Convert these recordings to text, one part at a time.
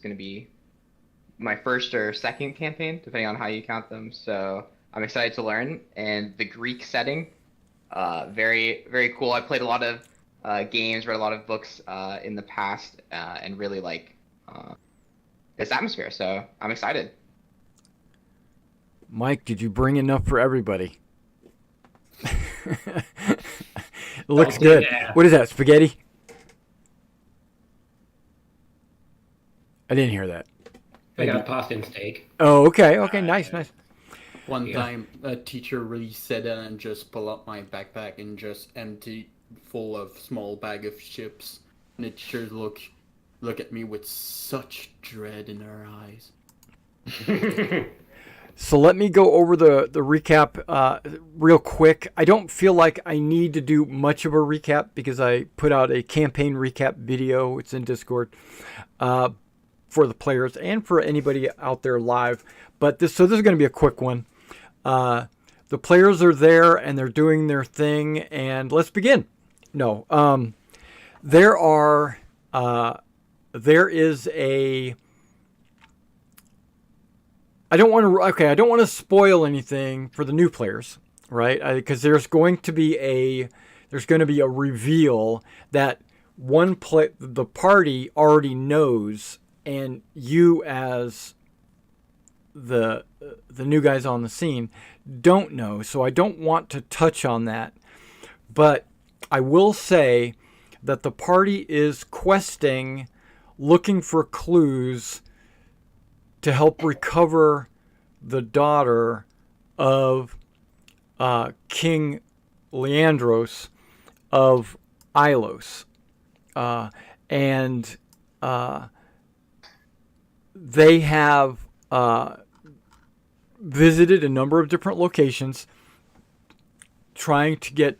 going to be my first or second campaign, depending on how you count them. So I'm excited to learn. And the Greek setting, very, very cool. I played a lot of games, read a lot of books in the past, and really like this atmosphere. So I'm excited. Mike, did you bring enough for everybody? It looks Salty, good. yeah. What is that, spaghetti? I didn't hear that. I Maybe. got pasta and steak. Oh, okay, okay, nice, nice. One Yeah. time, a teacher really said that and just pull up my backpack and just empty full of small bag of chips. And the teacher look at me with such dread in her eyes. So let me go over the recap real quick. I don't feel like I need to do much of a recap because I put out a campaign recap video. It's in Discord for the players and for anybody out there live. But this is going to be a quick one. The players are there and they're doing their thing, and let's begin. No, there is a. I don't want to spoil anything for the new players, right? Because there's going to be a reveal that the party already knows, and you as the new guys on the scene don't know. So I don't want to touch on that, but I will say that the party is questing, looking for clues to help recover the daughter of King Leandros of Ilos. And they have visited a number of different locations trying to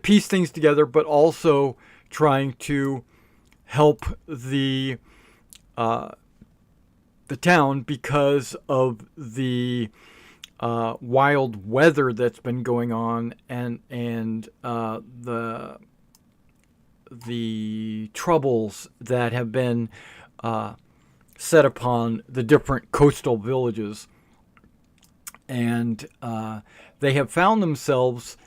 piece things together, but also trying to help the town because of the wild weather that's been going on, and the troubles that have been set upon the different coastal villages. And they have found themselves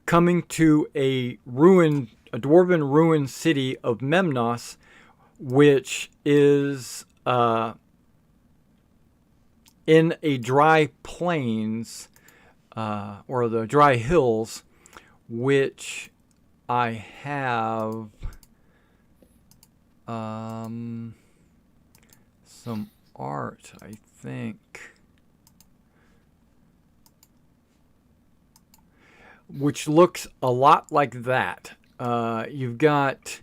coming to a dwarven ruined city of Memnoss, which is in a dry plains, or the dry hills, which I have some art, I think, which looks a lot like that. You've got,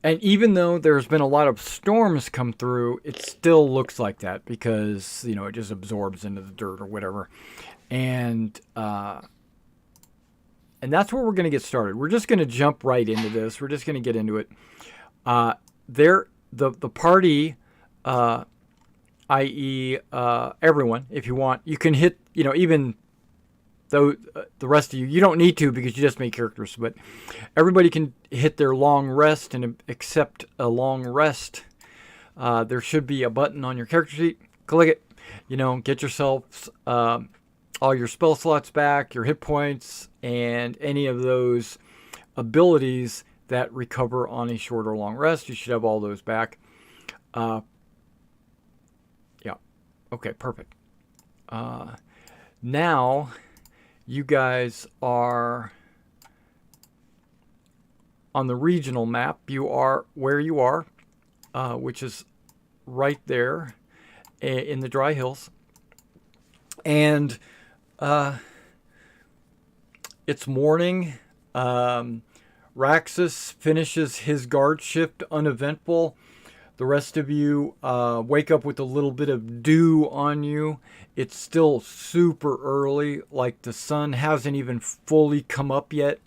and even though there's been a lot of storms come through, it still looks like that because, it just absorbs into the dirt or whatever. And that's where we're going to get started. We're just going to jump right into this. We're just going to get into it. The party, i.e., everyone, if you want, you can hit, even though the rest of you don't need to because you just make characters, but everybody can hit their long rest and accept a long rest. There should be a button on your character sheet. Click it. Get yourselves all your spell slots back, your hit points, and any of those abilities that recover on a short or long rest. You should have all those back. Yeah. Okay, perfect. Now you guys are on the regional map. You are where you are, which is right there in the dry hills. And it's morning. Raxus finishes his guard shift uneventful. The rest of you wake up with a little bit of dew on you. It's still super early, like the sun hasn't even fully come up yet.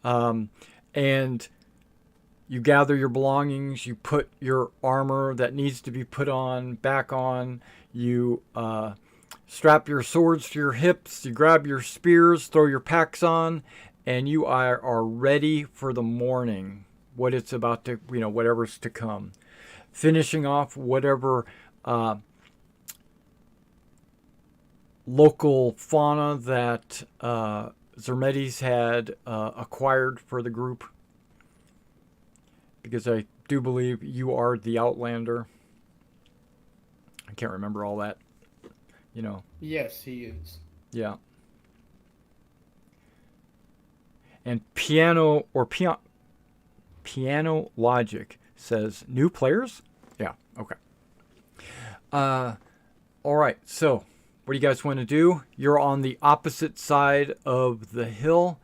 And you gather your belongings, you put your armor that needs to be put on back on, you strap your swords to your hips, you grab your spears, throw your packs on, and you are ready for the morning. what it's about to, whatever's to come. Finishing off whatever local fauna that Zermetes had acquired for the group. Because I do believe you are the Outlander. I can't remember all that. Yes, he is. Yeah. And Piano Logic says, new players? Yeah, okay. All right, so what do you guys want to do? You're on the opposite side of the hill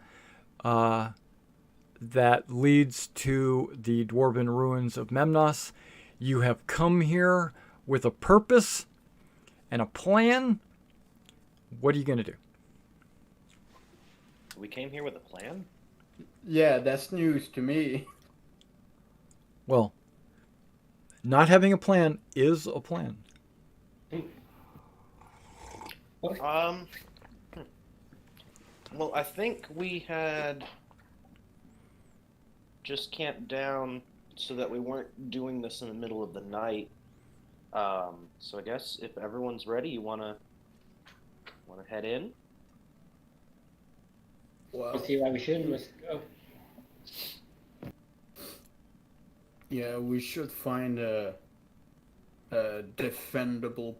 that leads to the dwarven ruins of Memnoss. You have come here with a purpose and a plan. What are you going to do? We came here with a plan? Yeah, that's news to me. Well, not having a plan is a plan. Well, I think we had just camped down so that we weren't doing this in the middle of the night. So I guess if everyone's ready, you wanna head in? Well, See why we shouldn't. Let's go. yeah, we should find a defendable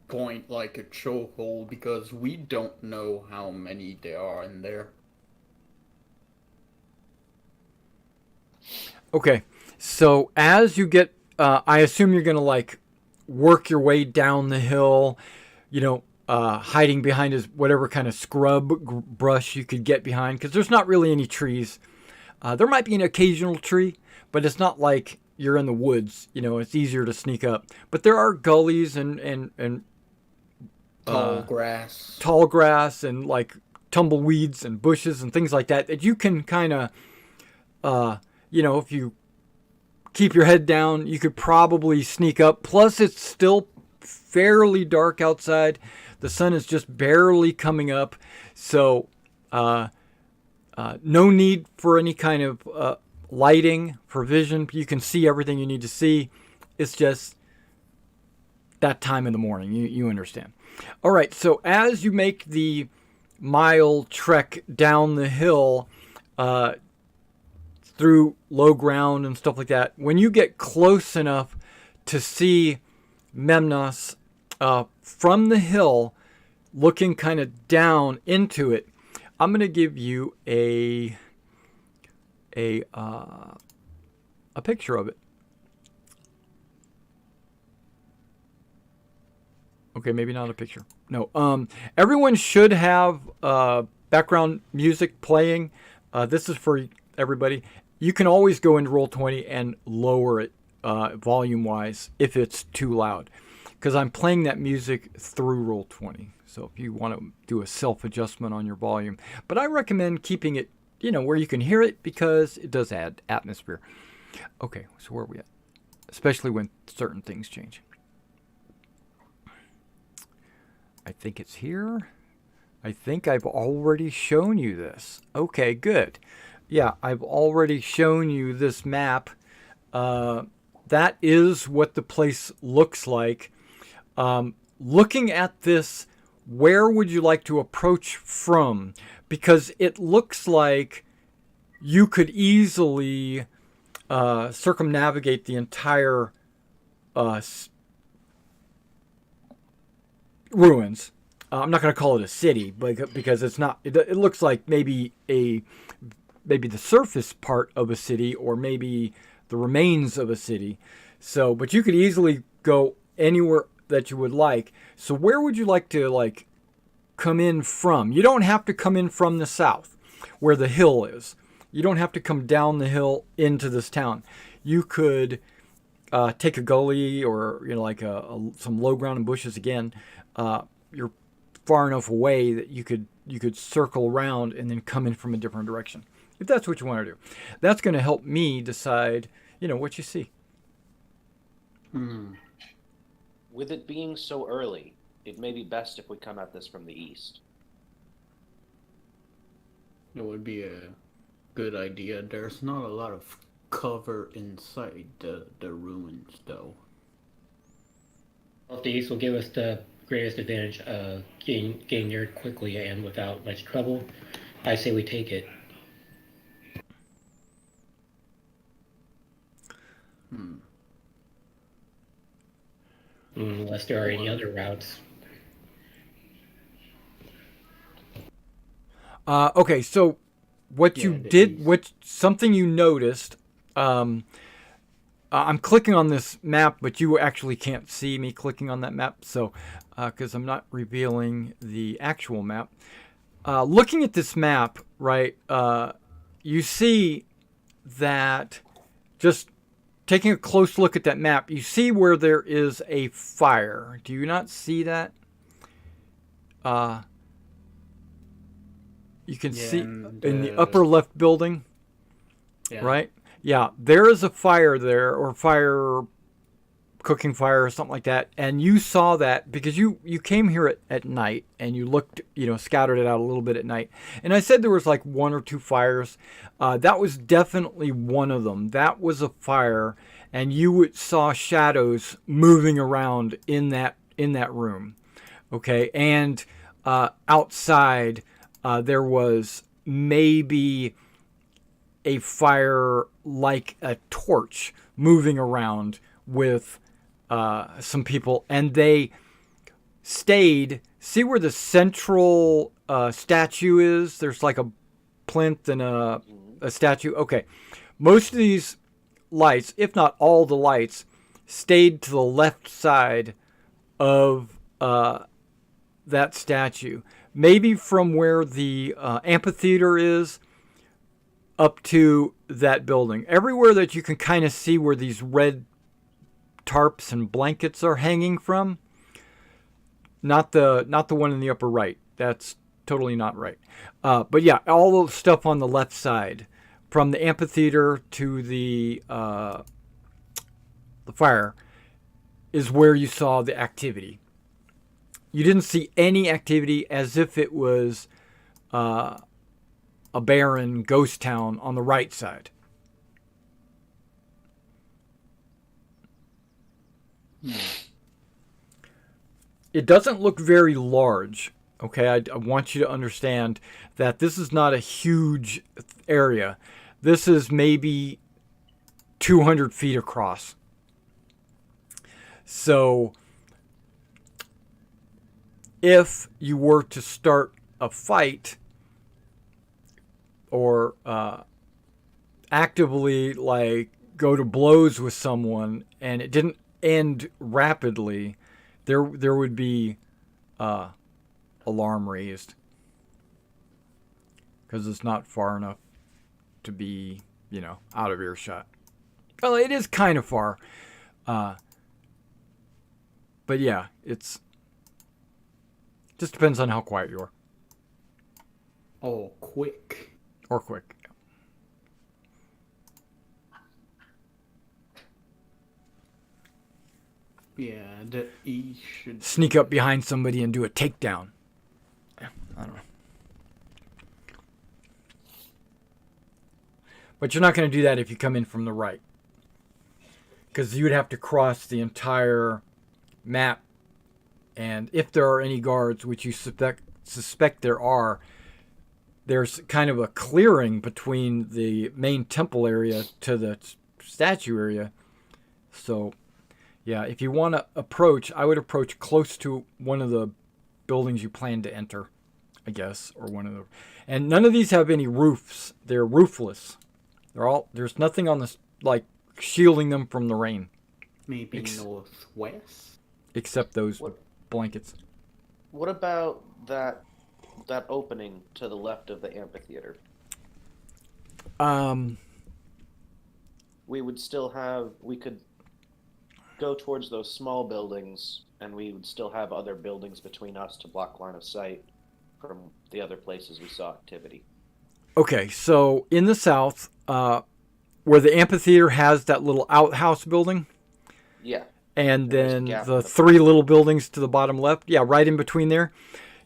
point like a chokehold because we don't know how many there are in there. Okay, so as you get, I assume you're going to work your way down the hill, hiding behind whatever kind of scrub brush you could get behind, because there's not really any trees. There might be an occasional tree, but it's not like you're in the woods. It's easier to sneak up. But there are gullies and Tall grass and tumbleweeds and bushes and things like that you can kind of, if you keep your head down, you could probably sneak up. Plus, it's still fairly dark outside. The sun is just barely coming up. So, no need for any kind of lighting for vision. You can see everything you need to see. It's just that time in the morning. You understand. All right. So, as you make the mile trek down the hill, through low ground and stuff like that, when you get close enough to see Memnoss from the hill, looking kind of down into it, I'm going to give you a picture of it. Okay, maybe not a picture. No. Everyone should have background music playing. This is for everybody. You can always go into Roll20 and lower it volume-wise if it's too loud, because I'm playing that music through Roll20. So if you want to do a self-adjustment on your volume. But I recommend keeping it, where you can hear it, because it does add atmosphere. Okay, so where are we at? Especially when certain things change. I think it's here. I think I've already shown you this. Okay, good. Yeah, I've already shown you this map. That is what the place looks like. Looking at this, where would you like to approach from? Because it looks like you could easily circumnavigate the entire ruins. I'm not going to call it a city, but because it's not. It looks like maybe the surface part of a city, or maybe the remains of a city. So, but you could easily go anywhere that you would like. So where would you like to come in from? You don't have to come in from the south, where the hill is. You don't have to come down the hill into this town. You could take a gully, or some low ground and bushes again. You're far enough away that you could circle around and then come in from a different direction, if that's what you want to do. That's going to help me decide, what you see. With it being so early, it may be best if we come at this from the east. It would be a good idea. There's not a lot of cover inside the ruins, though. Both these will give us the greatest advantage of getting there quickly and without much trouble. I say we take it. Unless there are any other routes. Okay, so what you did, something you noticed, I'm clicking on this map, but you actually can't see me clicking on that map, so, because I'm not revealing the actual map. Looking at this map, right, you see that, just taking a close look at that map, you see where there is a fire. Do you not see that? You can see in the upper left building, right? Yeah, there is a fire there, or cooking fire or something like that. And you saw that because you came here at night and you looked, scouted it out a little bit at night. And I said there was like 1 or 2 fires. That was definitely one of them. That was a fire, and you saw shadows moving around in that room. Okay, and outside. There was maybe a fire like a torch moving around with some people, and they stayed. See where the central statue is? There's like a plinth and a statue. Okay, most of these lights, if not all the lights, stayed to the left side of that statue. Maybe from where the amphitheater is up to that building. Everywhere that you can kind of see where these red tarps and blankets are hanging from. Not the one in the upper right. That's totally not right. But yeah, all the stuff on the left side, from the amphitheater to the fire, is where you saw the activity. You didn't see any activity as if it was a barren ghost town on the right side. It doesn't look very large. Okay, I want you to understand that this is not a huge area. This is maybe 200 feet across. So if you were to start a fight or actively like go to blows with someone and it didn't end rapidly, there would be alarm raised because it's not far enough to be, out of earshot. Well, it is kind of far, but yeah, it's just depends on how quiet you are. Or quick. Or quick. Yeah, the E should Sneak up behind somebody and do a takedown. Yeah, I don't know. But you're not going to do that if you come in from the right. Because you would have to cross the entire map. And if there are any guards, which you suspect there are, there's kind of a clearing between the main temple area to the statue area. So, yeah, if you want to approach, I would approach close to one of the buildings you plan to enter, I guess, or one of the. And none of these have any roofs. They're roofless. There's nothing on this like shielding them from the rain. maybe northwest. Except those blankets. What about that opening to the left of the amphitheater? We could go towards those small buildings, and we would still have other buildings between us to block line of sight from the other places we saw activity. Okay, so in the south, where the amphitheater has that little outhouse building. Yeah. And then the three little buildings to the bottom left. Yeah, right in between there.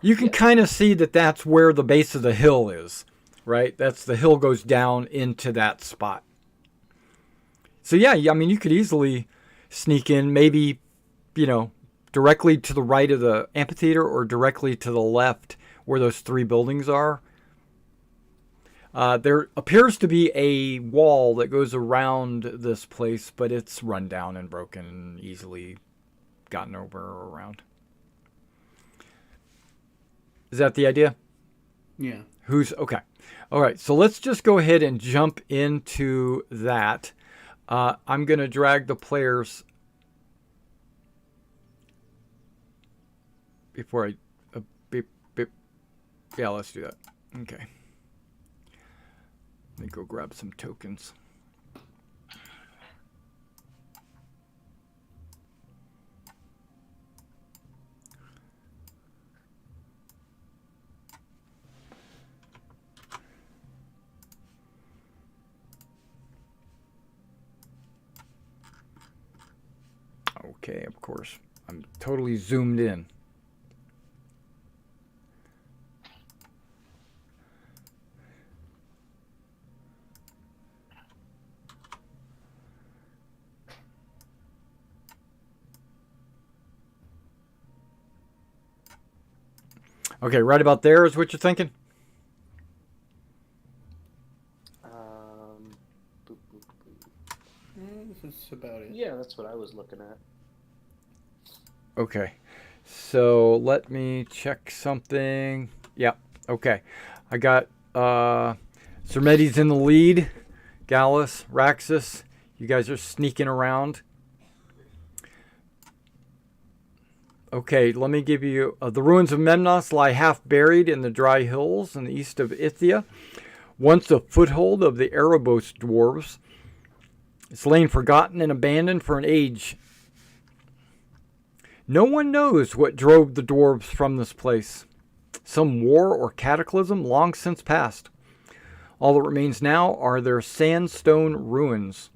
You can kind of see that that's where the base of the hill is, right? The hill goes down into that spot. So yeah, I mean, you could easily sneak in, maybe, directly to the right of the amphitheater or directly to the left where those 3 buildings are. There appears to be a wall that goes around this place, but it's run down and broken and easily gotten over or around. Is that the idea? Yeah. Okay. All right. So let's just go ahead and jump into that. I'm going to drag the players before I... yeah, let's do that. Okay. Let me go grab some tokens. Okay, of course. I'm totally zoomed in. Okay, right about there is what you're thinking? That's about it. Yeah, that's what I was looking at. Okay, so let me check something. Yep, okay. I got Sermeti's in the lead. Gallus, Raxus, you guys are sneaking around. Okay, let me give you... the ruins of Memnoss lie half buried in the dry hills in the east of Ithia. Once a foothold of the Erebos dwarves, it's lain forgotten and abandoned for an age. No one knows what drove the dwarves from this place. Some war or cataclysm long since past. All that remains now are their sandstone ruins.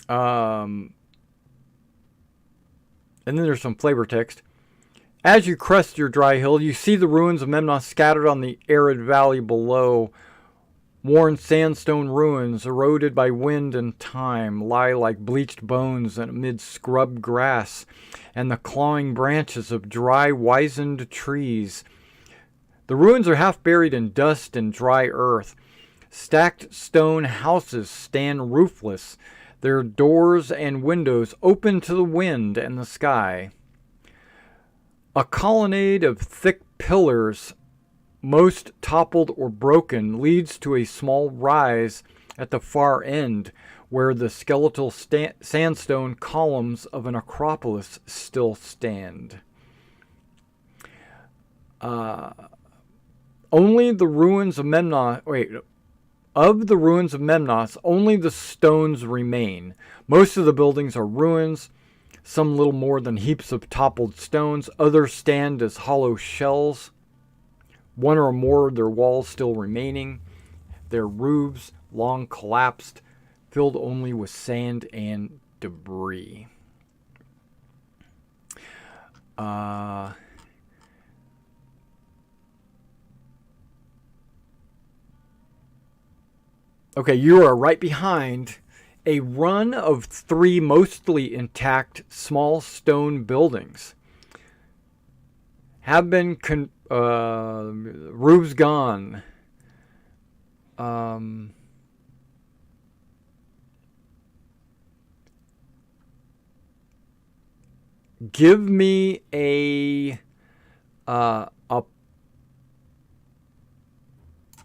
And then there's some flavor text. As you crest your dry hill, you see the ruins of Memnoss scattered on the arid valley below. Worn sandstone ruins, eroded by wind and time, lie like bleached bones amid scrub grass and the clawing branches of dry, wizened trees. The ruins are half buried in dust and dry earth. Stacked stone houses stand roofless, their doors and windows open to the wind and the sky. A colonnade of thick pillars, most toppled or broken, leads to a small rise at the far end where the skeletal sandstone columns of an acropolis still stand. Only the ruins of Memnoss... Of the ruins of Memnoss, only the stones remain. Most of the buildings are ruins, some little more than heaps of toppled stones. Others stand as hollow shells. One or more of their walls still remaining. Their roofs, long collapsed, filled only with sand and debris. Okay, you are right behind a run of 3 mostly intact small stone buildings. Have been roofs gone. Give me a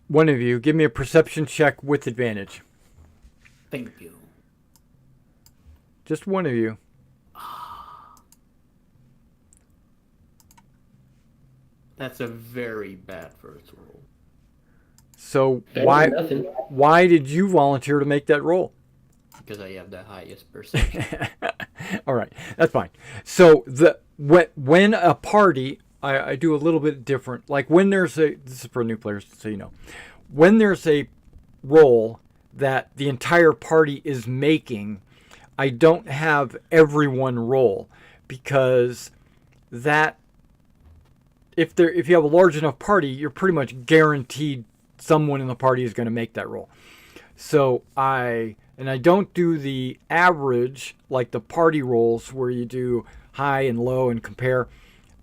one of you, give me a perception check with advantage. Thank you. Just one of you. That's a very bad first roll. So Better than nothing. why did you volunteer to make that roll? Because I have the highest perception. All right, that's fine. So when a party, I do a little bit different. Like when there's this is for new players, so you know, when there's a roll that the entire party is making, I don't have everyone roll because that if you have a large enough party, you're pretty much guaranteed someone in the party is going to make that roll. So I don't do the average like the party rolls where you do high and low and compare.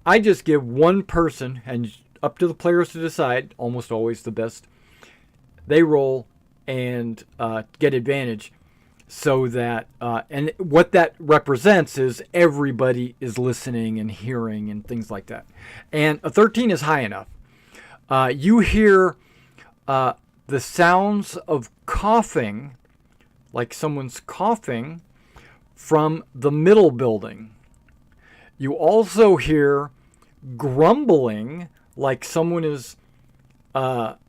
I just give one person, and up to the players to decide, almost always the best. They roll and get advantage, so that and what that represents is everybody is listening and hearing and things like that. And a 13 is high enough. You hear the sounds of coughing, like someone's coughing, from the middle building. You also hear grumbling, like someone is not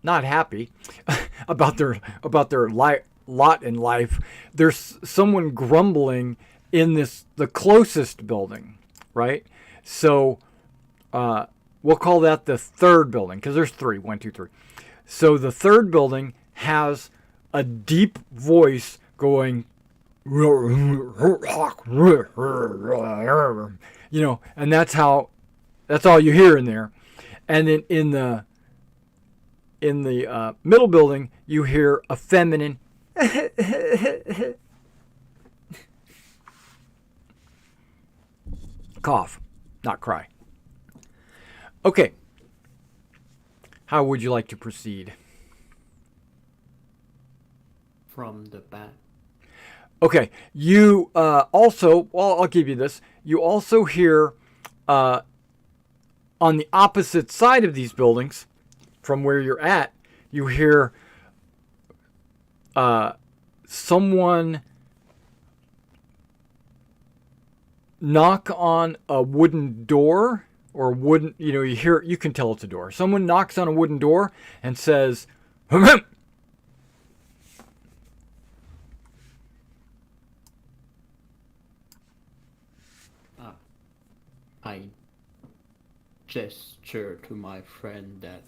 happy about their lot in life. There's someone grumbling in the closest building, right? So we'll call that the third building, because there's 3. 1, 2, 3. So the third building has a deep voice going, and that's all you hear in there. And then in the middle building, you hear a feminine cough, not cry. Okay. How would you like to proceed? From the back. Okay. You also, well, I'll give you this. You also hear on the opposite side of these buildings from where you're at, you hear someone knock on a wooden door, or wooden, you can tell it's a door. Someone knocks on a wooden door and says, "Ahem." I gesture to my friend that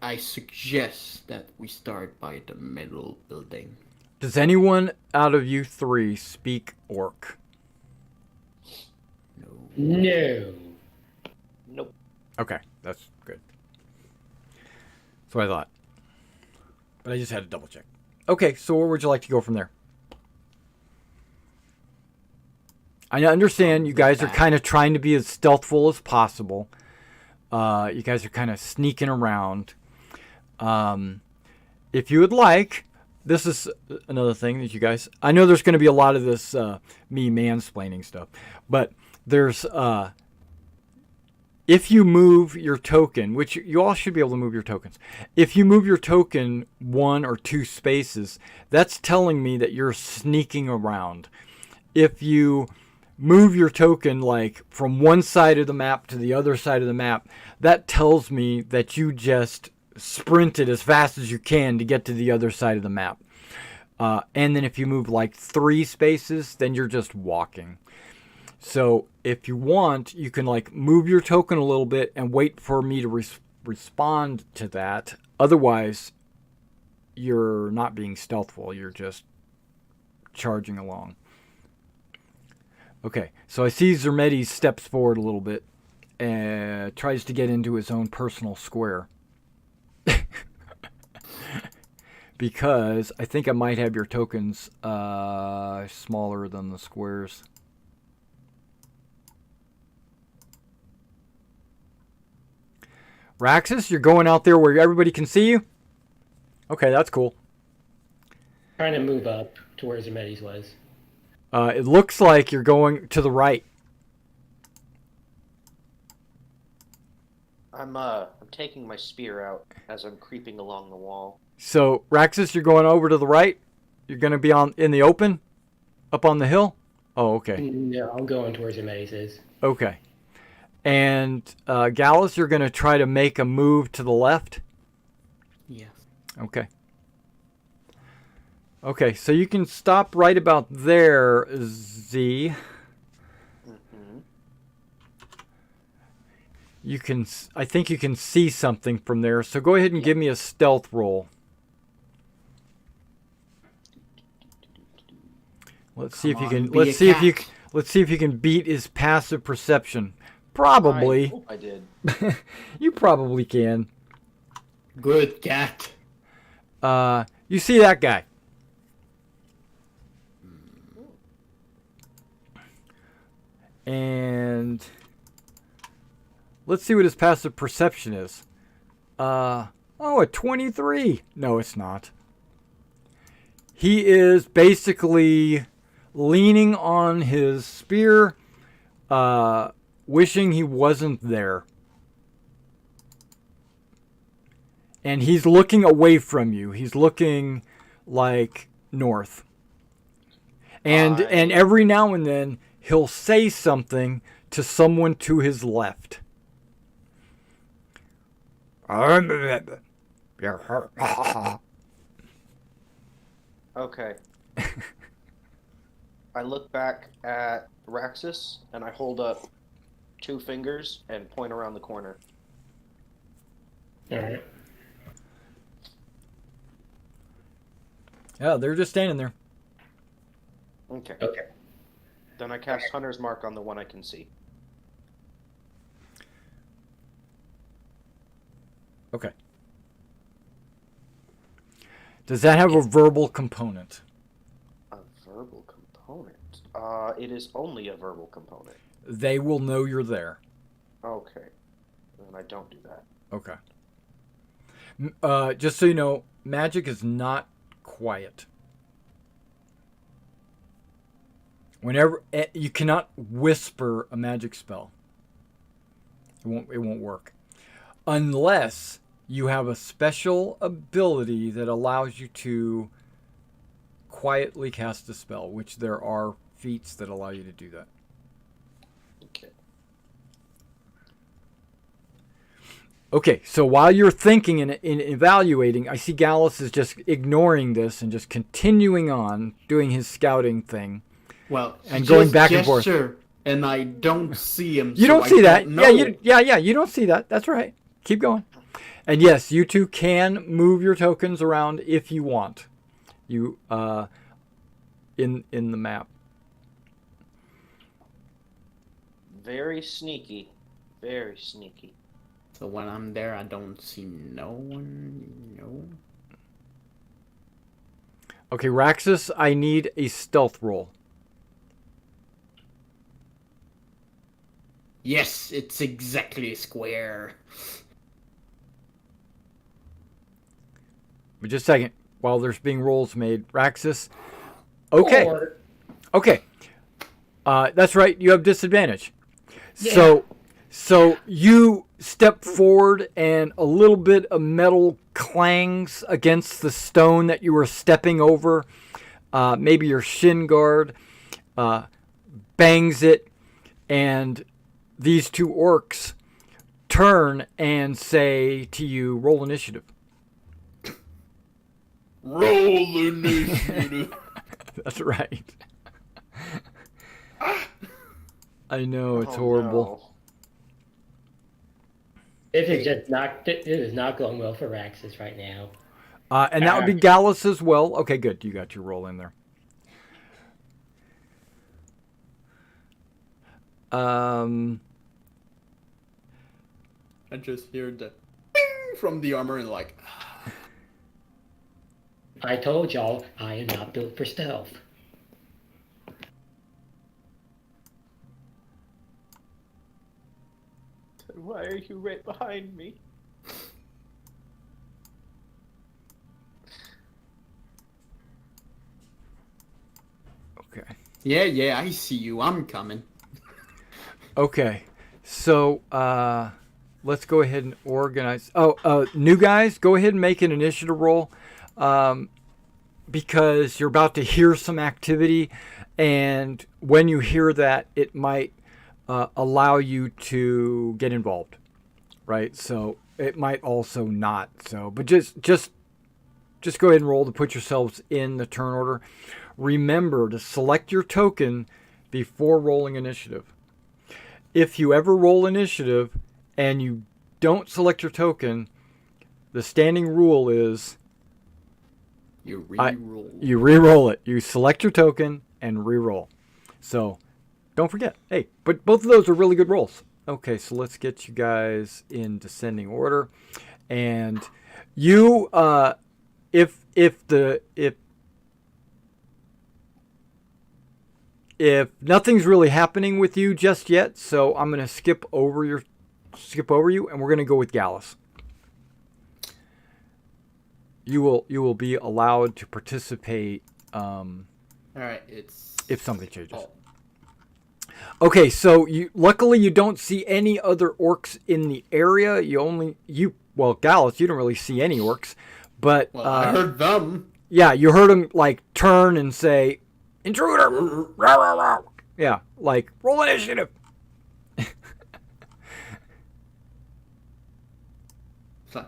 I suggest that we start by the middle building. Does anyone out of you 3 speak Orc? No. Nope. Okay, that's good. That's what I thought. But I just had to double check. Okay, so where would you like to go from there? I understand you guys are kind of trying to be as stealthful as possible. You guys are kind of sneaking around. If you would like, this is another thing that you guys... I know there's going to be a lot of this me mansplaining stuff. But there's... if you move your token, which you all should be able to move your tokens. If you move your token 1 or 2 spaces, that's telling me that you're sneaking around. If you move your token like from one side of the map to the other side of the map, that tells me that you just sprinted as fast as you can to get to the other side of the map. And then if you move like 3 spaces, then you're just walking. So if you want, you can like move your token a little bit and wait for me to respond to that. Otherwise, you're not being stealthful. You're just charging along. Okay, so I see Zermedes steps forward a little bit and tries to get into his own personal square. Because I think I might have your tokens smaller than the squares. Raxus, you're going out there where everybody can see you? Okay, that's cool. Trying to move up to where Zemedes was. It looks like you're going to the right. I'm taking my spear out as I'm creeping along the wall. So, Raxus, you're going over to the right? You're going to be in the open? Up on the hill? Oh, okay. No, I'm going towards Zemedes is. Okay. And Gallus, you're going to try to make a move to the left? Yes. Okay. Okay, so you can stop right about there, Z. Mm-hmm. You can, I think you can see something from there. So go ahead and give me a stealth roll. Let's see if you can. Let's see if you can beat his passive perception. Probably. I hope I did. You probably can. Good cat. You see that guy. And let's see what his passive perception is. Oh, a 23. No, it's not. He is basically leaning on his spear, wishing he wasn't there. And he's looking away from you. He's looking like north. And every now and then he'll say something to someone to his left. Okay. I look back at Raxus and I hold up 2 fingers and point around the corner. All right. Yeah, they're just standing there. Okay. Okay. Then I cast Hunter's Mark on the one I can see. Okay. Does that have a verbal component? A verbal component? It is only a verbal component. They will know you're there. Okay. Then I don't do that. Okay. Just so you know, magic is not quiet. Whenever you cannot whisper a magic spell, it won't work unless you have a special ability that allows you to quietly cast a spell, which there are feats that allow you to do that. Okay. Okay, so while you're thinking and evaluating, I see Gallus is just ignoring this and just continuing on doing his scouting thing. Well, and going back and forth. And I don't see him. You don't see that. Yeah, you don't see that. That's right. Keep going. And yes, you two can move your tokens around if you want. You in the map. Very sneaky. Very sneaky. So when I'm there, I don't see no one. No. Okay, Raxus, I need a stealth roll. Yes, it's exactly square. But just a second, while there's being rolls made, Raxus. Okay. 4. Okay. That's right. You have disadvantage. Yeah. So you step forward and a little bit of metal clangs against the stone that you were stepping over. Maybe your shin guard bangs it, and these 2 orcs turn and say to you, roll initiative. Roll initiative. That's right. I know, it's horrible. No. It is not going well for Raxus right now. And that would be Gallus as well. Okay, good. You got your roll in there. I just hear the bing from the armor and like. I told y'all I am not built for stealth. Why are you right behind me? Okay. Yeah, I see you. I'm coming. Okay. So, let's go ahead and organize. New guys, go ahead and make an initiative roll. Because you're about to hear some activity, and when you hear that, it might allow you to get involved, right? So it might also not. So, but just go ahead and roll to put yourselves in the turn order. Remember to select your token before rolling initiative. If you ever roll initiative and you don't select your token, the standing rule is you re-roll. You re-roll it. You select your token and re-roll. So Don't forget. Hey, but both of those are really good rolls. Okay, so let's get you guys in descending order. And you, if nothing's really happening with you just yet, so I'm gonna skip over you, and we're gonna go with Gallus. You will be allowed to participate. All right, it's If something changes. Okay, so luckily you don't see any other orcs in the area. Well, Gallus, you don't really see any orcs, but Well, I heard them. yeah, you heard them like turn and say, "Intruder!" Rah, rah, rah. Yeah, like roll initiative. So,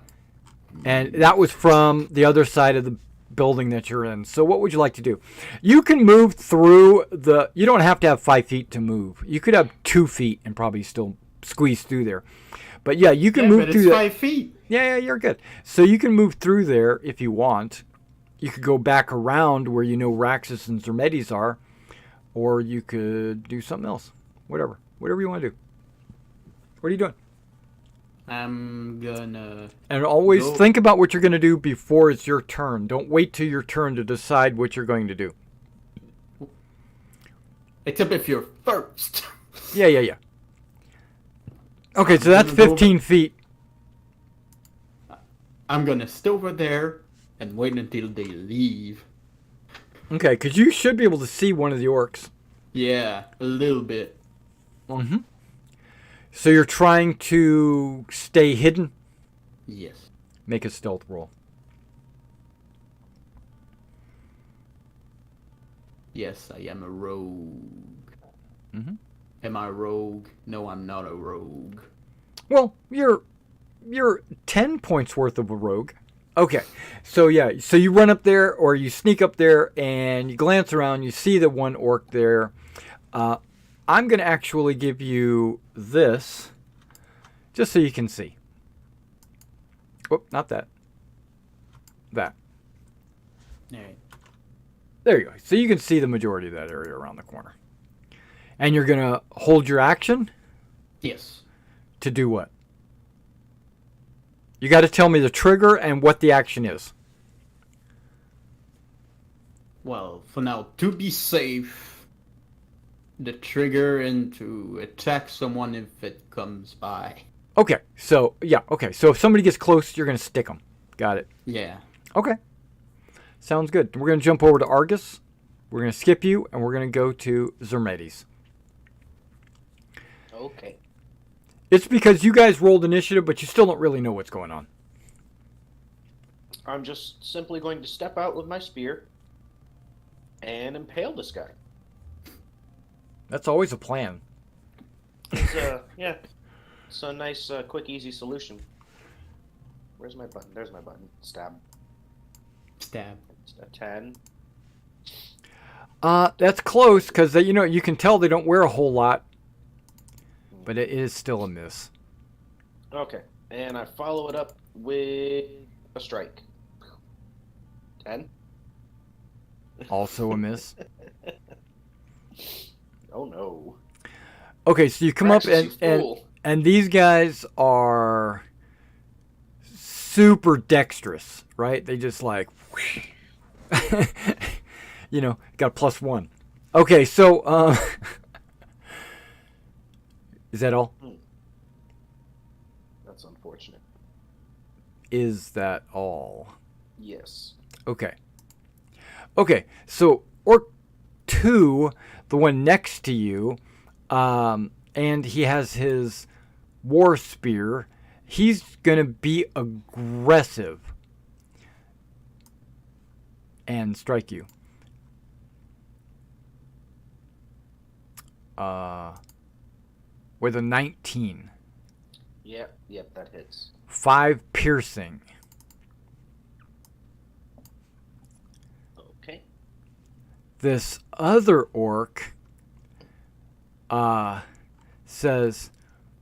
And that was from the other side of the building that you're in. So what would you like to do? You can move through you don't have to have 5 feet to move. You could have 2 feet and probably still squeeze through there. But yeah, you can move but through it's that. 5 feet. Yeah, you're good. So you can move through there if you want. You could go back around where you know Raxus and Zermetes are, or you could do something else. Whatever you want to do. What are you doing? I'm gonna. And always go. think about what you're going to do before it's your turn. Don't wait till your turn to decide what you're going to do. Except if you're first. Yeah. Okay, so that's 15 feet. I'm gonna stay over there and wait until they leave. Okay, because you should be able to see one of the orcs. Yeah, a little bit. Mm-hmm. So you're trying to stay hidden? Yes. Make a stealth roll. Yes, I am a rogue. Mm-hmm. Am I a rogue? No, I'm not a rogue. Well, you're 10 points worth of a rogue. Okay, so yeah, so you run up there, or you sneak up there, and you glance around, you see the one orc there. I'm going to actually give you this, just so you can see. Whoop, not that. That. Alright. There you go. So you can see the majority of that area around the corner. And you're going to hold your action Yes. to do what? You got to tell me the trigger and what the action is. Well, for now, to be safe, the trigger and to attack someone if it comes by. Okay, so, yeah, okay. So if somebody gets close, you're going to stick them. Got it. Yeah. Okay. Sounds good. We're going to jump over to Argus. We're going to skip you, and we're going to go to Zermetes. Okay. It's because you guys rolled initiative, but you still don't really know what's going on. I'm just simply going to step out with my spear and impale this guy. That's always a plan. Yeah. It's a nice, quick, easy solution. Where's my button? There's my button. Stab. Stab. It's a 10. That's close, because you can tell they don't wear a whole lot. But it is still a miss. Okay. And I follow it up with a strike. 10. Also a miss. Oh no. Okay, so you come up Praxis, you and fool. and these guys are super dexterous, right? They just like, got +1. Okay, so is that all? That's unfortunate. Is that all? Yes. Okay. Okay, so Orc 2, the one next to you, and he has his war spear. He's going to be aggressive and strike you. With a 19. Yep, that hits. 5 piercing. Okay. This other orc says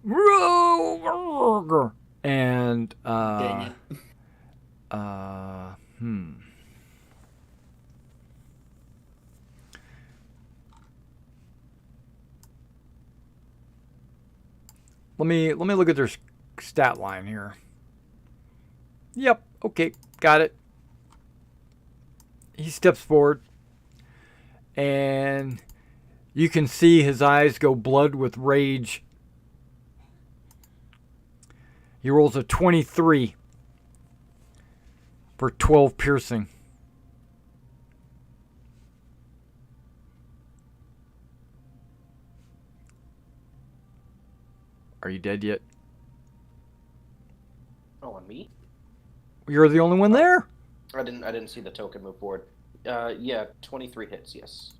"Rogue," and Dang it. let me look at their stat line here. Yep. Okay. Got it. He steps forward, and you can see his eyes go blood with rage. He rolls a 23 for 12 piercing. Are you dead yet? Oh, on me? You're the only one there. I didn't see the token move forward. Yeah, 23 hits. Yes.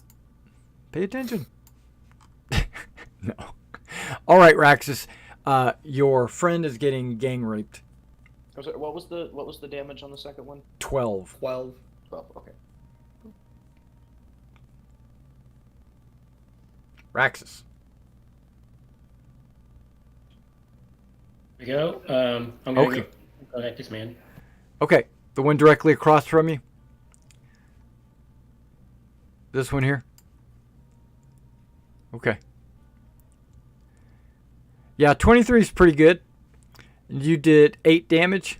Pay attention. No. All right, Raxus. Your friend is getting gang raped. Oh, sorry, what was the damage on the second one? 12. 12. 12. Okay. Raxus. Here we go. I'm going Okay. to go at this man. Okay. The one directly across from you. This one here. Okay. Yeah, 23 is pretty good. You did 8 damage.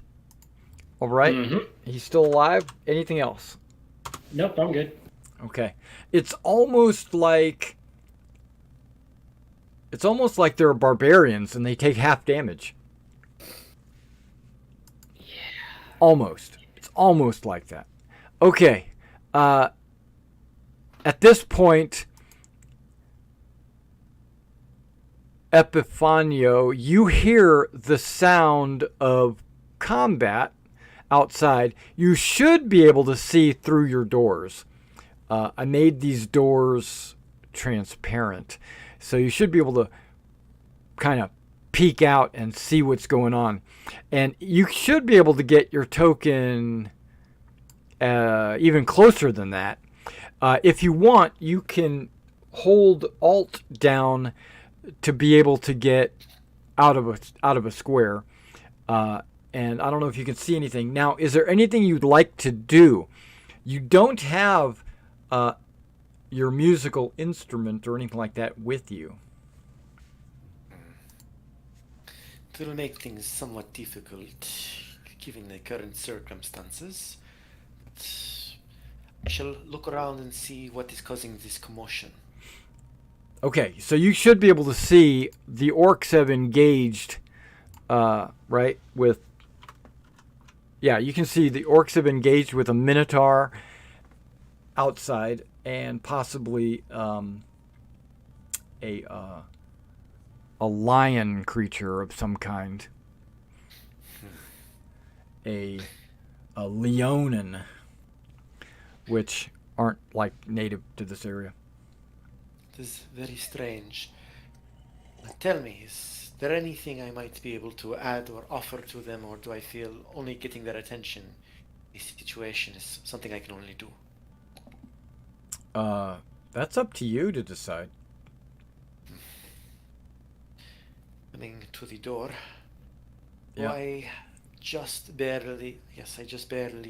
All right. Mm-hmm. He's still alive. Anything else? Nope, I'm good. Okay. It's almost like they're barbarians and they take half damage. Yeah. Almost. It's almost like that. Okay. At this point, Epifanio, you hear the sound of combat outside. You should be able to see through your doors. I made these doors transparent, so you should be able to kind of peek out and see what's going on. And you should be able to get your token even closer than that. If you want, you can hold Alt down to be able to get out of a square. And I don't know if you can see anything. Now, is there anything you'd like to do? You don't have your musical instrument or anything like that with you. It will make things somewhat difficult, given the current circumstances. But I shall look around and see what is causing this commotion. Okay, so you should be able to see the orcs have engaged, right, with... Yeah, you can see the orcs have engaged with a minotaur outside and possibly a lion creature of some kind. A leonin, which aren't like native to this area. It is very strange. Tell me, is there anything I might be able to add or offer to them, or do I feel only getting their attention? This situation is something I can only do. That's up to you to decide. Coming to the door. Yeah. I just barely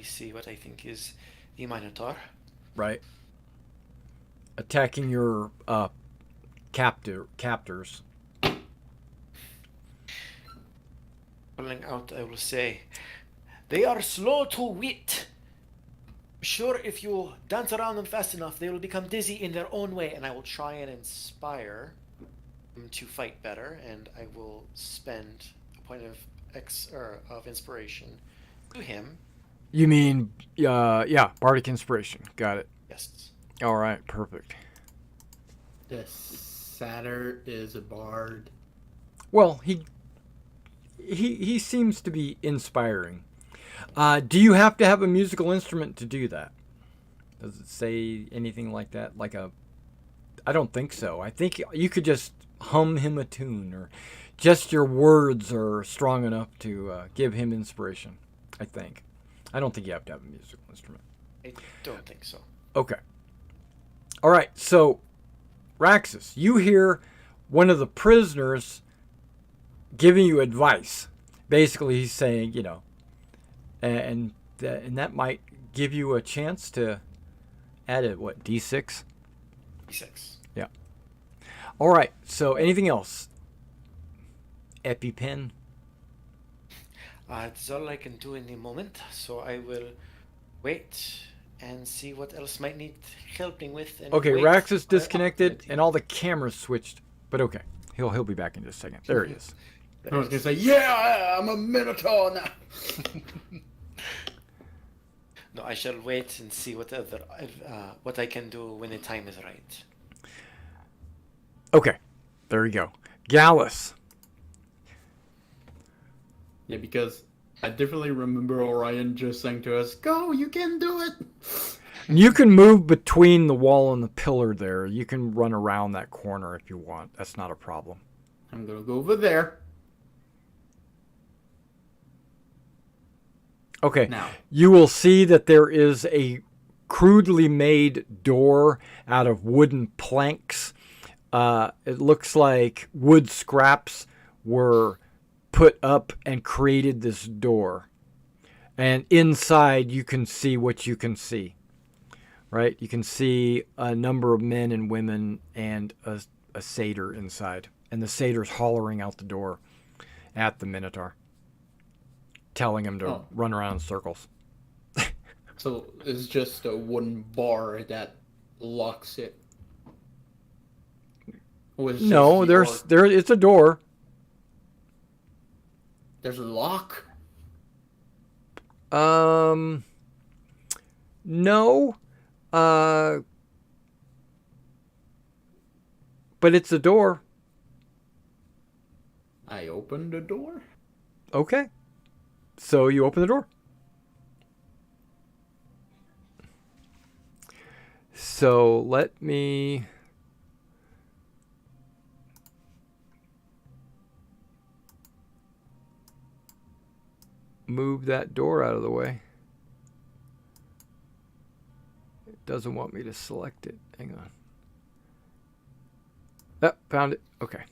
see what I think is the Minotaur. Right. Attacking your captors. Calling out, I will say, they are slow to wit. Sure, if you dance around them fast enough, they will become dizzy in their own way, and I will try and inspire them to fight better, and I will spend a point of inspiration to him. You mean, yeah, Bardic Inspiration. Got it. Yes. All right, perfect. The satyr is a bard. Well, he seems to be inspiring. Do you have to have a musical instrument to do that? Does it say anything like that? I don't think so. I think you could just hum him a tune, or just your words are strong enough to give him inspiration, I think. I don't think you have to have a musical instrument. I don't think so. Okay. All right, so Raxus, you hear one of the prisoners giving you advice. Basically, he's saying, and that might give you a chance to add a, D6? D6. Yeah. All right, so anything else? EpiPen? It's all I can do in the moment, so I will wait and see what else might need helping with. And Okay, wait Rax is for disconnected opportunity. and all the cameras switched. But okay, he'll be back in just a second. There he is. I was gonna say, yeah, I'm a Minotaur now. No, I shall wait and see what I can do when the time is right. Okay, there we go. Gallus. Yeah, because I definitely remember Orion just saying to us, "Go, you can do it." You can move between the wall and the pillar there. You can run around that corner if you want. That's not a problem. I'm gonna go over there. Okay. Now. You will see that there is a crudely made door out of wooden planks. It looks like wood scraps were put up and created this door. And inside you can see what you can see. Right? You can see a number of men and women and a satyr inside. And the satyr's hollering out the door at the Minotaur, telling him to run around in circles. So it's just a wooden bar that locks it. No, it's a door. There's a lock? No. But it's a door. I opened the door? Okay. So you open the door. So let me... move that door out of the way. It doesn't want me to select it. Hang on. Oh, found it. Okay.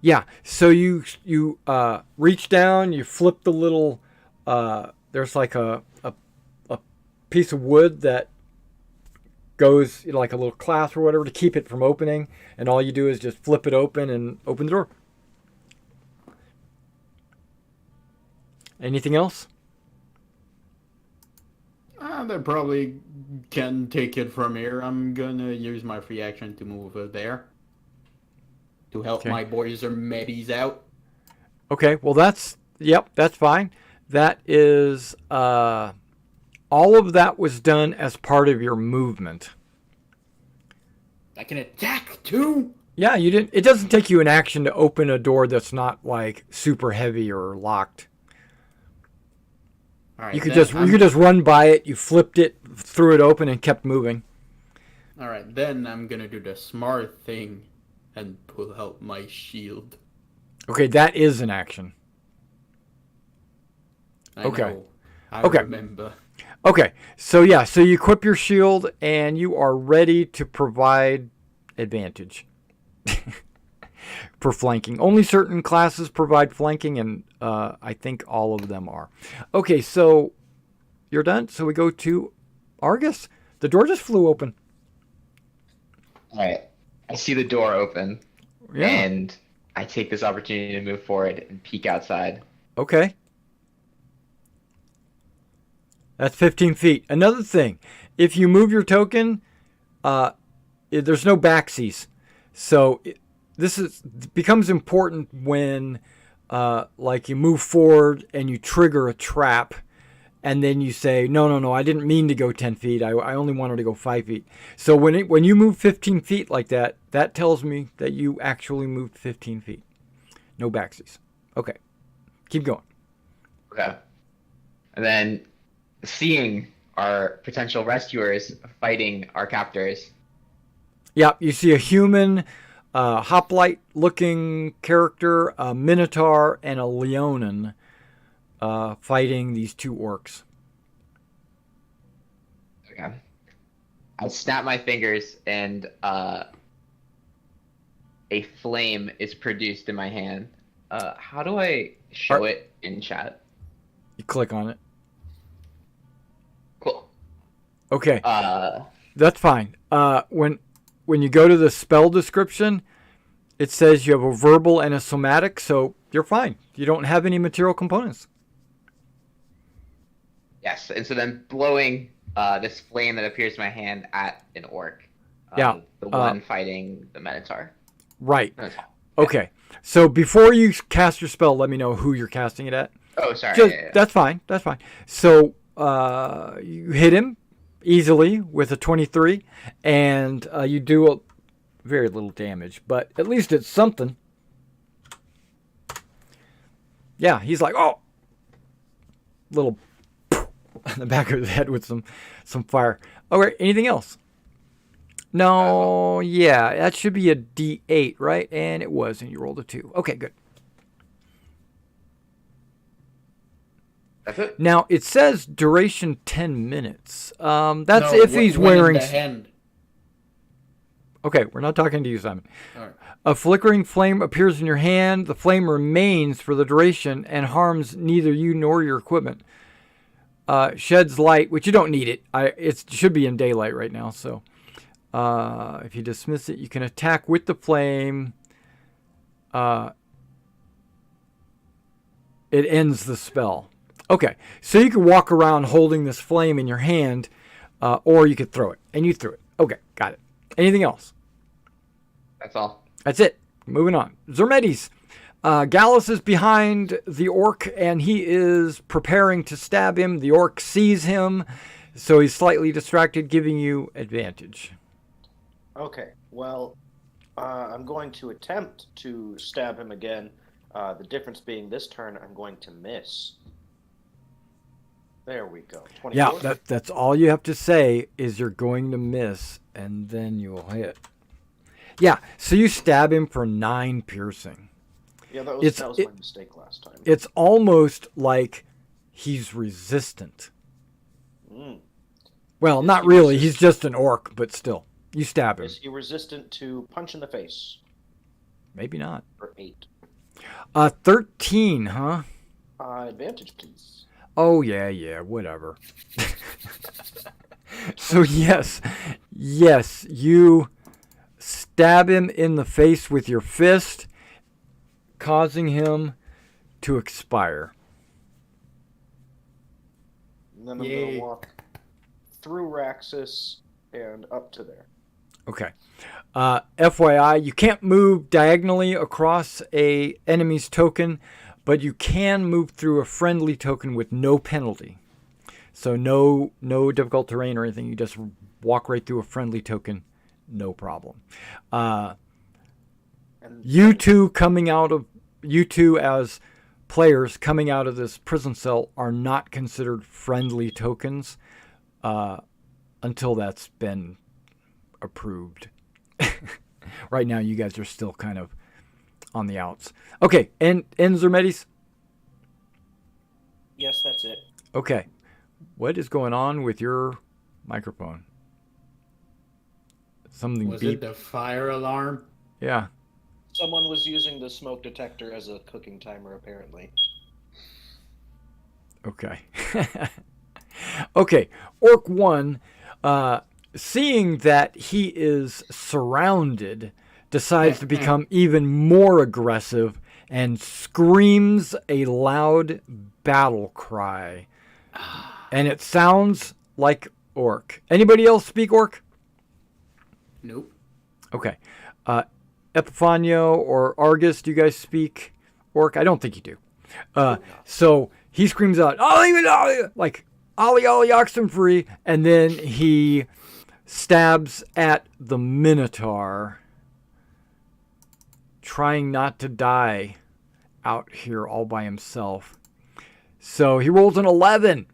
Yeah, so you reach down, you flip the little, there's like a piece of wood that goes, like a little clasp or whatever to keep it from opening, and all you do is just flip it open and open the door. Anything else? They probably can take it from here. I'm gonna use my free action to move over there. To help my boys or medis out. Okay, well that's fine. That is, all of that was done as part of your movement. I can attack too? Yeah, it doesn't take you an action to open a door that's not like super heavy or locked. All right, you could just run by it, you flipped it, threw it open and kept moving. Alright, then I'm gonna do the smart thing and pull out my shield. Okay, that is an action. I Okay. know. I Okay. remember. Okay, so you equip your shield and you are ready to provide advantage for flanking. Only certain classes provide flanking, and I think all of them are. Okay, so you're done. So we go to Argus. The door just flew open. All right. I see the door open, Yeah. and I take this opportunity to move forward and peek outside. Okay. That's 15 feet. Another thing, if you move your token, there's no backsies. So this becomes important when like you move forward and you trigger a trap, and then you say, no, I didn't mean to go 10 feet. I only wanted to go 5 feet. So when you move 15 feet like that, that tells me that you actually moved 15 feet. No backsies. Okay. Keep going. Okay. And then, seeing our potential rescuers fighting our captors. Yeah, you see a human, hoplite-looking character, a minotaur, and a leonin fighting these two orcs. Okay. I snap my fingers, and a flame is produced in my hand. How do I show it in chat? You click on it. Cool. Okay. That's fine. When when you go to the spell description, it says you have a verbal and a somatic, so you're fine. You don't have any material components. Yes, and so then blowing this flame that appears in my hand at an orc. Yeah, The one fighting the Minotaur. Right. Minotaur. Okay. So before you cast your spell, let me know who you're casting it at. Oh, sorry. Just, That's fine. That's fine. So you hit him easily with a 23, and you do very little damage, but at least it's something. Yeah, he's like, oh, little on the back of his head with some fire. Okay, anything else? No, yeah, that should be a D8, right? And it was, and you rolled a 2. Okay, good. That's it. Now, it says duration 10 minutes. That's No, if he's when in wearing... the hand. Okay, we're not talking to you, Simon. All right. A flickering flame appears in your hand. The flame remains for the duration and harms neither you nor your equipment. Sheds light, which you don't need it. It should be in daylight right now, so... if you dismiss it, you can attack with the flame. It ends the spell. Okay, so you can walk around holding this flame in your hand, or you could throw it. And you threw it. Okay, got it. Anything else? That's all. That's it. Moving on. Zermedes. Gallus is behind the orc, and he is preparing to stab him. The orc sees him, so he's slightly distracted, giving you advantage. Okay, well, I'm going to attempt to stab him again. The difference being this turn, I'm going to miss. There we go. 24? Yeah, that's all you have to say is you're going to miss, and then you'll hit. Yeah, so you stab him for 9 piercing. Yeah, that was my mistake last time. It's almost like he's resistant. Well, not really. He's just an orc, but still. You stab him. Is he resistant to punch in the face? Maybe not. For 8. 13, huh? Advantage, please. Oh, yeah, whatever. So, yes, you stab him in the face with your fist, causing him to expire. And then I'm going to walk through Raxus and up to there. Okay. FYI, you can't move diagonally across a enemy's token, but you can move through a friendly token with no penalty. So no difficult terrain or anything. You just walk right through a friendly token, no problem. You two as players coming out of this prison cell are not considered friendly tokens until that's been approved. Right now, you guys are still kind of on the outs. Okay, and Zermedes? Yes, that's it. Okay. What is going on with your microphone? Something Was beep. it the fire alarm? Yeah. Someone was using the smoke detector as a cooking timer, apparently. Okay. Okay. Orc 1, seeing that he is surrounded, decides to become even more aggressive and screams a loud battle cry. And it sounds like orc. Anybody else speak orc? Nope. Okay. Epifanio or Argus, do you guys speak orc? I don't think you do. So he screams out, Ollie, like, Ollie, Oxenfree, and then he stabs at the Minotaur, trying not to die out here all by himself. So he rolls an 11.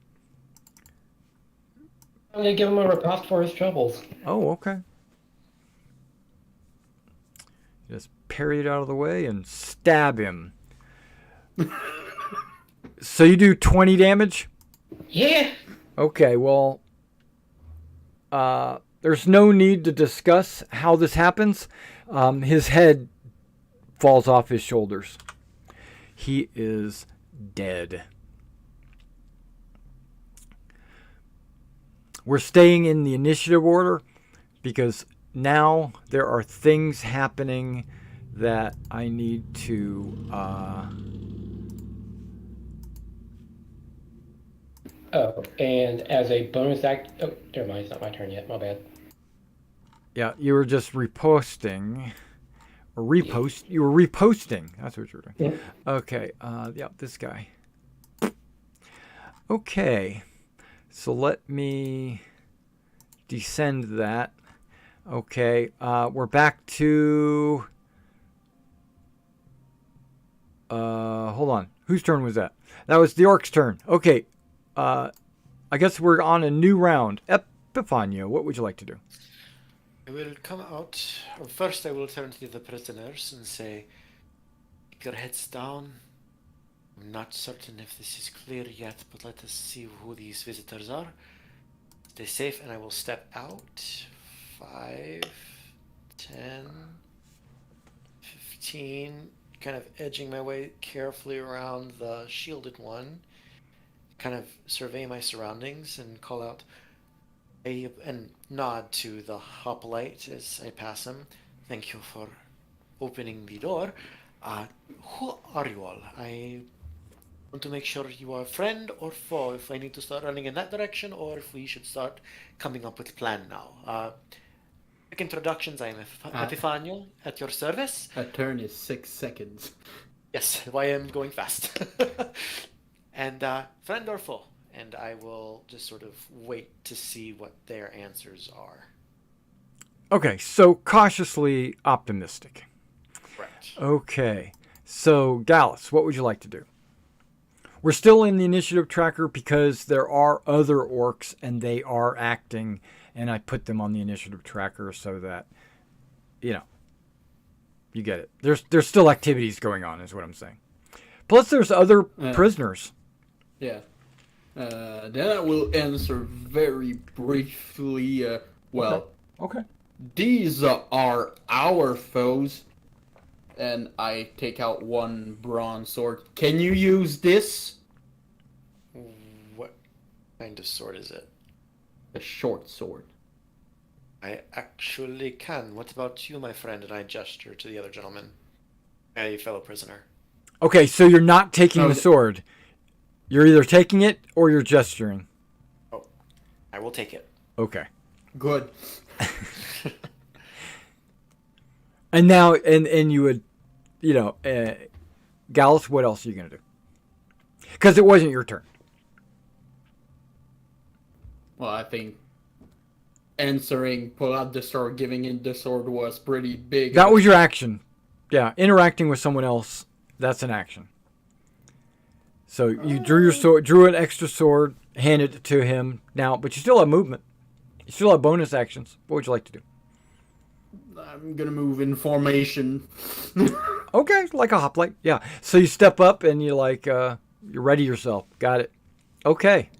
I'm going to give him a riposte for his troubles. Oh, okay. Just parry it out of the way and stab him. So you do 20 damage? Yeah. Okay, well, there's no need to discuss how this happens. His head falls off his shoulders. He is dead. We're staying in the initiative order because now there are things happening that I need to. Oh, and as a bonus act, oh, never mind, it's not my turn yet. My bad. Yeah, you were just reposting. Or repost. You were reposting. That's what you were doing. Yeah. Okay. Yeah, this guy. Okay. So let me descend that. Okay. We're back to. Hold on. Whose turn was that? That was the orc's turn. Okay. I guess we're on a new round. Epifanio, what would you like to do? I will come out. First, I will turn to the prisoners and say, keep your heads down. I'm not certain if this is clear yet, but let us see who these visitors are. Stay safe, and I will step out. 5, 10, 15, kind of edging my way carefully around the shielded one. Kind of survey my surroundings and call out and nod to the hoplite as I pass him. Thank you for opening the door. Who are you all? I want to make sure you are friend or foe, if I need to start running in that direction, or if we should start coming up with a plan now. Quick introductions, I am Epifanio, at your service. A turn is 6 seconds. Yes, why I'm going fast. And friend or foe, and I will just sort of wait to see what their answers are. Okay, so cautiously optimistic. Correct. Okay, so Gallus, what would you like to do? We're still in the initiative tracker because there are other orcs and they are acting, and I put them on the initiative tracker so that, you get it. There's still activities going on, is what I'm saying. Plus, there's other prisoners. Yeah. Then I will answer very briefly. Okay. These are our foes. And I take out one bronze sword. Can you use this? What kind of sword is it? A short sword. I actually can. What about you, my friend? And I gesture to the other gentleman, a fellow prisoner. Okay, so you're not taking the sword. You're either taking it or you're gesturing. Oh, I will take it. Okay. Good. And now, and you would, Gallus, what else are you going to do? Because it wasn't your turn. Well, I think answering, pull out the sword, giving it the sword was pretty big. That was your action. Yeah, interacting with someone else, that's an action. So you drew your sword, drew an extra sword, handed it to him. Now, but you still have movement. You still have bonus actions. What would you like to do? I'm gonna move in formation. Okay, like a hoplite. Yeah. So you step up and you you ready yourself. Got it. Okay.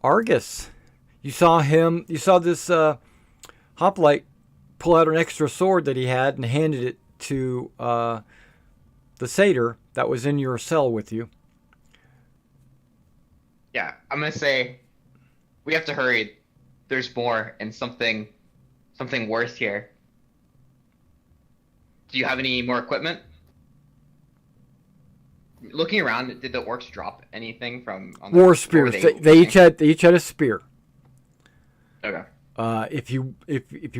Argus, you saw him. You saw this hoplite pull out an extra sword that he had and handed it to the satyr that was in your cell with you. Yeah, I'm gonna say we have to hurry. There's more and something worse here. Do you have any more equipment? Looking around, did the orcs drop anything from on War spears? They each had a spear. Okay. If you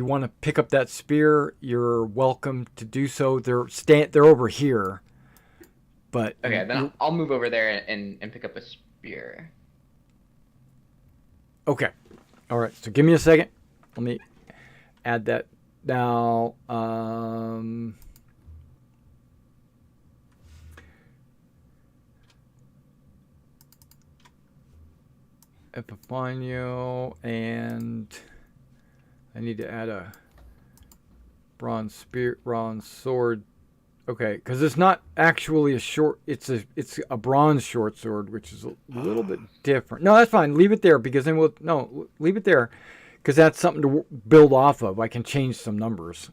want to pick up that spear, you're welcome to do so. They're over here. But okay, then I'll move over there and pick up a spear. Okay. All right. So give me a second. Let me add that now. Epifanio, and I need to add a bronze sword. Okay, because it's not actually a short. It's a bronze short sword, which is a little bit different. No, that's fine. Leave it there because then leave it there because that's something to build off of. I can change some numbers.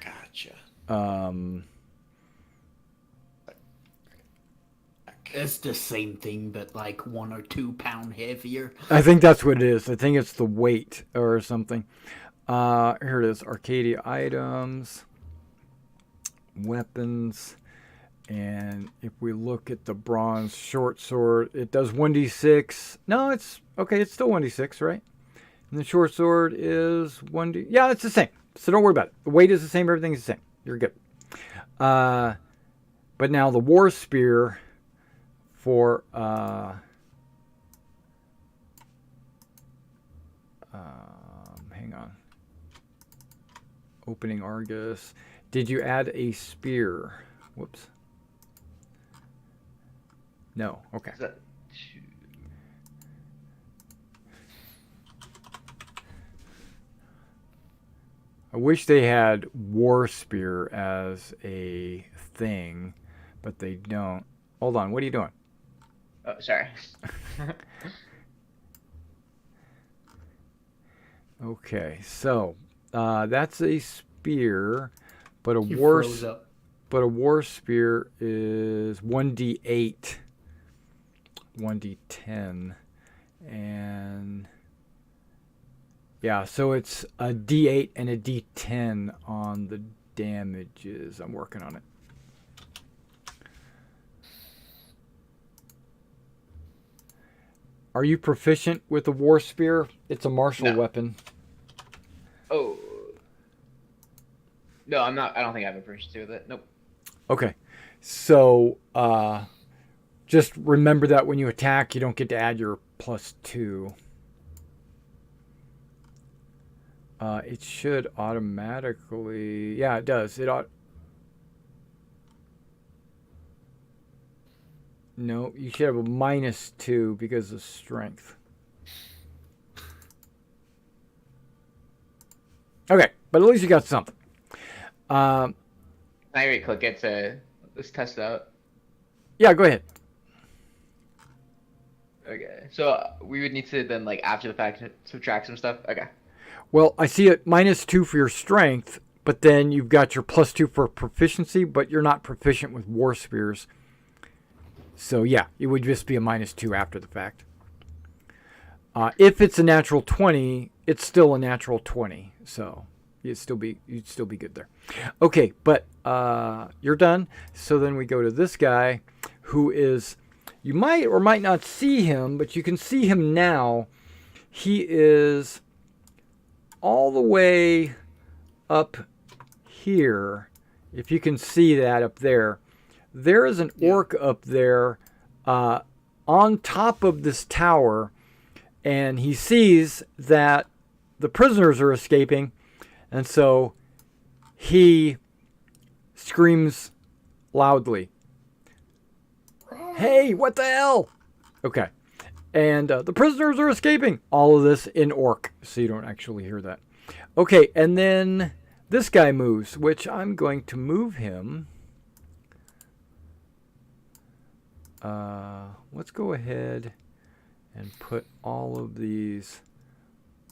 Gotcha. It's the same thing, but like 1 or 2 pound heavier. I think that's what it is. I think it's the weight or something. Here it is. Arcadia items. Weapons. And if we look at the bronze short sword, it does 1d6. No, it's okay. It's still 1d6, right? And the short sword is 1d. Yeah, it's the same. So don't worry about it. The weight is the same. Everything is the same. You're good. But now the war spear for hang on. Opening Argus. Did you add a spear? Whoops. No. Okay. Is that I wish they had War Spear as a thing, but they don't. Hold on, what are you doing? Oh, sorry. Okay, so that's a spear, but a He war froze up. but a war spear is 1d8, 1d10, and yeah, so it's a d8 and a d10 on the damages. I'm working on it. Are you proficient with the war spear? It's a martial No. weapon. Oh. No, I'm not. I don't think I have a proficiency with it. Nope. Okay. So, just remember that when you attack, you don't get to add your +2. It should automatically... Yeah, it does. No, you should have a -2 because of strength. Okay, but at least you got something. Can I right-click it to let's test it out? Yeah, go ahead. Okay. So we would need to then, like, after the fact, subtract some stuff? Okay. Well, I see it -2 for your strength, but then you've got your +2 for proficiency, but you're not proficient with war spears. So yeah, it would just be a -2 after the fact. If it's a natural 20, it's still a natural 20. So you'd still be good there. Okay, but you're done. So then we go to this guy, who is, you might or might not see him, but you can see him now. He is all the way up here. If you can see that up there. There is an orc up there on top of this tower, and he sees that the prisoners are escaping, and so he screams loudly, "Hey, what the hell?" Okay. And the prisoners are escaping. All of this in orc, so you don't actually hear that. Okay, and then this guy moves, which I'm going to move him. Let's go ahead and put all of these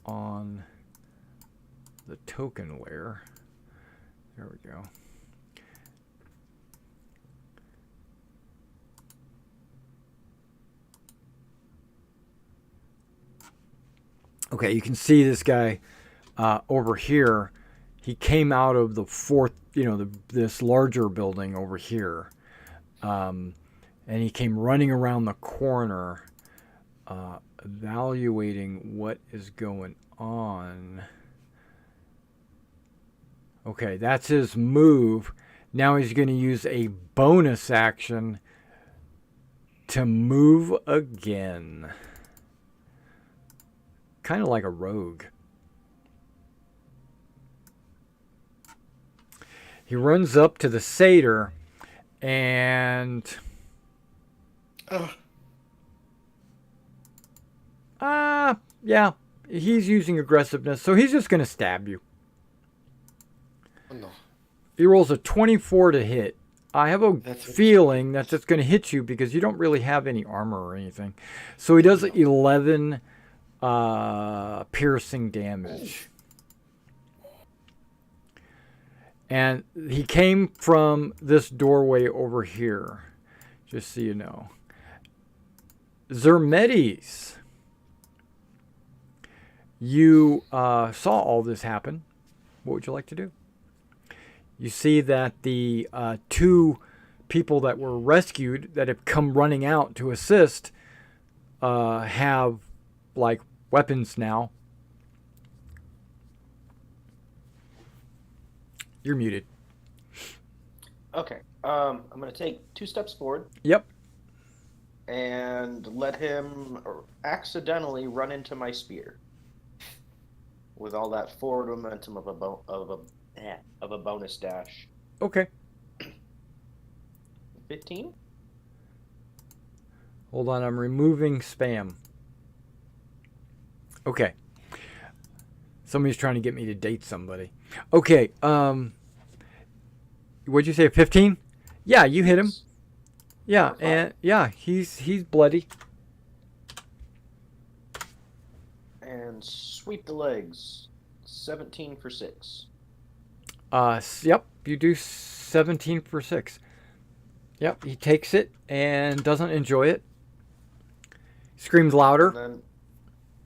on the token layer. There we go. Okay, you can see this guy over here. He came out of the fourth, this larger building over here. And he came running around the corner, evaluating what is going on. Okay, that's his move. Now he's going to use a bonus action to move again. Kind of like a rogue. He runs up to the satyr and... yeah, he's using aggressiveness, so he's just going to stab you. Oh, no. He rolls a 24 to hit. I have a That's feeling that it's going to hit you because you don't really have any armor or anything. So he does 11 piercing damage. And he came from this doorway over here, just so you know. Zermetes. you saw all this happen. What would you like to do? You see that the 2 people that were rescued that have come running out to assist have like weapons now. You're muted. Okay. I'm going to take 2 steps forward. Yep. And let him accidentally run into my spear. With all that forward momentum of a bonus dash. Okay. 15? Hold on, I'm removing spam. Okay. Somebody's trying to get me to date somebody. Okay, what'd you say, 15? Yeah, you hit him. Yeah, and yeah, he's bloody. And sweep the legs. 17 for 6. Yep, you do 17 for 6. Yep, he takes it and doesn't enjoy it. Screams louder. And then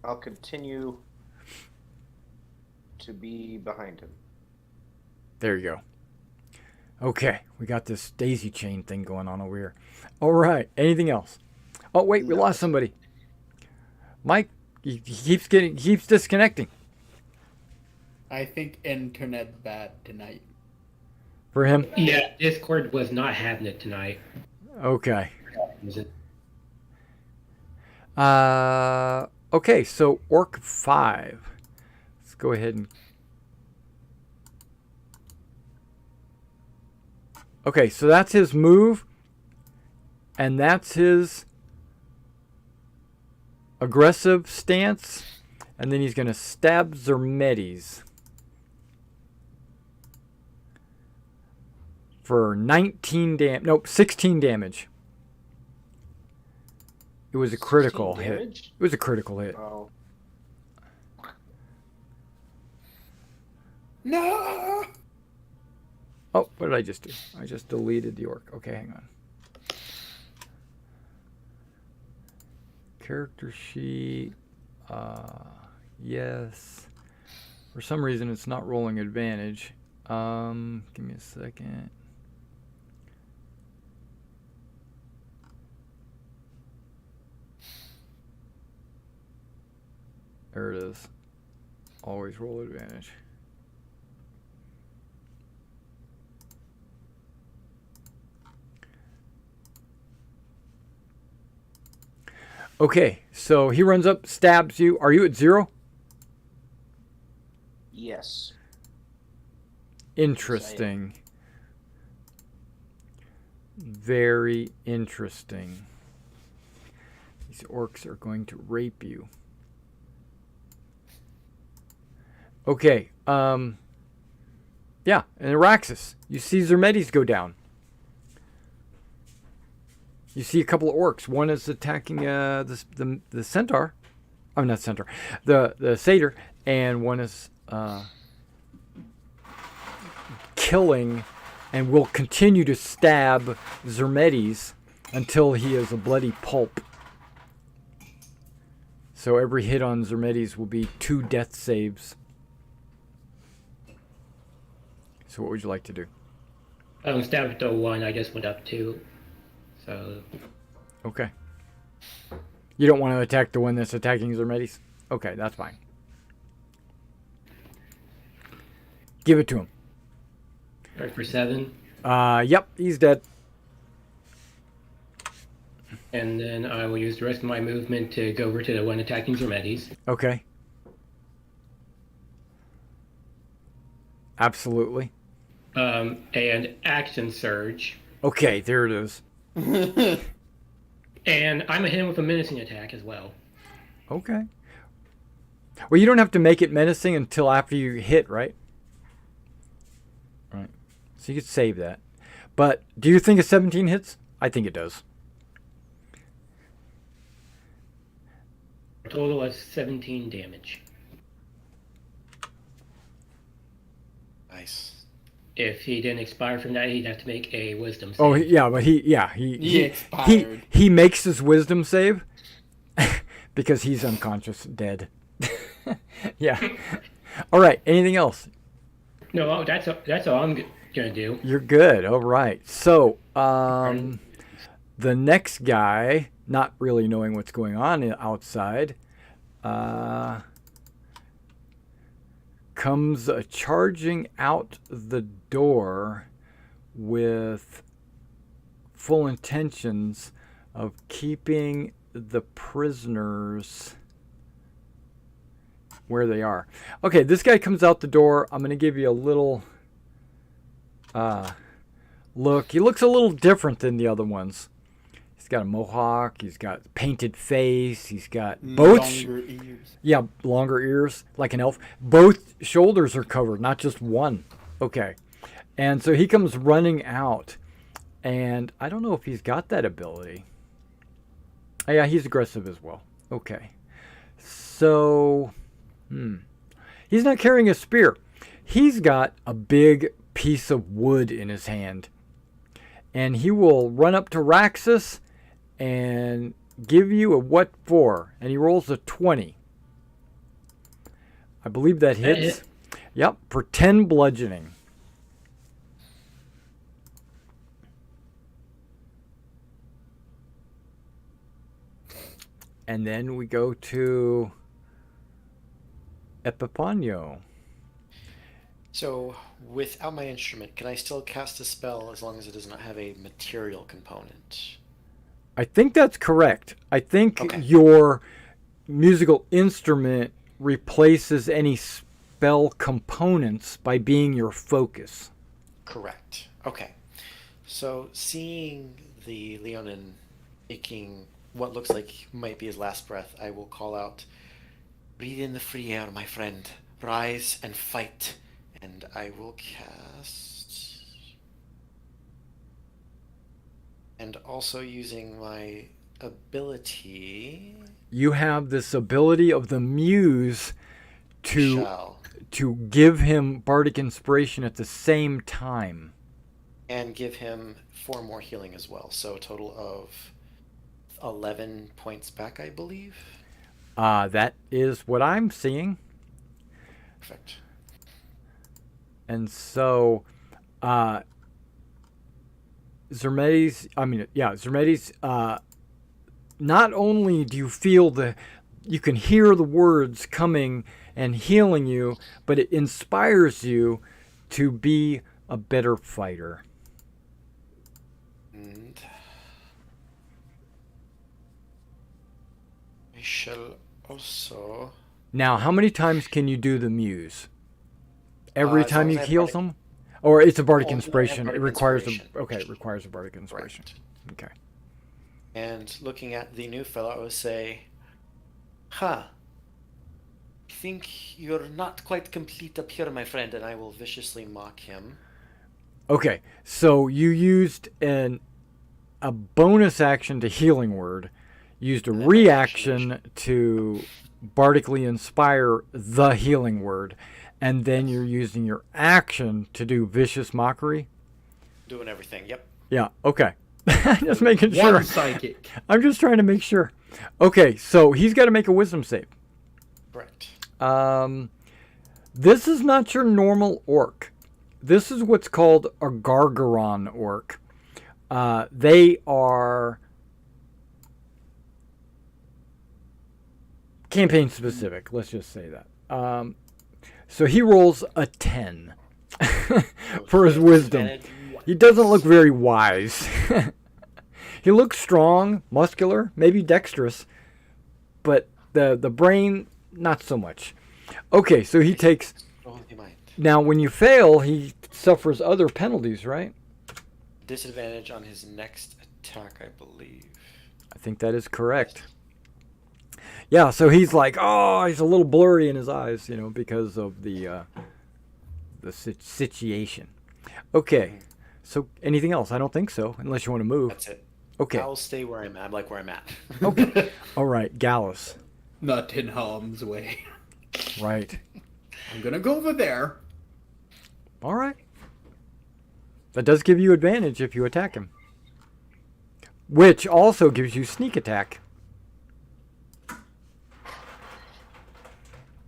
I'll continue to be behind him. There you go. Okay, we got this daisy chain thing going on over here. All right, anything else? Oh wait, we lost somebody. Mike, he keeps disconnecting. I think internet bad tonight. For him? Yeah, Discord was not having it tonight. Okay. Was it? Okay, so Orc 5. Let's go ahead and... Okay, so that's his move. And that's his aggressive stance. And then he's going to stab Zermetes. For 16 damage. It was a critical hit. Damage? It was a critical hit. Oh. No! Oh, what did I just do? I just deleted the orc. Okay, hang on. Character sheet. Yes. For some reason, it's not rolling advantage. Give me a second. There it is. Always roll advantage. Okay, so he runs up, stabs you. Are you at 0? Yes. Interesting. Very interesting. These orcs are going to rape you. Okay, yeah, and Araxis, you see Zermetes go down. You see a couple of orcs. One is attacking the centaur. Oh, not centaur. The satyr. And one is killing and will continue to stab Zermetes until he is a bloody pulp. So every hit on Zermetes will be 2 death saves. So what would you like to do? Stab at the 1, I just went up 2. So. Okay. You don't want to attack the one that's attacking Zermetes? Okay, that's fine. Give it to him. Right for 7. Yep, he's dead. And then I will use the rest of my movement to go over to the one attacking Zermetes. Okay. Absolutely. And action surge. Okay, there it is. And I'm gonna hit him with a menacing attack as well. Okay. Well, you don't have to make it menacing until after you hit, right? Right. So you could save that. But do you think a 17 hits? I think it does. Total of 17 damage. Nice. If he didn't expire from that, he'd have to make a wisdom save. Oh, yeah, but he expired. He makes his wisdom save because he's unconscious, dead. Yeah. All right. Anything else? No, that's all I'm gonna do. You're good. All right. So, Pardon? the next guy, not really knowing what's going on outside, comes charging out the door with full intentions of keeping the prisoners where they are. Okay, this guy comes out the door. I'm going to give you a little look. He looks a little different than the other ones. He's got a mohawk. He's got painted face. He's got both. Longer ears. Yeah, longer ears, like an elf. Both shoulders are covered, not just one. Okay. And so he comes running out. And I don't know if he's got that ability. Oh, yeah, he's aggressive as well. Okay. So, he's not carrying a spear. He's got a big piece of wood in his hand. And he will run up to Raxus and give you a what for? And he rolls a 20. I believe that hits. Yep, for 10 bludgeoning. And then we go to Epifanio. So, without my instrument, can I still cast a spell as long as it does not have a material component? I think that's correct. I think Okay. your musical instrument replaces any spell components by being your focus. Correct. Okay. So, seeing the Leonin taking what looks like might be his last breath, I will call out, "Breathe in the free air, my friend. Rise and fight." And I will cast... And also using my ability... You have this ability of the muse to Shall. give him bardic inspiration at the same time. And give him 4 more healing as well. So a total of 11 points back, I believe. That is what I'm seeing. Perfect. And so, Zermedes, not only do you feel you can hear the words coming and healing you, but it inspires you to be a better fighter. And I shall also... Now, how many times can you do the muse? Every As time long as you I have heal bardic- someone? Or it's a bardic Oh, no, I have inspiration. bardic It requires inspiration. it requires a bardic inspiration. Right. Okay. And looking at the new fellow, I would say, "Huh. I think you're not quite complete up here, my friend," and I will viciously mock him. Okay, so you used a bonus action to healing word, used a And then reaction to bardically inspire the healing word, and then you're using your action to do vicious mockery. Doing everything, yep. Yeah, okay. Just making One sure. psychic. I'm just trying to make sure. Okay, so he's got to make a wisdom save. Correct. This is not your normal orc. This is what's called a Gargaron orc. They are campaign specific. Let's just say that. So he rolls a 10 for his wisdom. He doesn't look very wise. He looks strong, muscular, maybe dexterous, but the brain, not so much. Okay, so he takes... Roll the mind. Now, when you fail, he suffers other penalties, right? Disadvantage on his next attack, I believe. I think that is correct. Yeah, so he's like, oh, he's a little blurry in his eyes, because of the situation. Okay, so anything else? I don't think so, unless you want to move. That's it. Okay, I'll stay where I'm at. I'm like where I'm at. okay. All right, Gallus. Not in harm's way. Right. I'm gonna go over there. All right. That does give you advantage if you attack him. Which also gives you sneak attack.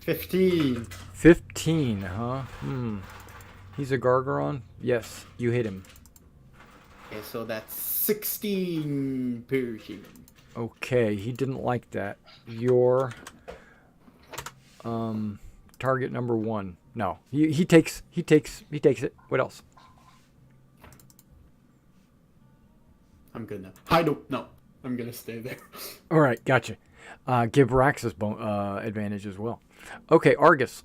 15. 15, huh? He's a Gargaron? Yes, you hit him. Okay, so that's 16 piercing. Okay, he didn't like that. Your target number 1. No, he takes it. What else? I'm good now. I don't know. I'm gonna stay there. All right, gotcha. Give Raxus advantage as well. Okay, Argus.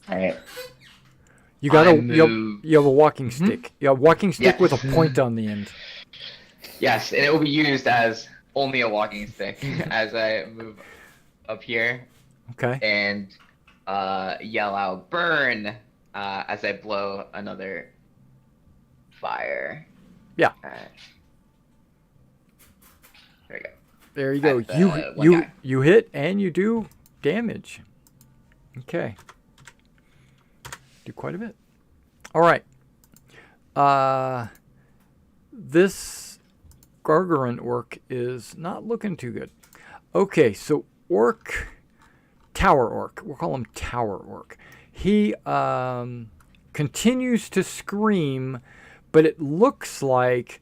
All right. You got I you have a walking stick. You have a walking stick Yes. with a point on the end. Yes, and it will be used as only a walking stick as I move up here Okay. and yell out "burn" as I blow another fire. Yeah. There we go. There you go. At the one You guy. you hit and you do damage. Okay. Do quite a bit. All right. This Gargaron orc is not looking too good. Okay, so Tower Orc. We'll call him Tower Orc. He continues to scream, but it looks like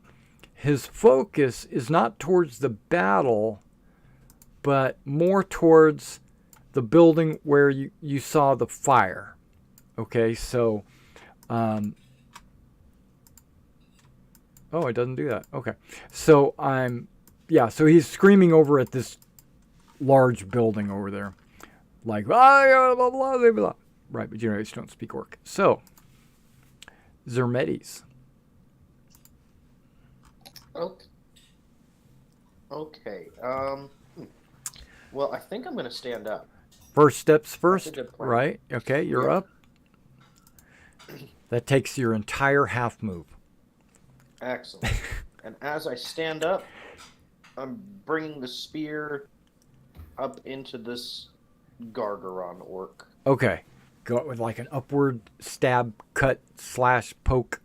his focus is not towards the battle, but more towards the building where you saw the fire. Okay, so oh, it doesn't do that. Okay. So so he's screaming over at this large building over there. Like, blah, blah, blah, blah, blah. Right, but you don't speak orc. So, Zermetes. Okay. Well, I think I'm gonna stand up. First steps That's a first, good plan. right? Okay, you're Yeah. up. That takes your entire half move. Excellent. And as I stand up, I'm bringing the spear up into this Gargaron orc. Okay. Go with like an upward stab, cut, / poke.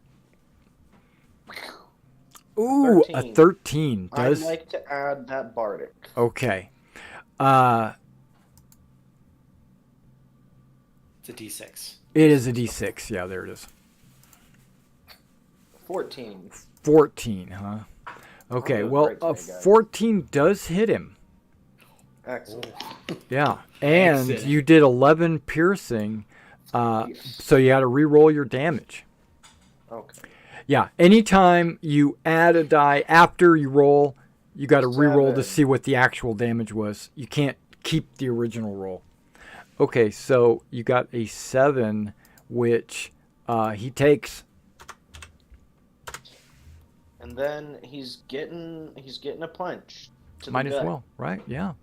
Ooh, 13. a 13 does. I'd like to add that bardic. Okay. It's a D6. It is a D6. Yeah, there it is. 14. 14, huh? Okay, doing well, great a today, guys. 14 does hit him. Excellent. Yeah, and Excellent. you did 11 piercing, so you got to re-roll your damage. Okay. Yeah, anytime you add a die after you roll, you got to re-roll to 7. see what the actual damage was. You can't keep the original roll. Okay, so you got a 7, which he takes. And then he's getting a punch. To Might the as gut. well, right? Yeah.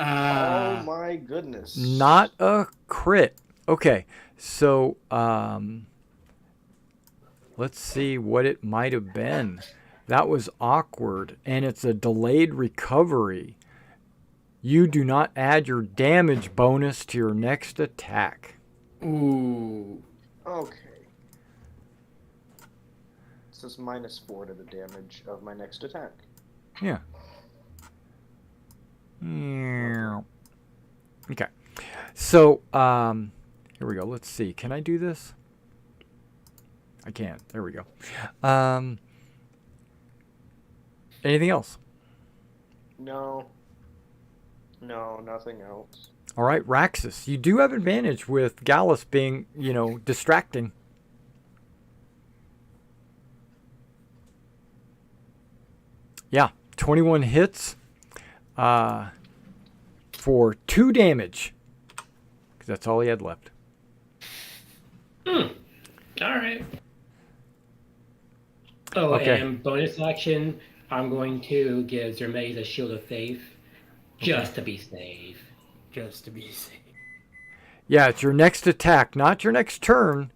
Oh my goodness. Not a crit. Okay, so let's see what it might have been. That was awkward, and it's a delayed recovery. You do not add your damage bonus to your next attack. Ooh. Okay. It says -4 to the damage of my next attack. Yeah. Okay. So, here we go. Let's see. Can I do this? I can. There we go. Anything else? No, nothing else. All right, Raxus. You do have advantage with Gallus being, distracting. Yeah, 21 hits for 2 damage. Because that's all he had left. All right. Oh, Okay. and bonus action, I'm going to give Zermetes a shield of faith, just to be safe. Just to be safe. Yeah, it's your next attack, not your next turn.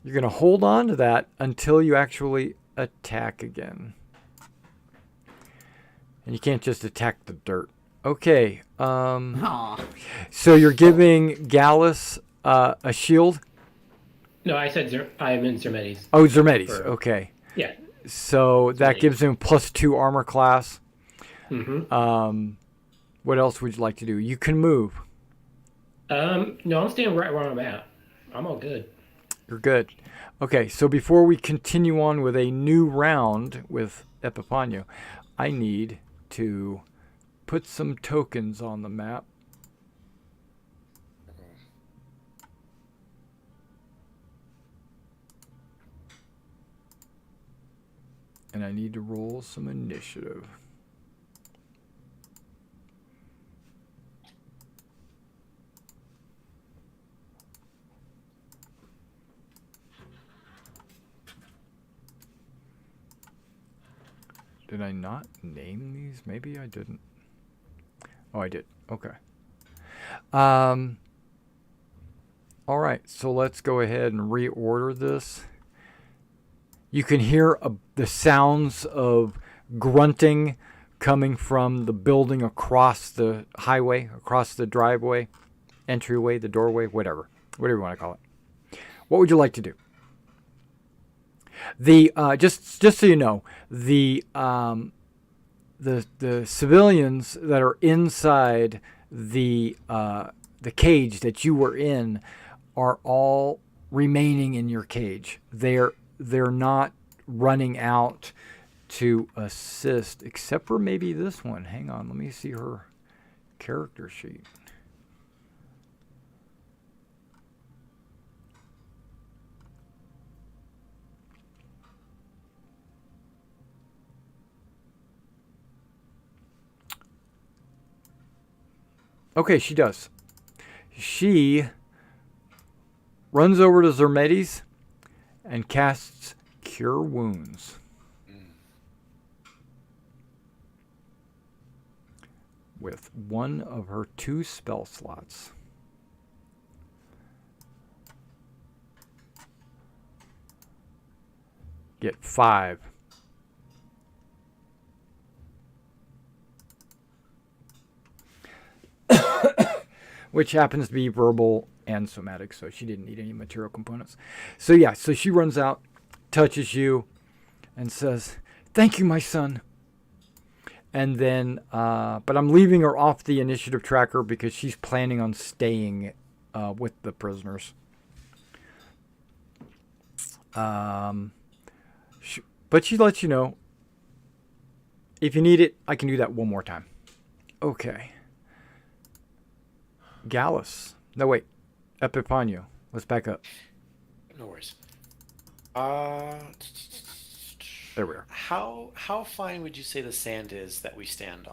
You're going to hold on to that until you actually attack again. And you can't just attack the dirt. Okay. Aw. So you're giving Gallus a shield? No, I said I'm in Zermetes. Oh, Zermetes. For- Okay. Yeah. So that Zermetes. gives him +2 armor class. Mm-hmm. What else would you like to do? You can move. No, I'm staying right where I'm at. I'm all good. You're good. Okay, so before we continue on with a new round with Epifanio, I need to put some tokens on the map. And I need to roll some initiative. Did I not name these? Maybe I didn't. Oh, I did. Okay. All right, so let's go ahead and reorder this. You can hear the sounds of grunting coming from the building across the highway, across the driveway, entryway, the doorway, whatever you want to call it. What would you like to do? The just so you know, the civilians that are inside the cage that you were in are all remaining in your cage. They're not running out to assist, except for maybe this one. Hang on, let me see her character sheet. Okay, she does. She runs over to Zermedes and casts Cure Wounds. With one of her 2 spell slots. Get 5. Which happens to be verbal and somatic, so she didn't need any material components. So yeah, so she runs out, touches you, and says, "Thank you, my son." And then, but I'm leaving her off the initiative tracker because she's planning on staying with the prisoners. But she lets you know, if you need it, I can do that one more time. Okay. Gallus. No, wait. Epifanio. Let's back up. No worries. There we are. How fine would you say the sand is that we stand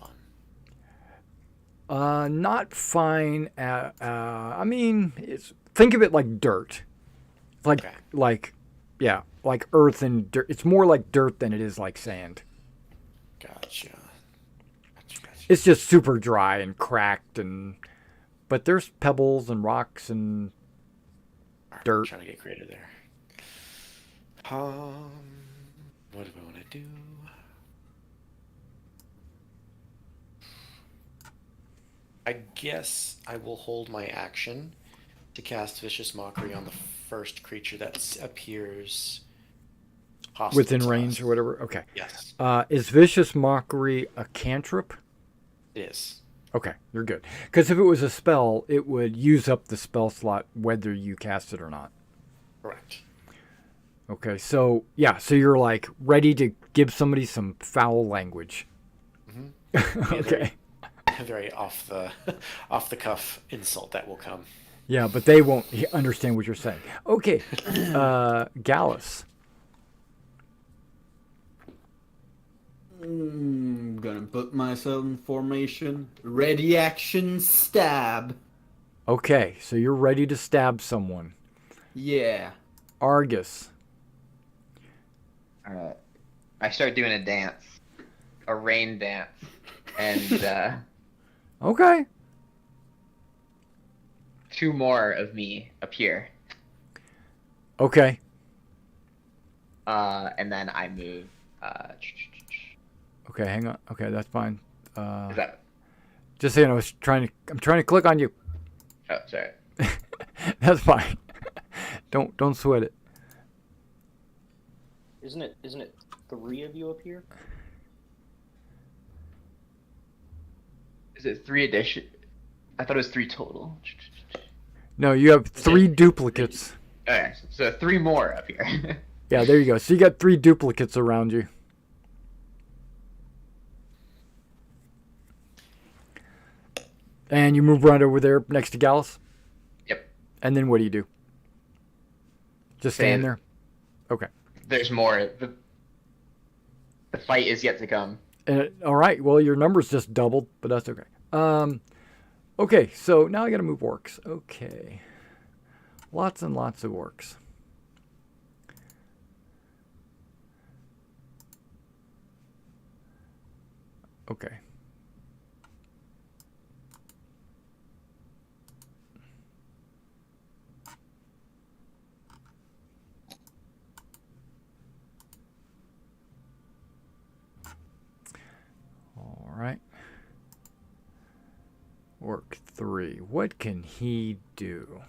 on? Not fine. I mean, think of it like dirt. Like, Okay. like earth and dirt. It's more like dirt than it is like sand. Gotcha. It's just super dry and cracked, but there's pebbles and rocks and dirt. I'm trying to get creative there. What do I want to do? I guess I will hold my action to cast Vicious Mockery on the first creature that appears hostile Within to range us. or whatever. Okay. Yes, Is Vicious Mockery a cantrip? it is. Okay, you're good. Because if it was a spell, it would use up the spell slot whether you cast it or not. Correct. Okay, so yeah, so you're like ready to give somebody some foul language. Mm-hmm. Okay. Very off the cuff insult that will come. Yeah, but they won't understand what you're saying. Okay, Gallus. Gonna put myself in formation. Ready, action, stab. Okay, so you're ready to stab someone. Yeah. Argus. All right. I start doing a dance, a rain dance, and Okay. 2 more of me appear, Okay. and then I move. Okay, hang on. Okay, that's fine. Is that? Just so you know, I'm trying to click on you. Oh, sorry. That's fine. Don't sweat it. Isn't it 3 of you up here? Is it 3 addition? I thought it was 3 total. No, you have 3 duplicates. Okay, so 3 more up here. Yeah, there you go. So you got 3 duplicates around you. And you move right over there next to Gallus? Yep. And then what do you do? Just stand there? Okay. There's more. The fight is yet to come. All right. Well, your number's just doubled, but that's okay. Okay, so now I got to move orcs. Okay. Lots and lots of orcs. Okay. All right. Orc 3. What can he do?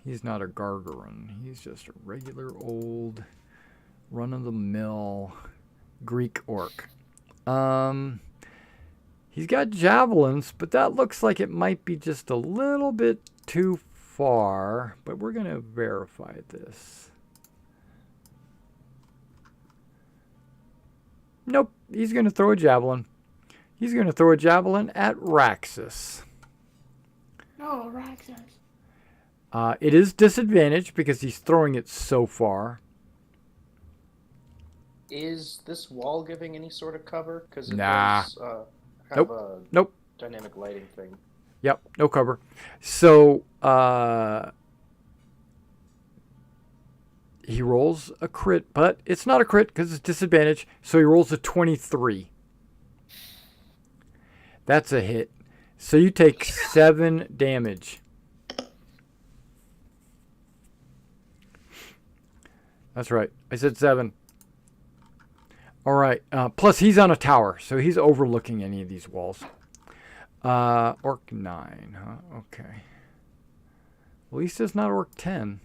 He's not a Gargarin. He's just a regular old run-of-the-mill Greek orc. He's got javelins, but that looks like it might be just a little bit too far. But we're going to verify this. Nope, he's going to throw a javelin. He's going to throw a javelin at Raxus. No, Raxus. It is disadvantaged because he's throwing it so far. Is this wall giving any sort of cover? Because it Nah. does have a Nope. dynamic lighting thing. Yep, no cover. So, he rolls a crit, but it's not a crit because it's disadvantage. So he rolls a 23. That's a hit. So you take 7 damage. That's right. I said 7. All right. Plus, he's on a tower, so he's overlooking any of these walls. Orc 9, huh? Okay. At least it's not Orc 10.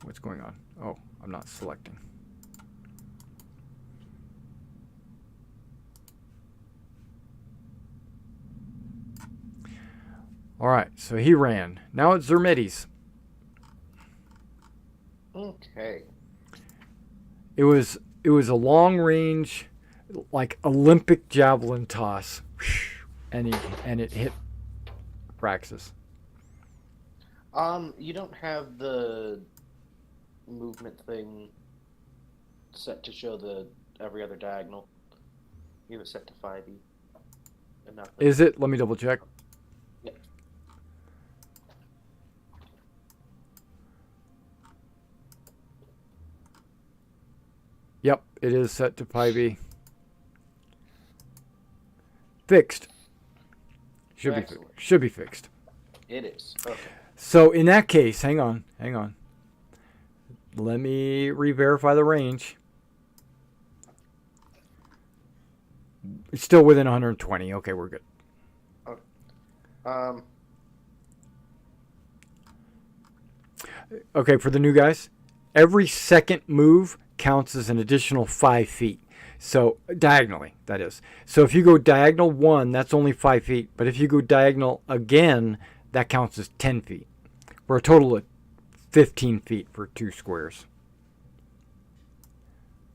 What's going on? Oh, I'm not selecting. All right, so he ran. Now it's Zermetes. Okay. It was a long range, like Olympic javelin toss, and it hit Raxus. You don't have the movement thing set to show the every other diagonal. You have it set to 5e. Enough. Is it? Let me double check. Yep. Yep, it is set to 5e. Fixed. Excellent. Should be fixed. It is. Okay. So in that case, hang on. Let me re-verify the range. It's still within 120. Okay, we're good. Okay. Okay, for the new guys, every second move counts as an additional 5 feet. So diagonally, that is. So if you go diagonal 1, that's only 5 feet. But if you go diagonal again, that counts as 10 feet. For a total of 15 feet for 2 squares.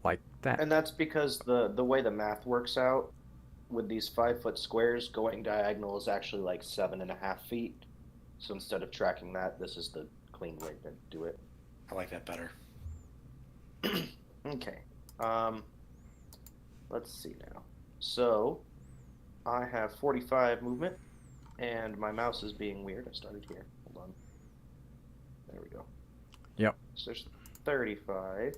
Like that. And that's because the way the math works out with these 5-foot squares, going diagonal is actually like 7.5 feet. So instead of tracking that, this is the clean way to do it. I like that better. Okay. Let's see now. So I have 45 movement, and my mouse is being weird. I started here. Hold on. There we go. Yep. So there's 35.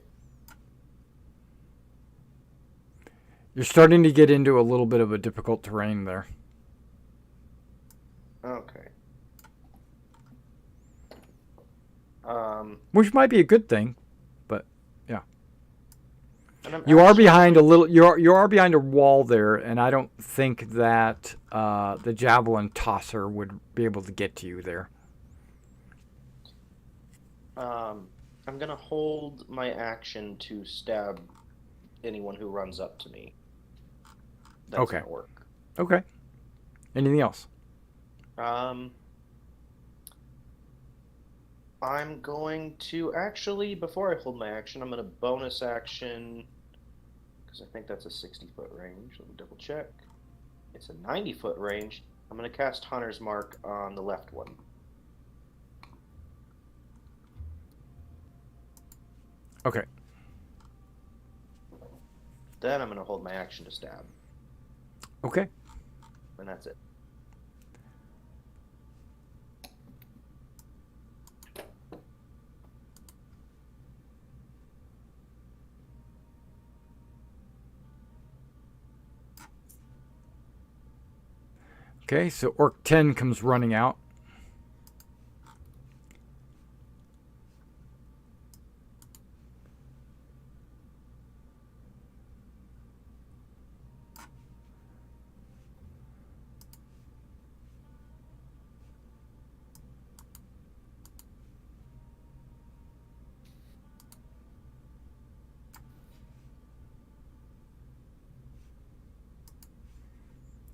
You're starting to get into a little bit of a difficult terrain there. Okay. Which might be a good thing, but yeah. And You are behind a little. You are behind a wall there, and I don't think that the javelin tosser would be able to get to you there. I'm gonna hold my action to stab anyone who runs up to me. That's Okay. an orc. Okay. Anything else? I'm going to actually, before I hold my action, I'm going to bonus action, because I think that's a 60-foot range. Let me double check. It's a 90-foot range. I'm going to cast Hunter's Mark on the left one. Okay. Then I'm going to hold my action to stab. Okay. And that's it. Okay, so Orc 10 comes running out.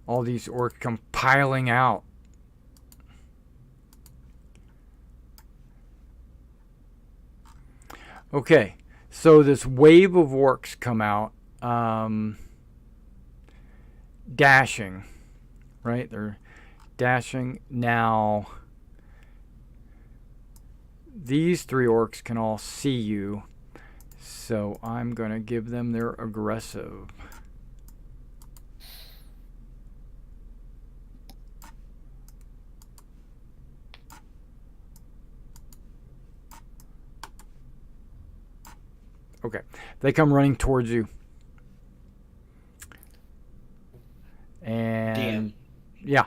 All these orcs come piling out. Okay, so this wave of orcs come out, dashing, right? They're dashing. Now, these 3 orcs can all see you, so I'm going to give them their aggressive. Okay, they come running towards you. And DM. yeah,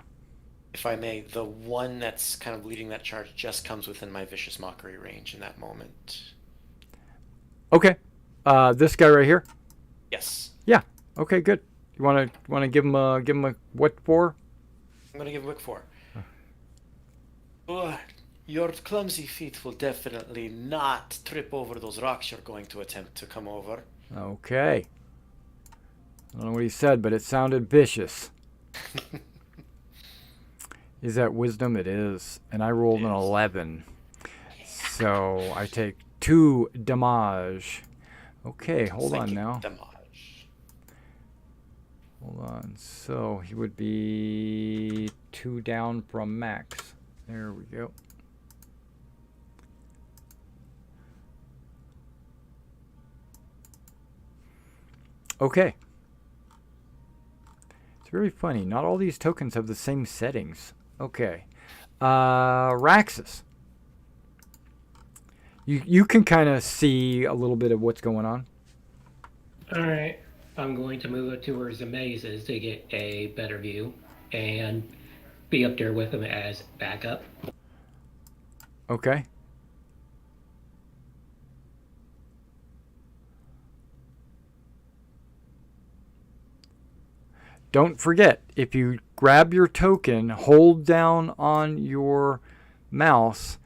If I may, the one that's kind of leading that charge just comes within my vicious mockery range in that moment. okay. This guy right here. Yes. Yeah. Okay, good. You want to give him a what for? I'm gonna give a quick 4. Oh, your clumsy feet will definitely not trip over those rocks you're going to attempt to come over. Okay. I don't know what he said, but it sounded vicious. Is that wisdom? It is. And I rolled an 11. So I take 2 damage. Okay, hold on Psychic now. damage. Hold on. So he would be 2 down from max. There we go. Okay. It's very funny. Not all these tokens have the same settings. Okay. Raxus. You can kind of see a little bit of what's going on. Alright, I'm going to move it towards the mazes to get a better view and be up there with them as backup. Okay. Don't forget, if you grab your token, hold down on your mouse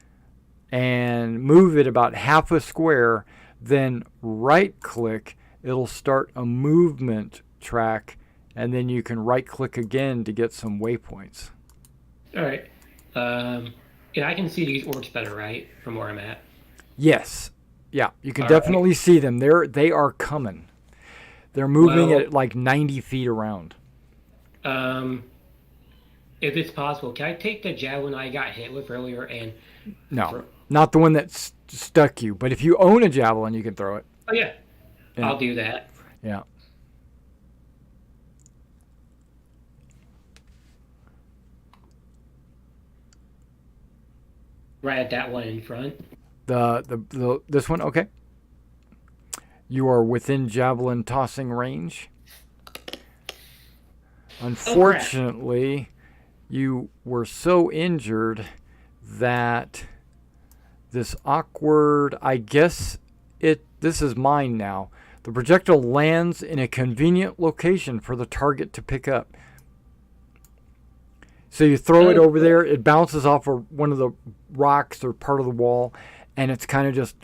and move it about half a square, then right click, it'll start a movement track, and then you can right click again to get some waypoints. Alright. Yeah, I can see these orcs better, right? From where I'm at. Yes. Yeah, you can All right. definitely see them. They are coming. They're moving Well- at like 90 feet around. If it's possible, can I take the javelin I got hit with earlier and... No, not the one that stuck you. But if you own a javelin, you can throw it. Oh, yeah. Yeah. I'll do that. Yeah. Right at that one in front. This one, okay. You are within javelin tossing range. Unfortunately, you were so injured that this awkward, I guess this is mine now. The projectile lands in a convenient location for the target to pick up. So you throw it over there, it bounces off of one of the rocks or part of the wall, and it's kind of just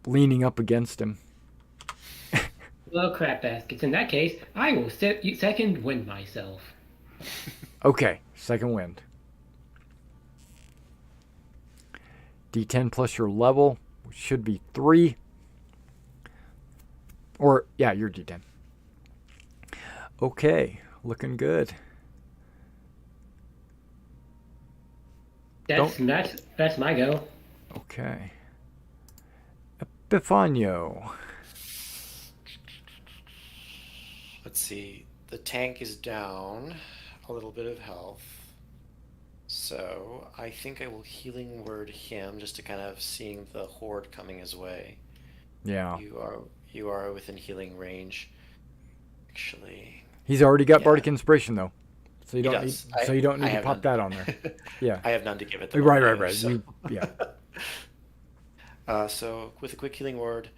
leaning up against him. Well, crap baskets. In that case, I will second wind myself. Okay, second wind. D10 plus your level, which should be 3. Or, yeah, your D10. Okay, looking good. That's my go. Okay. Epifanio. Let's see. The tank is down a little bit of health. So I think I will healing word him just to kind of seeing the horde coming his way. Yeah. You are within healing range. Actually. He's already got Bardic Inspiration though. So you He don't does. need, so you don't I need to have pop none. that on there. Yeah. I have none to give it to Right. So. Yeah. So with a quick healing word,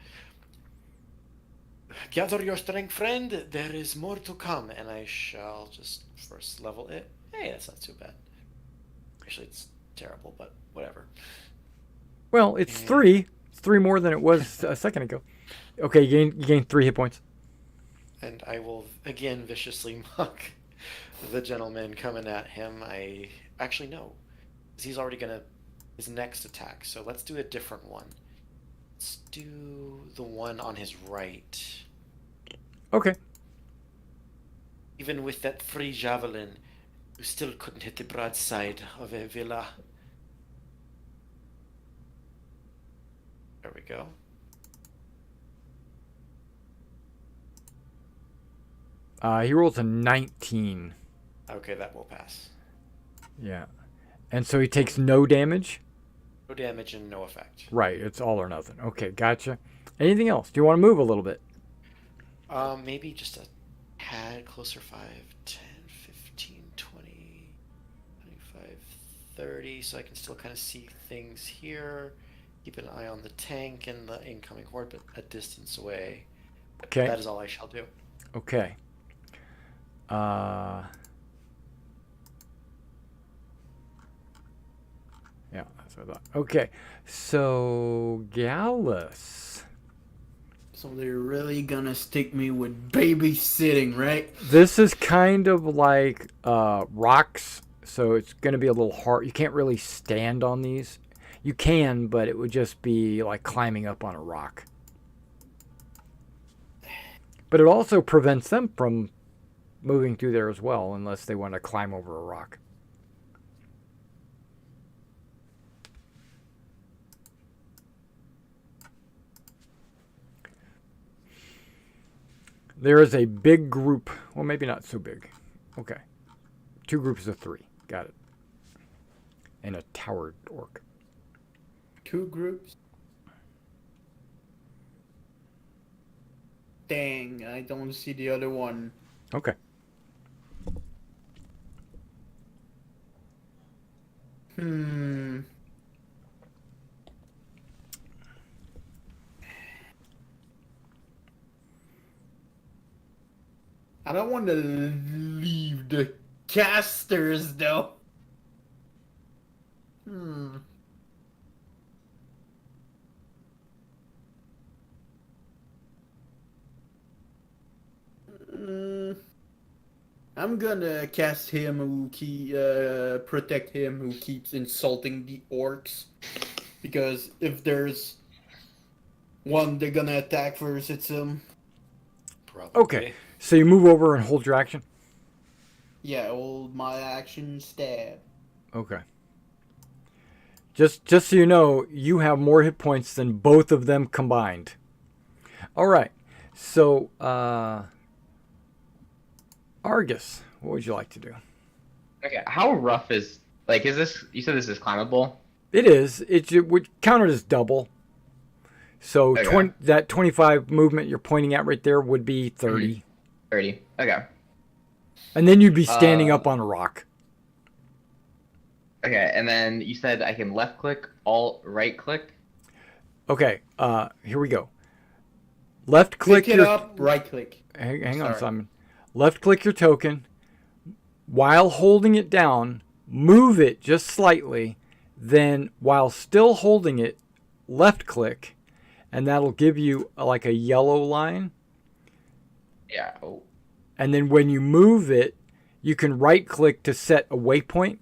gather your strength, friend. There is more to come, and I shall just first level it. Hey, that's not too bad. Actually, it's terrible, but whatever. Well, it's 3. It's 3 more than it was a second ago. Okay, you gain 3 hit points. And I will again viciously mock the gentleman coming at him. I actually no, 'cause he's already gonna his next attack. So let's do a different one. Let's do the one on his right. Okay. Even with that free javelin, you still couldn't hit the broadside of a villa. There we go. He rolls a 19. Okay, that will pass. Yeah. And so he takes no damage? No damage and no effect. Right, it's all or nothing. Okay, gotcha. Anything else? Do you want to move a little bit? Maybe just a tad closer. 5, 10, 15, 20, 25, 30, so I can still kind of see things here. Keep an eye on the tank and the incoming horde, but a distance away. Okay. That is all I shall do. Okay. Yeah, that's what I thought. Okay, so Gallus. So they're really gonna stick me with babysitting, right? This is kind of like rocks, so it's going to be a little hard. You can't really stand on these. You can, but it would just be like climbing up on a rock. But it also prevents them from moving through there as well, unless they want to climb over a rock. There is a big group. Well, maybe not so big. Okay. 2 groups of 3. Got it. And a towered orc. 2 groups? Dang, I don't see the other one. Okay. I don't want to leave the casters, though. I'm gonna cast him who protect him who keeps insulting the orcs. Because if there's one they're gonna attack first, it's him. Probably. Okay. So you move over and hold your action? Yeah, hold my action, stab. Okay. Just so you know, you have more hit points than both of them combined. All right. So, Argus, what would you like to do? Okay, how rough is this? You said this is climbable. It is. It would count it as double. So Okay. that 25 movement you're pointing at right there would be 30. 30. Okay. And then you'd be standing up on a rock. Okay, and then you said I can left click, alt, right click. Okay, here we go. Left click Pick it your up, right click. hang on, Sorry. Simon. Left click your token. While holding it down, move it just slightly. Then, while still holding it, left click, and that'll give you like a yellow line. Yeah. Oh. And then when you move it, you can right click to set a waypoint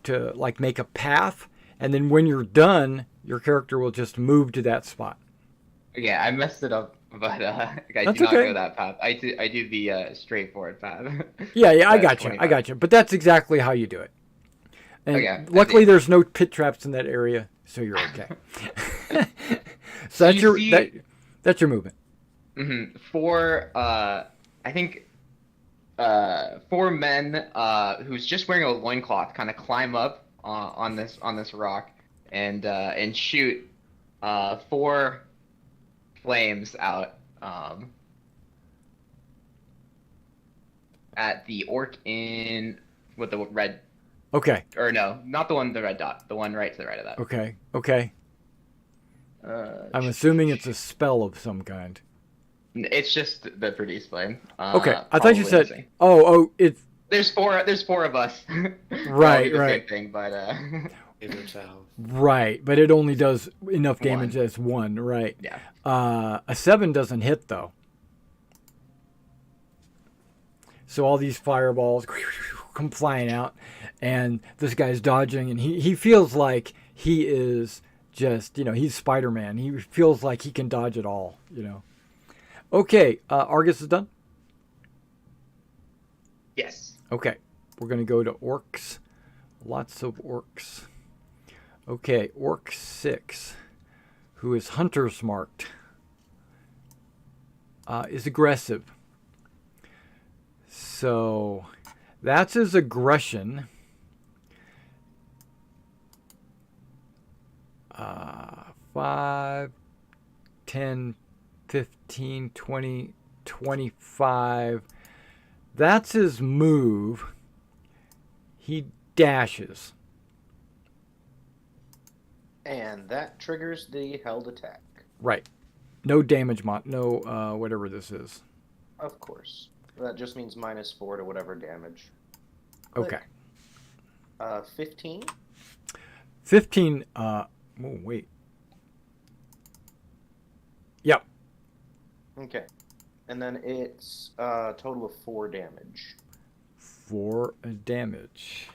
to like make a path. And then when you're done, your character will just move to that spot. Yeah, I messed it up, but I That's do not okay. go that path. I do the straightforward path. Yeah, I The got you. 25. But that's exactly how you do it. And Okay, I luckily, see. there's no pit traps in that area, so you're okay. So that's you see- that's your movement. For I think 4 men who's just wearing a loincloth kind of climb up on this rock and shoot 4 flames out at the orc in with the red, Okay. or no, not the one with the red dot, the one right to the right of that. Okay. I'm assuming it's a spell of some kind. It's just the produce flame. Okay. I thought you probably said. missing. Oh, it's There's 4 of us. Right, Probably the right. Same thing, but right, but it only does enough damage as 1, right? yeah. A 7 doesn't hit though. So all these fireballs come flying out, and this guy's dodging, and he feels like he is just, he's Spider-Man. He feels like he can dodge it all, Okay, Argus is done? Yes. Okay, we're going to go to orcs. Lots of orcs. Okay, orc 6, who is hunter's marked, is aggressive. So that's his aggression. 5, 10, 15, 20, 25. That's his move. He dashes. And that triggers the held attack. Right. No damage no whatever this is. Of course. That just means -4 to whatever damage. Okay. 15? 15 wait. Yep. Okay. And then it's a total of 4 damage. 4 damage.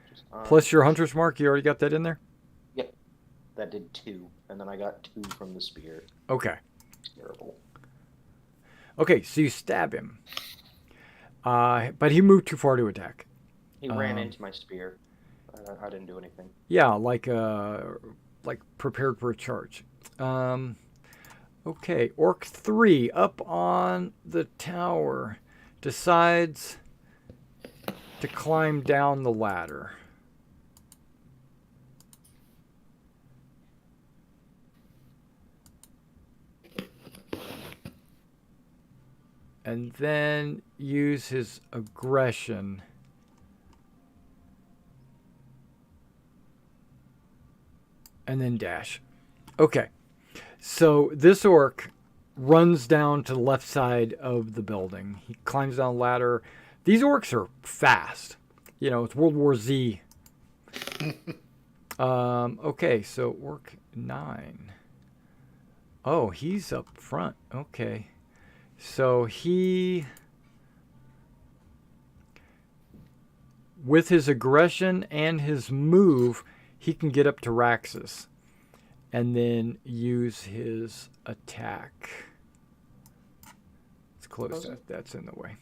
Just, Plus your hunter's mark, you already got that in there? Yep. That did 2. And then I got 2 from the spear. Okay. Terrible. Okay, so you stab him. But he moved too far to attack. He ran into my spear. I didn't do anything. Yeah, like prepared for a charge. Okay, Orc 3 up on the tower decides to climb down the ladder. And then use his aggression. And then dash. Okay. So this orc runs down to the left side of the building. He climbs down the ladder. These orcs are fast. It's World War Z. Okay, so orc 9. Oh, he's up front. Okay. So he, with his aggression and his move, he can get up to Raxus and then use his attack. It's close. That's in the way.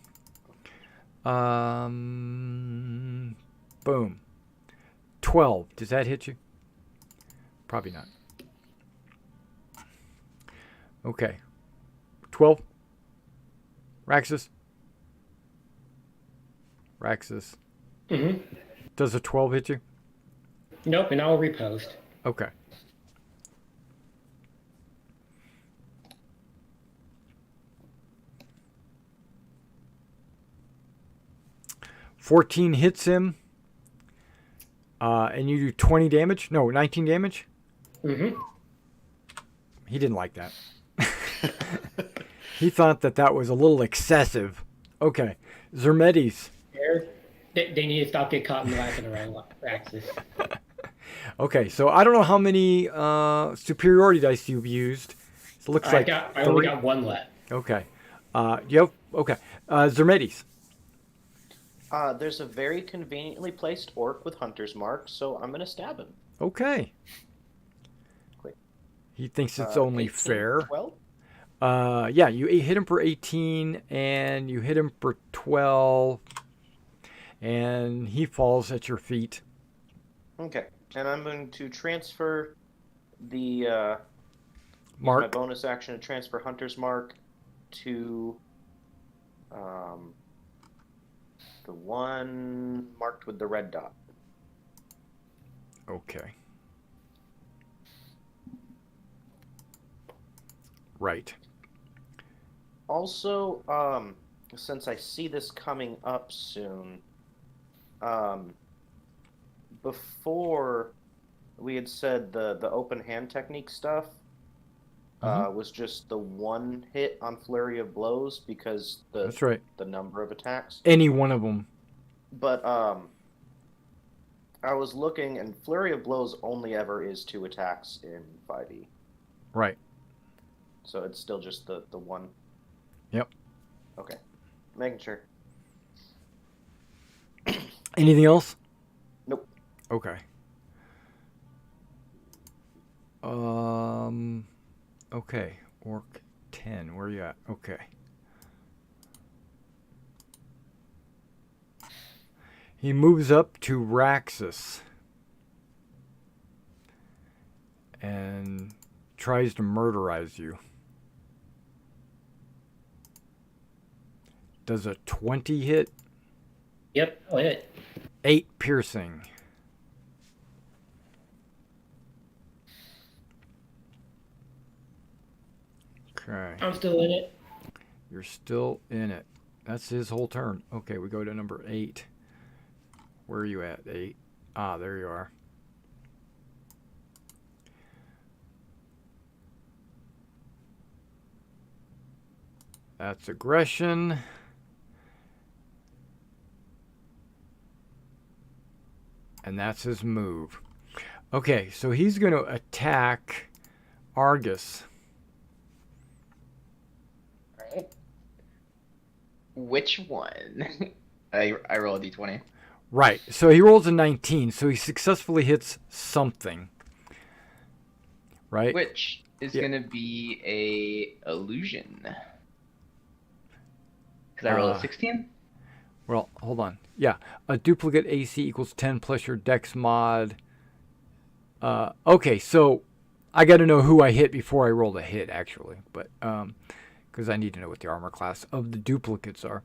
Boom. 12. Does that hit you? Probably not. Okay. 12. Raxus. Mm-hmm. Does a 12 hit you? Nope, and I'll repost. Okay. $14 hits him. And you do 20 damage? No, 19 damage? Mm-hmm. He didn't like that. He thought that was a little excessive. Okay. Zermedes. They need to stop getting caught in the lap and around Raxus. Okay, so I don't know how many superiority dice you've used. It looks like I only got 1 left. Okay. Yep. Okay. Zermedes. There's a very conveniently placed orc with hunter's mark, so I'm gonna stab him. Okay. Quick. He thinks it's only 18, fair. 12? Yeah, you hit him for 18, and you hit him for 12, and he falls at your feet. Okay, and I'm going to transfer the my Mark. bonus action to transfer hunter's mark to the one marked with the red dot. Okay. Right. Also, since I see this coming up soon, before we had said the open hand technique stuff was just the one hit on flurry of blows because That's right. the number of attacks. Any one of them. But I was looking, and flurry of blows only ever is 2 attacks in 5e. Right. So it's still just the one. Yep. Okay. Making sure. Anything else? Nope. Okay. Okay. Orc 10. Where are you at? Okay. He moves up to Raxus and tries to murderize you. Does a 20 hit? Yep, I'll hit. 8 piercing. Okay. I'm still in it. You're still in it. That's his whole turn. Okay, we go to number 8. Where are you at, 8? Ah, there you are. That's aggression. And that's his move. Okay, so he's going to attack Argus. Alright. Which one? I roll a d20. Right, so he rolls a 19, so he successfully hits something. Right? Which is Yeah. going to be a illusion. Because I rolled a 16? Well, hold on. Yeah, a duplicate AC equals 10 plus your Dex mod. Okay, so I got to know who I hit before I roll the hit, actually, but because I need to know what the armor class of the duplicates are.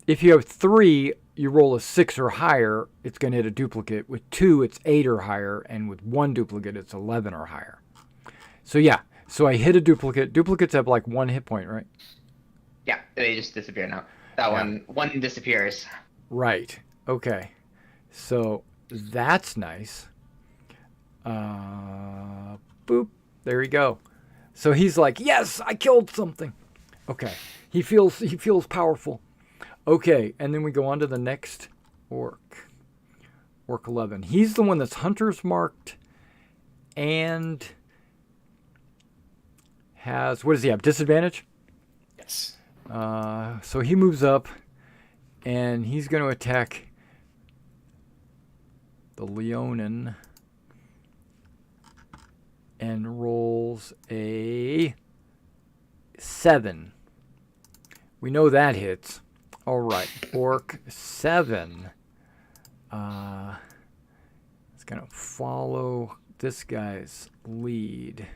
If you have 3, you roll a 6 or higher, it's going to hit a duplicate. With 2, it's 8 or higher, and with 1 duplicate, it's 11 or higher. So yeah, so I hit a duplicate. Duplicates have like 1 hit point, right? Yeah, they just disappear now. That one disappears. Right. Okay. So that's nice. Boop. There you go. So he's like, yes, I killed something. Okay. He feels powerful. Okay, and then we go on to the next orc. Orc 11. He's the one that's hunter's marked and has, what does he have? Disadvantage? Yes. So he moves up and he's going to attack the Leonin and rolls a 7. We know that hits. All right, Orc 7. It's going to follow this guy's lead.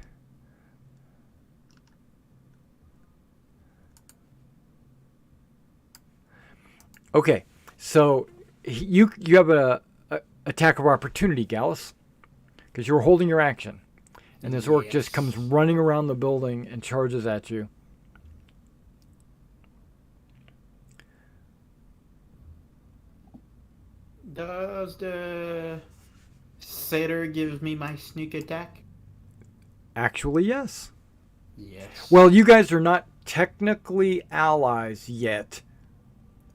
Okay, so you have a attack of opportunity, Gallus, because you were holding your action, and this orc just comes running around the building and charges at you. Does the satyr give me my sneak attack? Actually, yes. Yes. Well, you guys are not technically allies yet.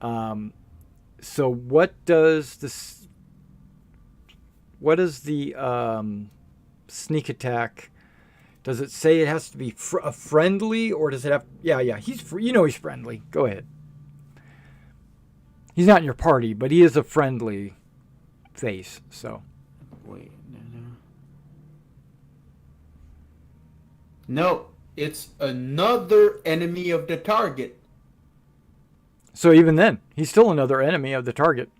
So what does this? What does the sneak attack Does it say it has to be a friendly, or does it have? Yeah. He's he's friendly. Go ahead. He's not in your party, but he is a friendly face. So. Wait, no, it's another enemy of the target. So even then, he's still another enemy of the target.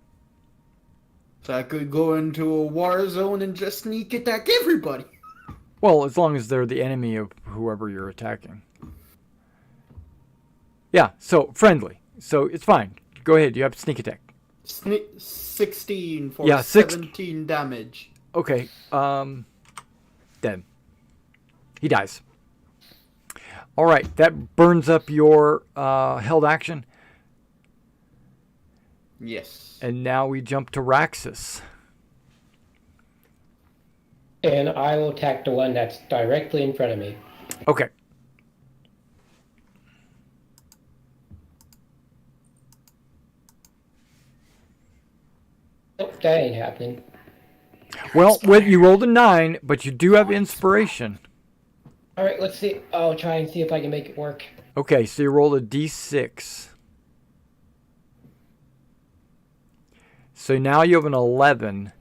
So I could go into a war zone and just sneak attack everybody. Well, as long as they're the enemy of whoever you're attacking. Yeah, so friendly. So it's fine. Go ahead. You have sneak attack. 16 for 17 damage. Okay. Dead. He dies. All right. That burns up your held action. Yes. And now we jump to Raxus. And I will attack the one that's directly in front of me. Okay. Nope, that ain't happening. Well, you rolled a 9, but you do have inspiration. All right, let's see. I'll try and see if I can make it work. Okay, so you rolled a d6. So now you have an 11,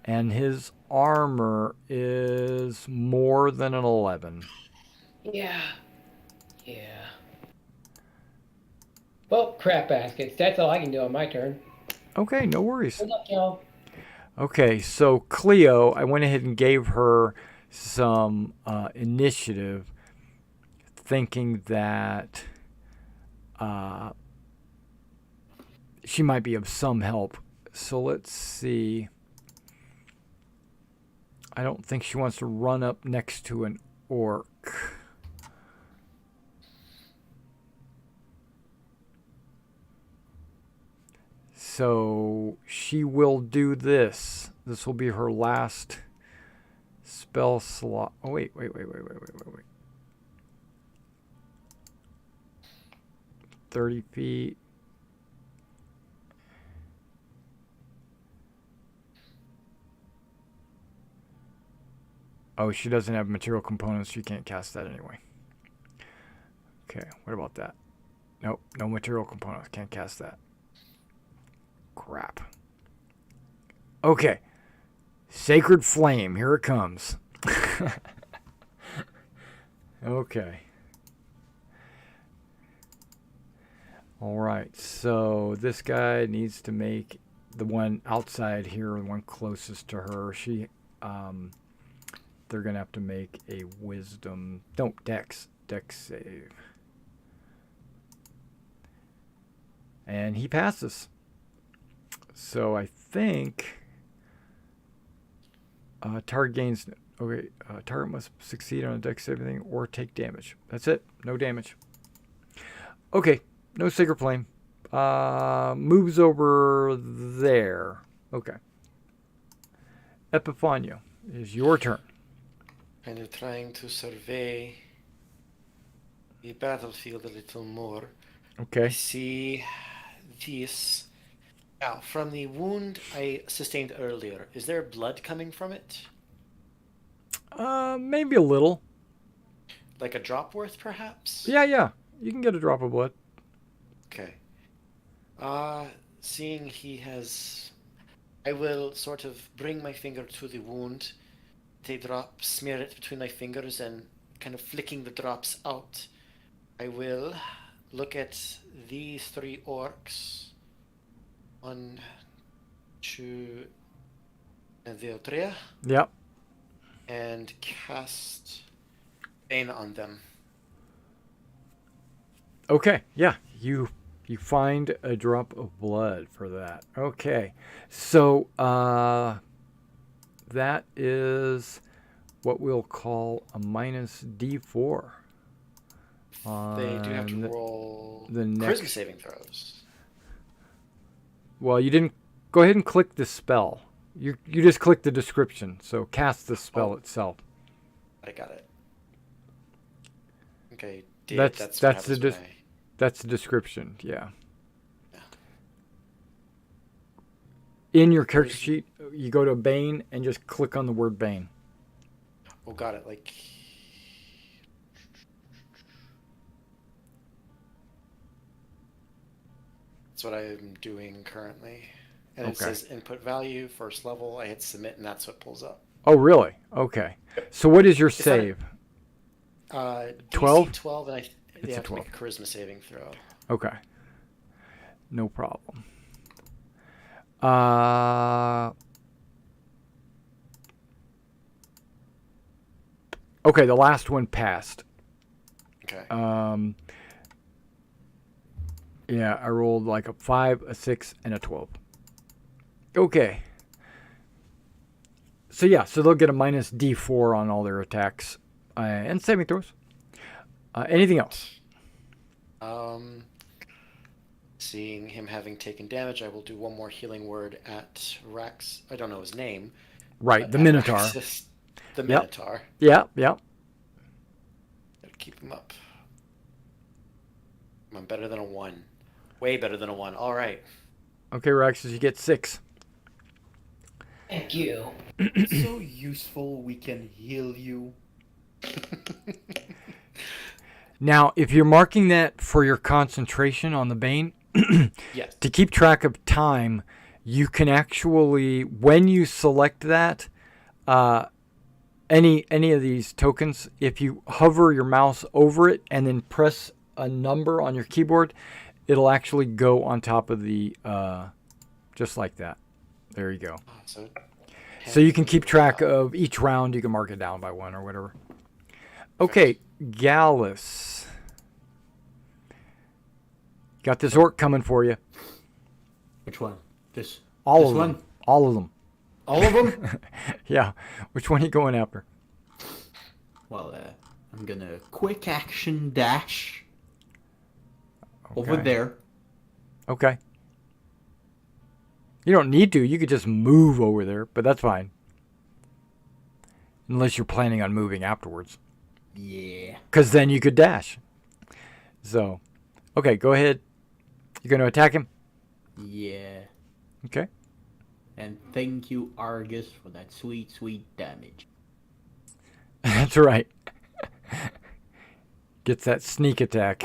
and his armor is more than an 11. Yeah. Well, crap baskets. That's all I can do on my turn. Okay, no worries. Good luck, y'all. Okay, so Cleo, I went ahead and gave her some initiative, thinking that she might be of some help. So let's see. I don't think she wants to run up next to an orc. So she will do this. This will be her last spell slot. Oh, wait. 30 feet. Oh, she doesn't have material components. She can't cast that anyway. Okay, what about that? Nope, no material components. Can't cast that. Crap. Okay. Sacred Flame. Here it comes. Okay. All right. So this guy needs to make the one outside here, the one closest to her. They're going to have to make a wisdom. No, dex save. And he passes. So I think target gains. Okay, target must succeed on a dex saving or take damage. That's it. No damage. Okay, no Sacred Flame. Moves over there. Okay. Epiphania, it is your turn. Kind of trying to survey the battlefield a little more. Okay. I see this. Now, from the wound I sustained earlier, is there blood coming from it? Maybe a little. Like a drop worth, perhaps? Yeah. You can get a drop of blood. Okay. Seeing he has... I will sort of bring my finger to the wound, take a drop, smear it between my fingers, and kind of flicking the drops out. I will look at these 3 orcs. 1, 2, and the Otrea. Yep. And cast Bane on them. Okay, yeah. You find a drop of blood for that. Okay. So that is what we'll call a minus D4. They do have to roll the charisma next saving throws. Well, you didn't. Go ahead and click the spell. You just click the description. So cast the spell itself. I got it. Okay. That's the description. Yeah. In your character sheet, you go to Bane and just click on the word Bane. Oh, got it. Like That's what I'm doing currently. And it Okay. says input value, first level. I hit submit, and that's what pulls up. Oh, really? Okay. So what is your It's not- save? DC 12? 12, and It's they a have to 12. make a charisma saving throw. Okay. No problem. Uh, okay, the last one passed. Okay. Yeah, I rolled like a 5, a 6, and a 12. Okay. So yeah, so they'll get a minus D4 on all their attacks and saving throws. Anything else? Seeing him having taken damage, I will do one more healing word at Rax. I don't know his name. Right, the at Minotaur. Raxus, the Minotaur. Yeah, yeah. Gotta keep him up. I'm better than a 1. Way better than a 1. All right. Okay, Raxus, you get 6. Thank you. It's so useful we can heal you. Now, if you're marking that for your concentration on the Bane, Yes. to keep track of time, you can actually, when you select that, any of these tokens, if you hover your mouse over it and then press a number on your keyboard, it'll actually go on top of the, just like that. There you go. So you can keep track of each round. You can mark it down by 1 or whatever. Okay, Gallus. Got this orc coming for you. Which one? This All this of one? them. All of them. All of them? Yeah. Which one are you going after? Well, I'm gonna quick action dash over Okay. there. Okay. You don't need to. You could just move over there, but that's fine. Unless you're planning on moving afterwards. Yeah. Because then you could dash. So, okay, go ahead. You're going to attack him? Yeah. Okay. And thank you, Argus, for that sweet, sweet damage. That's right. Gets that sneak attack.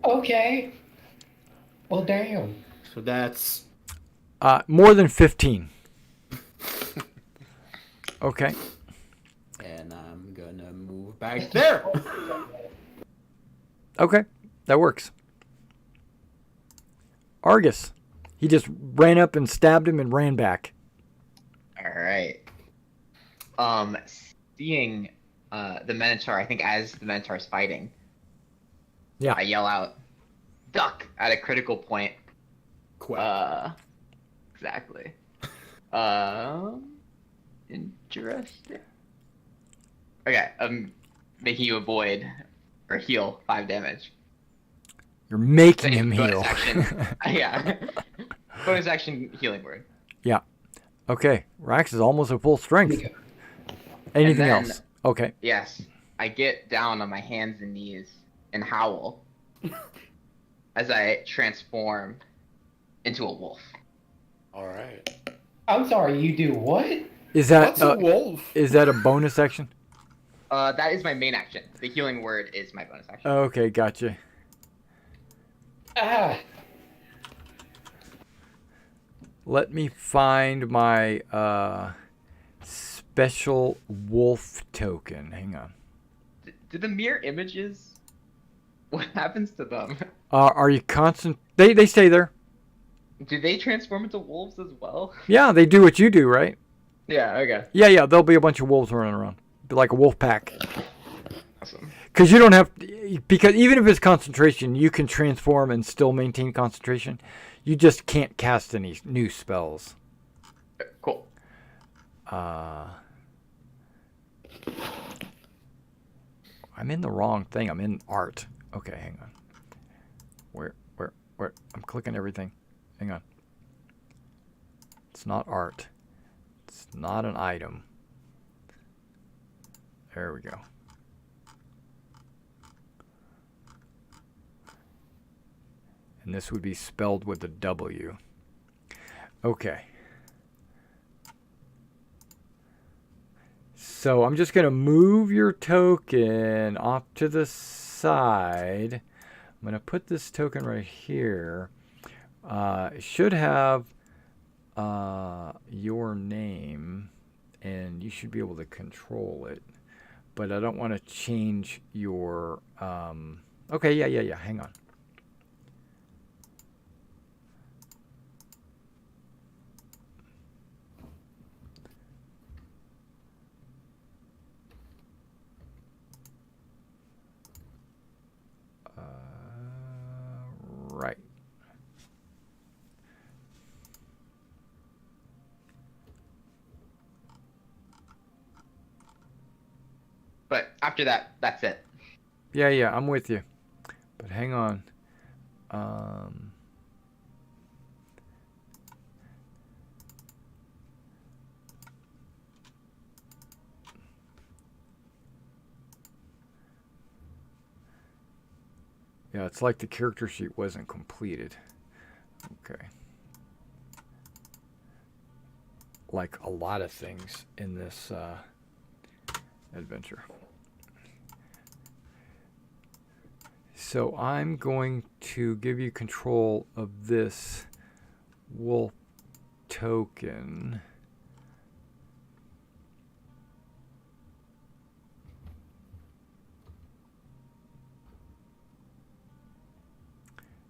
Okay. Well, damn. So that's More than 15. Okay. and I'm gonna move back there. Okay. That works. Argus. He just ran up and stabbed him and ran back. All right. Seeing the Minotaur, I think as the Minotaur's fighting, Yeah. I yell out, "Duck!" at a critical point. Quack. Exactly. Interesting. Okay, I'm making you avoid or heal 5 damage. You're making him Bonus heal. action. Yeah. Bonus action healing word. Yeah. Okay. Rax is almost at full strength. Anything then- else? Okay. Yes. I get down on my hands and knees and howl as I transform into a wolf. All right. I'm sorry, you do what? Is that What's a wolf? is that a bonus action? That is my main action. The healing word is my bonus action. Okay, gotcha. Ah, Let me find my special wolf token. Hang on. Do the mirror images? What happens to them? Are you constant? They stay there. Do they transform into wolves as well? Yeah, they do what you do, right? Yeah. Okay. Yeah. There'll be a bunch of wolves running around. Be like a wolf pack. Awesome. Because you don't have, because even if it's concentration, you can transform and still maintain concentration. You just can't cast any new spells. Cool. I'm in the wrong thing. I'm in art. Okay, hang on. Where? I'm clicking everything. Hang on. It's not art. It's not an item. There we go. And this would be spelled with a W. Okay. So I'm just going to move your token off to the side I'm going to put this token right here. It should have your name, and you should be able to control it. But I don't want to change your... okay, yeah. Hang on. Right. But after that, that's it. Yeah, I'm with you. But hang on. Yeah, it's like the character sheet wasn't completed. Okay. Like a lot of things in this adventure. So I'm going to give you control of this wolf token.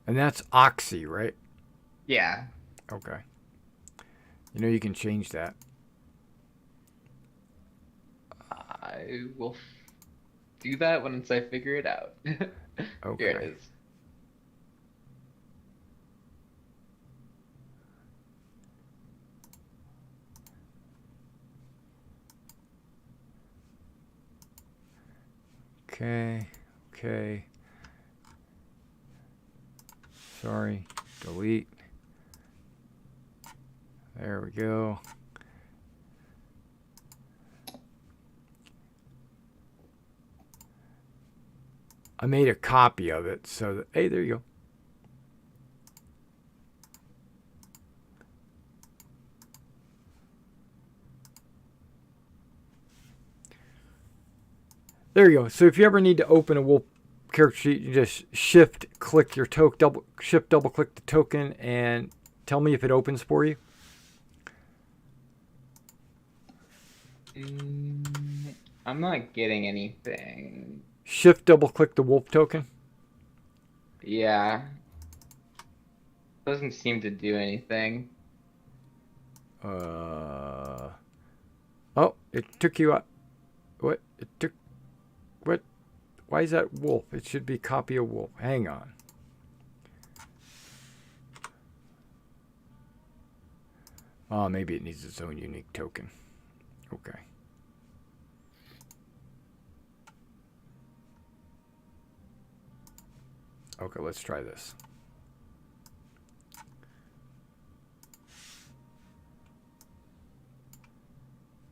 And that's Oxy, right? Yeah. Okay. You know you can change that. I will do that once I figure it out. Okay. Here it is. Okay. Sorry. Delete. There we go. I made a copy of it so that, hey, there you go. There you go. So if you ever need to open a wolf character sheet, you just shift click your token, double click the token, and tell me if it opens for you. I'm not getting anything. Shift double click the wolf token. Yeah. Doesn't seem to do anything. Oh, it took you out. What? It took. What? Why is that wolf? It should be copy of wolf. Hang on. Oh, maybe it needs its own unique token. Okay. Okay, let's try this.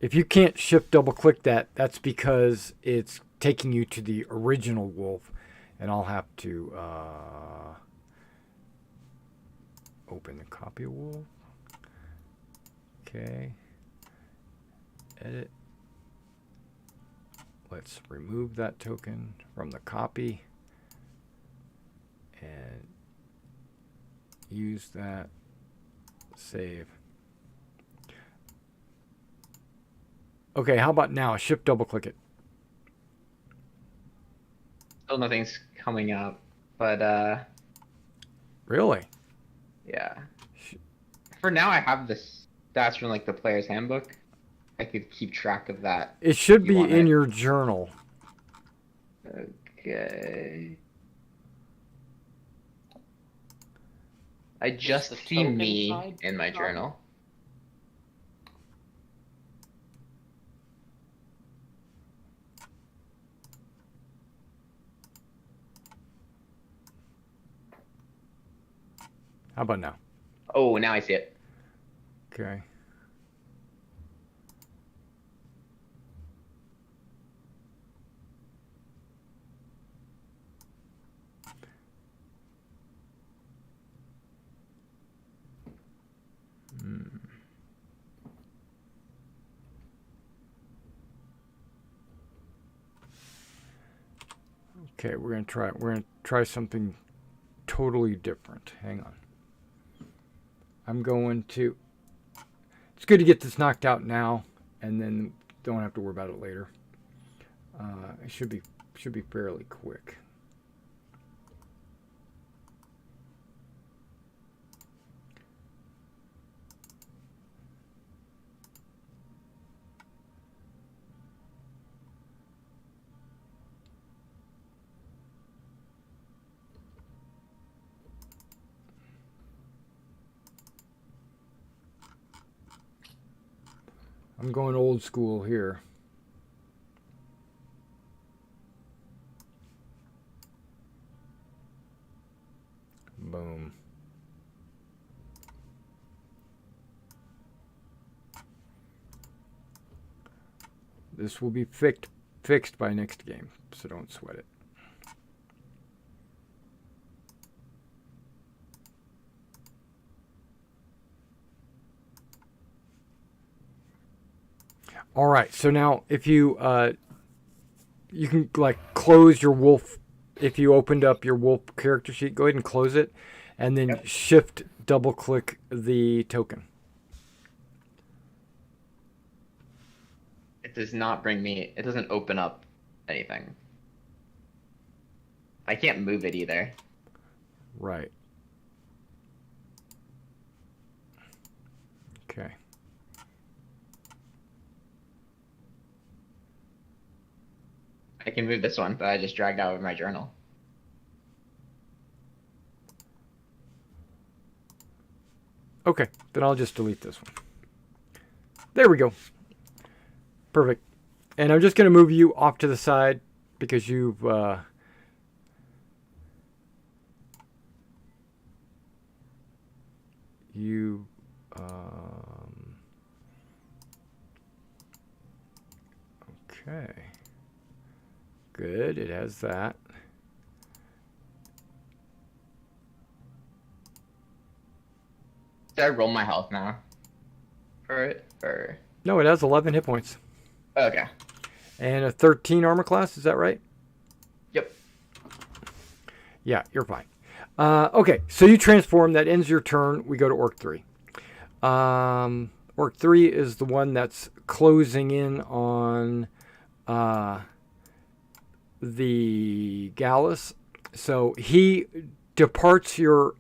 If you can't shift double click that, that's because it's taking you to the original wolf, and I'll have to open the copy of wolf. Okay. Edit. Let's remove that token from the copy and use that. Save. Okay, how about now? Shift double click it. Still nothing's coming up, but Really? yeah. For now, I have the stats from like the player's handbook. I could keep track of that. It should You be want in it? your journal. Okay. I the just see token me side in my up? journal. How about now? Oh, now I see it. Okay. Okay, we're gonna try something totally different. Hang on. I'm going to... It's good to get this knocked out now, and then don't have to worry about it later. It should be fairly quick. I'm going old school here. Boom. This will be fixed by next game, so don't sweat it. All right, so now if you you can like close your wolf. If you opened up your wolf character sheet, go ahead and close it, and then shift double click the token. It does not bring me. It doesn't open up anything. I can't move it either. Right. Okay. I can move this one that I just dragged out of my journal. Okay, then I'll just delete this one. There we go. Perfect. And I'm just going to move you off to the side because you've... okay. Good, it has that. Did I roll my health now? For it? Or... No, it has 11 hit points. Okay. And a 13 armor class, is that right? Yep. Yeah, you're fine. Okay, so you transform. That ends your turn. We go to Orc 3. Orc 3 is the one that's closing in on the Gallus. So he departs your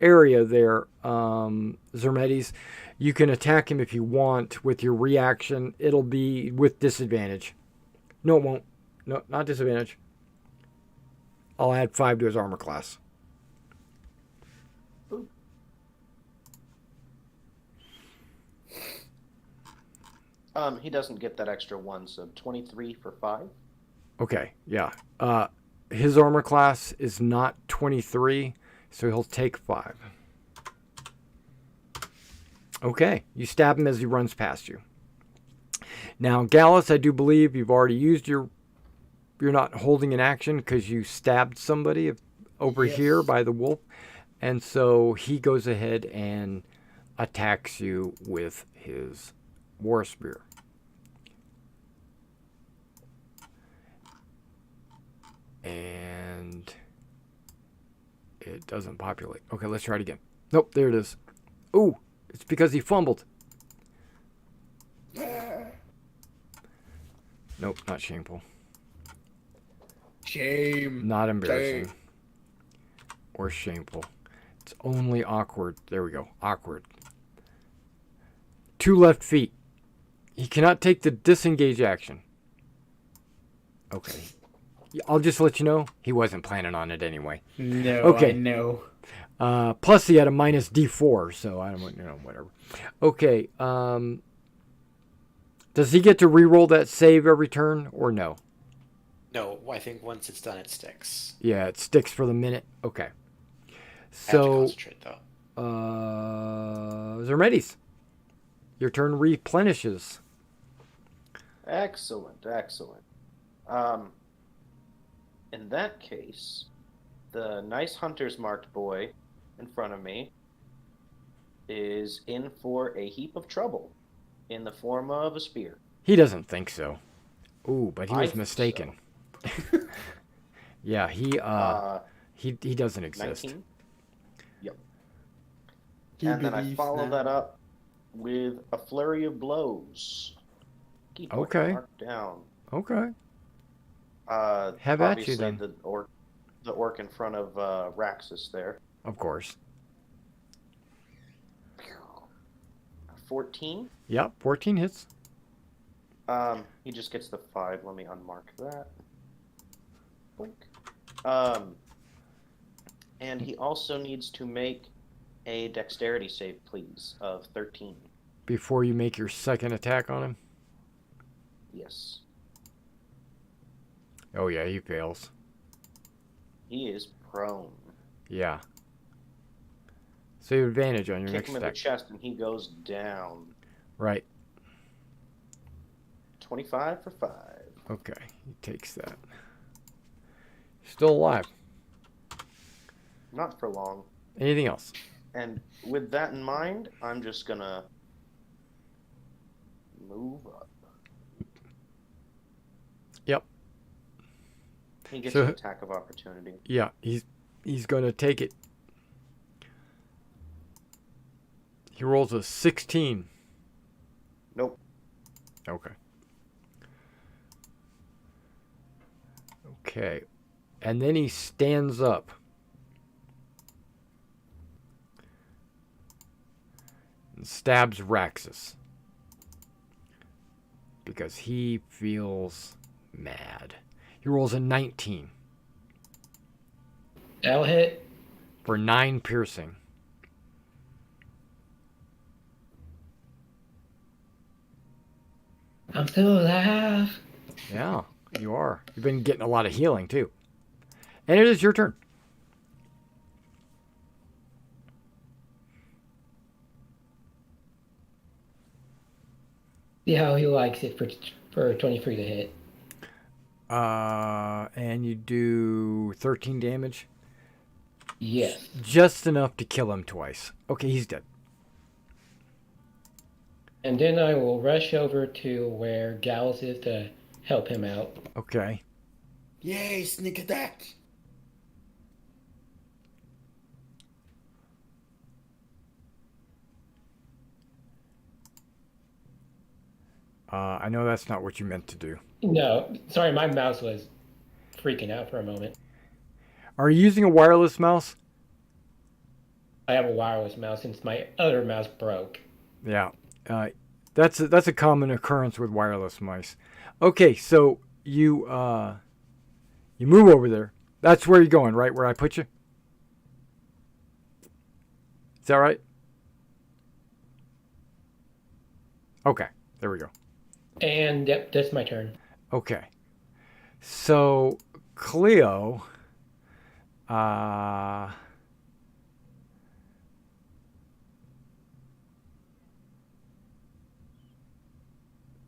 area there, Zermetes. You can attack him if you want with your reaction. It'll be with disadvantage. No, it won't. No, not disadvantage. I'll add 5 to his armor class. He doesn't get that extra 1, so 23 for 5. Okay, yeah. His armor class is not 23, so he'll take 5. Okay, you stab him as he runs past you. Now, Gallus, I do believe you've already used your... You're not holding an action because you stabbed somebody over here by the wolf. And so he goes ahead and attacks you with his war spear. And it doesn't populate. Okay, let's try it again. Nope, there it is. Ooh, it's because he fumbled. Nope, not shameful. Shame. Not embarrassing. Shame. Or shameful. It's only awkward. There we go. Awkward. 2 left feet. He cannot take the disengage action. Okay. I'll just let you know, he wasn't planning on it anyway. No, okay. I know. Plus he had a minus D4, so I don't know, whatever. Okay. Does he get to re-roll that save every turn or no? No, I think once it's done, it sticks. Yeah, it sticks for the minute. Okay. I have to So, concentrate, though. Zermetes, your turn replenishes. Excellent, excellent. In that case, the nice hunter's marked boy in front of me is in for a heap of trouble in the form of a spear. He doesn't think so. Ooh, but he I was think mistaken. Yeah, he He doesn't exist. 19. Yep. He And then I believes follow now. that up with a flurry of blows. Keep Okay. marked down. Okay. Have Have at obviously you then. the orc in front of Raxus there. Of course. 14. Yep. 14 hits. He just gets the 5. Let me unmark that. Boink. And he also needs to make a dexterity save, please, of 13. Before you make your second attack on him. Yes. Oh yeah, he fails. He is prone. Yeah. So you have advantage on your Kick next him in the attack. chest and he goes down. Right. 25 for 5. Okay. He takes that. Still alive. Not for long. Anything else? And with that in mind, I'm just gonna move up. Yep. He gets So- an attack of opportunity. Yeah, he's gonna take it. He rolls a 16. Nope. Okay. Okay. And then he stands up. And stabs Raxus. Because he feels mad. He rolls a 19 That'll hit. for 9 piercing. I'm still alive. Yeah, you are. You've been getting a lot of healing, too. And it is your turn. See how he likes it for 23 to hit. And you do 13 damage. Yes. Just enough to kill him twice. Okay, he's dead. And then I will rush over to where Gals is to help him out. Okay. Yay, sneak attack! I know that's not what you meant to do. No, sorry, my mouse was freaking out for a moment. Are you using a wireless mouse? I have a wireless mouse since my other mouse broke. Yeah. That's a common occurrence with wireless mice. Okay, so you move over there. That's where you're going, right? Where I put you? Is that right? Okay, there we go. And yep, that's my turn. Okay. So Cleo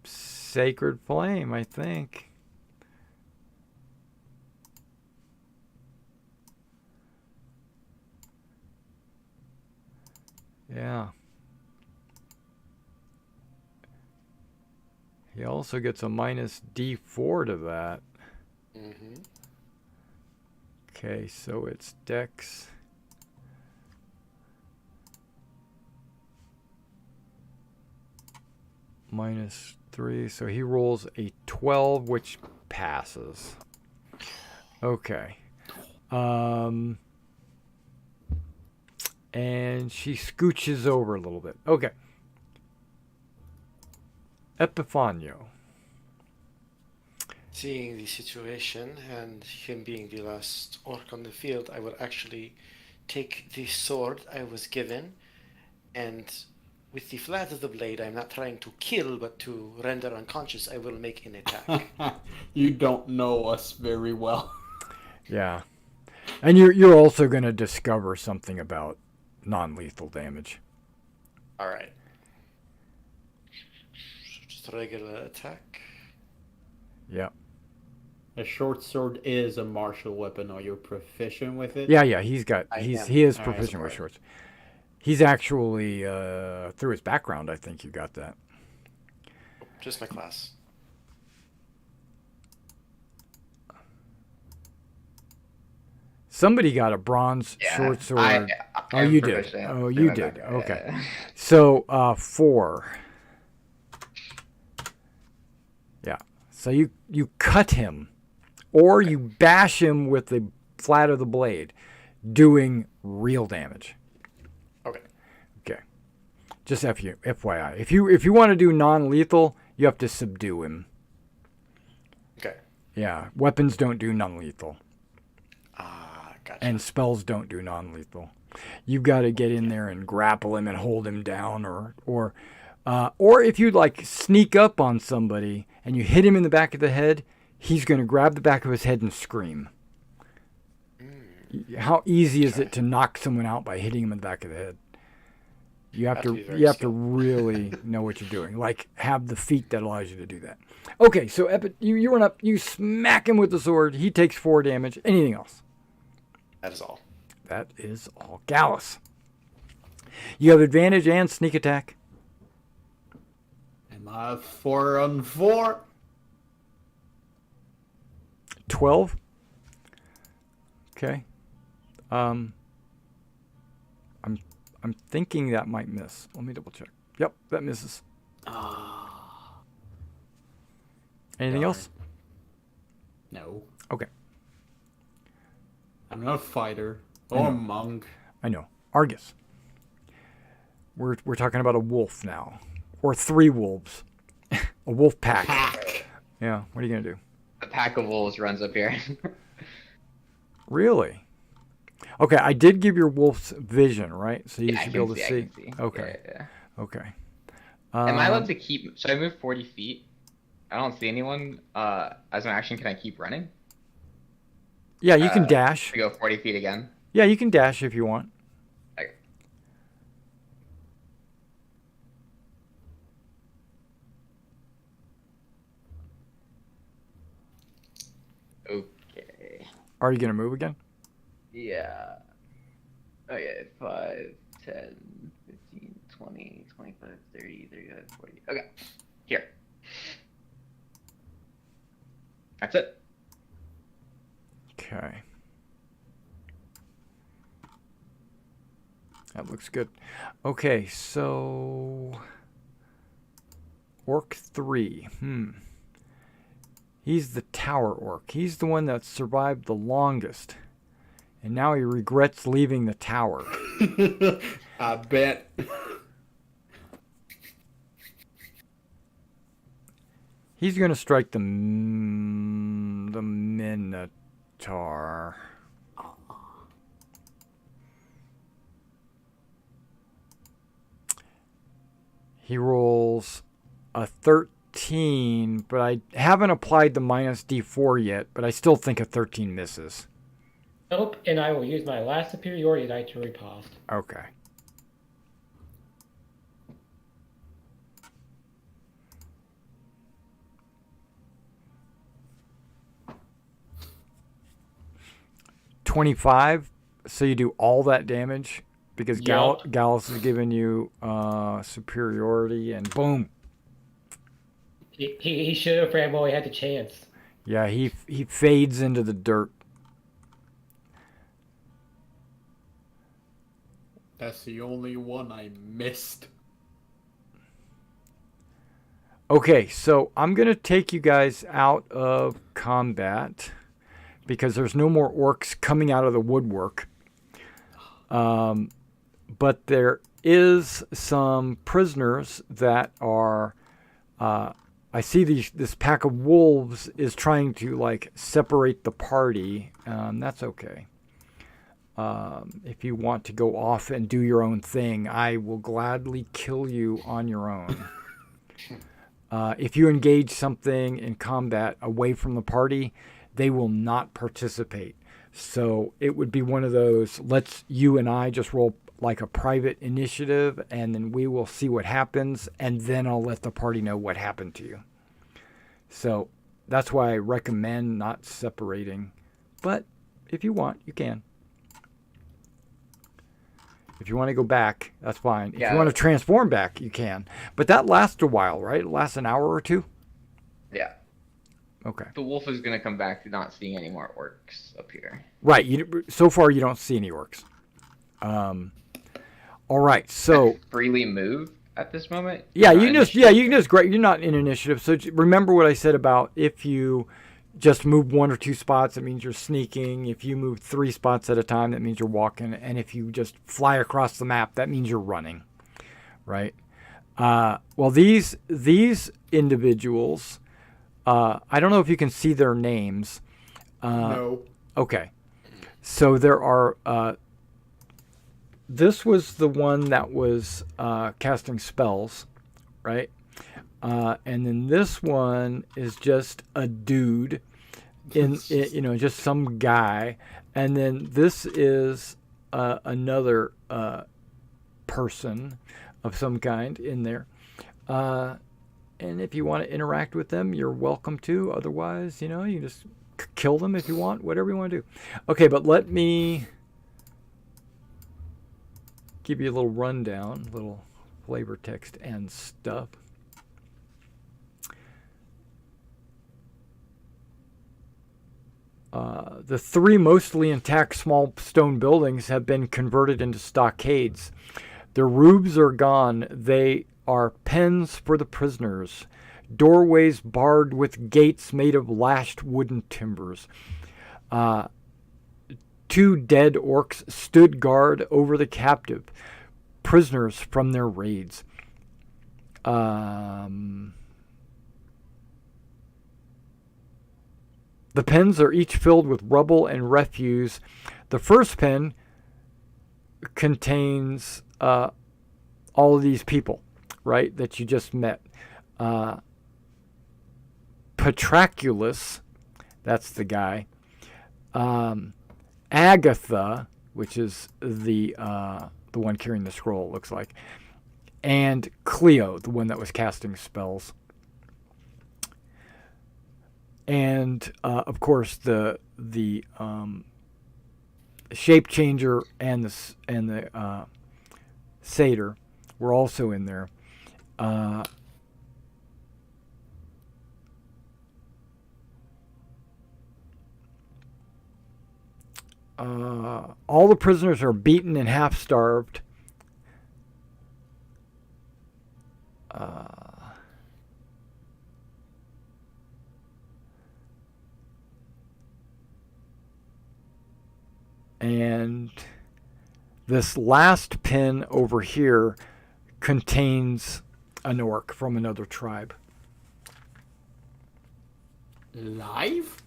Sacred Flame, I think. Yeah. He also gets a minus D4 to that. Mm-hmm. Okay, so it's Dex. Minus 3, so he rolls a 12, which passes. Okay. And she scooches over a little bit. Okay. Epifanio. Seeing the situation and him being the last orc on the field, I will actually take the sword I was given, and with the flat of the blade, I'm not trying to kill, but to render unconscious, I will make an attack. You don't know us very well. Yeah. And you're also going to discover something about non-lethal damage. Alright. Just regular attack. Yeah. A short sword is a martial weapon. Are you proficient with it? Yeah, he is All right, proficient with sorry. shorts. He's actually through his background, I think you got that. Just my class. Somebody got a bronze Yeah, short sword. I Oh, am you did. proficient Oh, in you my did. background, Okay. yeah. So 4. Yeah. So you cut him, or you bash him with the flat of the blade, doing real damage. Okay. Okay. Just FYI. If you want to do non-lethal, you have to subdue him. Okay. Yeah. Weapons don't do non-lethal. Gotcha. And spells don't do non-lethal. You've got to get in there and grapple him and hold him down, or if you like sneak up on somebody and you hit him in the back of the head, he's going to grab the back of his head and scream. How easy is it to knock someone out by hitting him in the back of the head? You have to really know what you're doing. Like have the feat that allows you to do that. Okay, so you run up, you smack him with the sword. He takes 4 damage. Anything else? That is all. That is all. Gallus. You have advantage and sneak attack. Am I 4 on 4? 12. Okay. I'm thinking that might miss. Let me double check. Yep, that misses. Anything else? No. Okay. I'm not a fighter or a monk. I know. Argus. We're talking about a wolf now. Or 3 wolves. A wolf pack. Yeah, what are you going to do? A pack of wolves runs up here. Really? Okay, I did give your wolf's vision, right? So you Yeah, should be able to I see. can see. Okay. Yeah. Okay. Am I allowed to keep? Should I move 40 feet? I don't see anyone. As an action, can I keep running? Yeah, you can dash. To go 40 feet again. Yeah, you can dash if you want. Okay. Okay. Are you going to move again? Yeah. Okay, 5, 10, 15, 20, 25, 30, 35, 40. Okay. Here. That's it. Okay. That looks good. Okay, so Orc 3. He's the tower orc. He's the one that survived the longest. And now he regrets leaving the tower. I bet. He's going to strike the Minotaur. He rolls a 13, but I haven't applied the minus D4 yet, but I still think a 13 misses. Nope, and I will use my last superiority die to riposte. Okay. $25, so you do all that damage because Yep. Gallus has given you superiority, and boom. He should have ran while he had the chance. Yeah, he fades into the dirt. That's the only one I missed. Okay, so I'm going to take you guys out of combat because there's no more orcs coming out of the woodwork. But there is some prisoners that are... I see this pack of wolves is trying to like separate the party. That's okay. If you want to go off and do your own thing, I will gladly kill you on your own. If you engage something in combat away from the party, they will not participate. So it would be one of those, let's you and I just roll like a private initiative, and then we will see what happens, and then I'll let the party know what happened to you. So that's why I recommend not separating. But if you want, you can. If you want to go back, that's fine. If you want to transform back, you can. But that lasts a while, right? It lasts an hour or two? Yeah. Okay. The wolf is gonna come back to not seeing any more orcs up here. Right. So far, you don't see any orcs. All right. So Freely move at this moment. yeah, Not you can just initiative? great. You're not in initiative. So remember what I said about if you just move 1 or 2 spots, it means you're sneaking. If you move 3 spots at a time, that means you're walking. And if you just fly across the map, that means you're running. Right. Well, these individuals, I don't know if you can see their names. No. Okay. So there are. This was the one that was casting spells, right? And then this one is just a dude, just some guy. And then this is another person of some kind in there. And if you want to interact with them, you're welcome to. Otherwise, you just kill them if you want, whatever you want to do. Okay, but let me give you a little rundown, little flavor text and stuff. The 3 mostly intact small stone buildings have been converted into stockades. Their roofs are gone. They are pens for the prisoners. Doorways barred with gates made of lashed wooden timbers. 2 dead orcs stood guard over the captive prisoners from their raids. The pens are each filled with rubble and refuse. The first pen contains all of these people, right, that you just met. Patraculus, that's the guy. Agatha, which is the one carrying the scroll, it looks like. And Cleo, the one that was casting spells. And of course the shape changer and the satyr were also in there. All the prisoners are beaten and half starved. And this last pin over here contains an orc from another tribe. Live?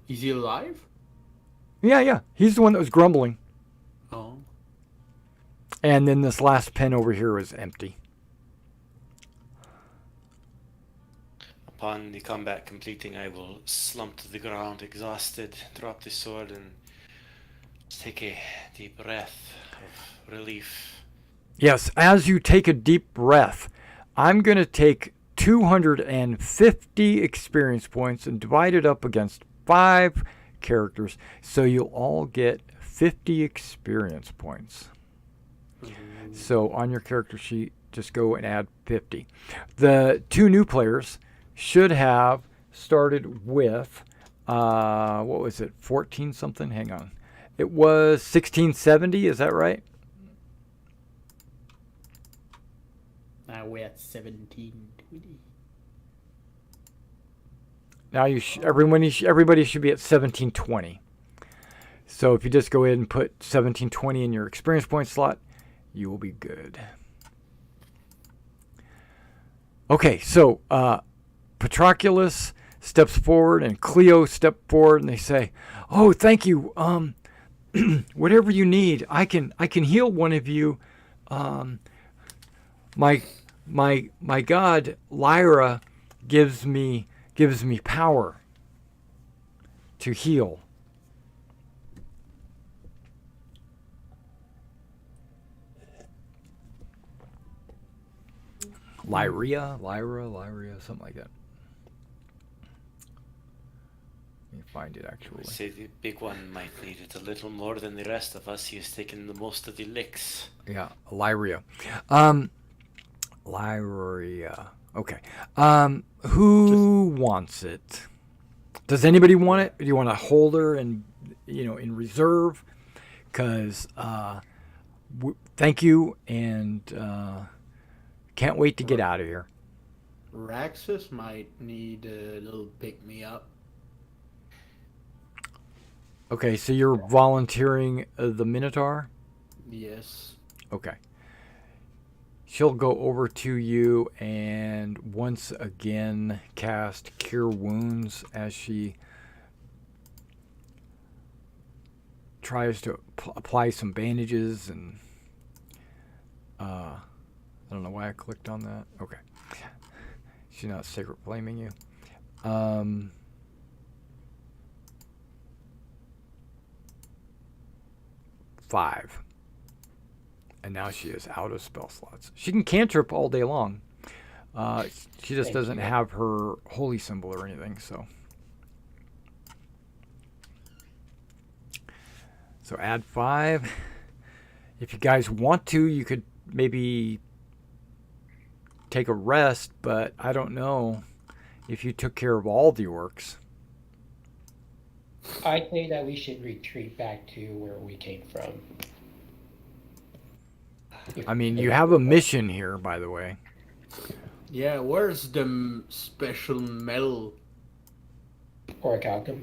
Is he alive? Yeah. He's the one that was grumbling. Oh. And then this last pin over here is empty. Upon the combat completing, I will slump to the ground, exhausted, drop the sword, and take a deep breath of relief. Yes, as you take a deep breath, I'm going to take 250 experience points and divide it up against 5 characters, so you'll all get 50 experience points. So on your character sheet, just go and add 50. The 2 new players should have started with, what was it, 14 something? Hang on. It was 1670, is that right? Now we're at 1720. Now everybody should be at 1720. So if you just go ahead and put 1720 in your experience point slot, you will be good. Okay, so Patroculus steps forward and Cleo step forward and they say, "Oh, thank you. Whatever you need, I can heal one of you. My god Lyra gives me power to heal." Lyra, something like that. Let me find it actually. I say the big one might need it a little more than the rest of us. He has taken the most of the licks. Yeah, Lyria. Library. Okay. Who wants it? Does anybody want it? Do you want to hold her in reserve? Because thank you, and can't wait to get out of here. Raxus might need a little pick me up. Okay, so you're volunteering the Minotaur? Yes. Okay. She'll go over to you and once again cast Cure Wounds as she tries to apply some bandages and I don't know why I clicked on that. Okay. She's not sacred flaming you. 5. And now she is out of spell slots. She can cantrip all day long. She just doesn't have her holy symbol or anything, so. So add 5. If you guys want to, you could maybe take a rest, but I don't know if you took care of all the orcs. I'd say that we should retreat back to where we came from. I mean, you have a mission here, by the way. Yeah, where's the special medal? Orichalcum.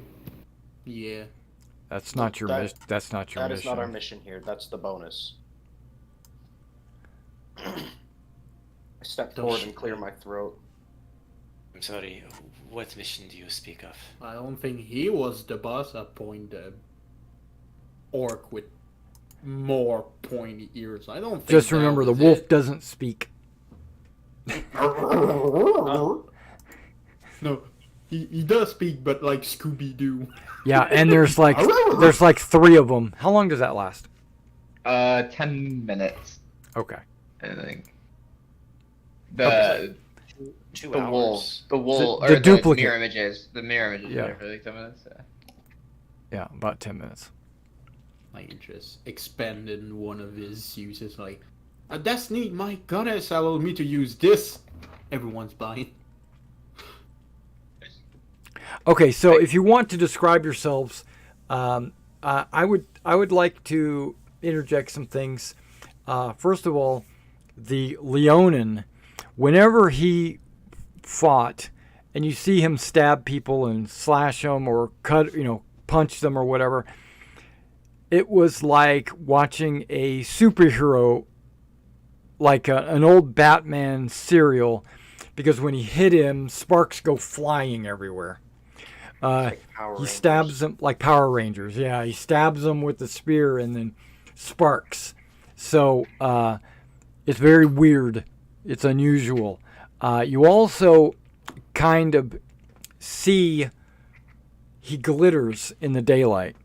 Yeah. That's not your mission. That's not your That mission. is not our mission here. That's the bonus. I step forward and clear my throat. I'm sorry, what mission do you speak of? I don't think he was the boss. I point orc with more pointy ears. I don't think. Just remember, the wolf doesn't speak. No, he does speak, but like Scooby Doo. Yeah, and there's like 3 of them. How long does that last? 10 minutes, Okay. I think. Okay. The 2 the hours. wolf, the wolf, The or duplicate. mirror images, Yeah. there for like 10 minutes. Yeah. Yeah, about 10 minutes. Like just expanded one of his uses. Like, that's neat. My goddess allowed me to use this. Everyone's buying. Okay, so if you want to describe yourselves, I would like to interject some things. First of all, the Leonin, whenever he fought, and you see him stab people and slash them or cut, punch them or whatever, it was like watching a superhero, like an old Batman serial, because when he hit him, sparks go flying everywhere. Like Power He Rangers. stabs them like Power Rangers. Yeah, he stabs them with the spear and then sparks. So it's very weird. It's unusual. You also kind of see he glitters in the daylight.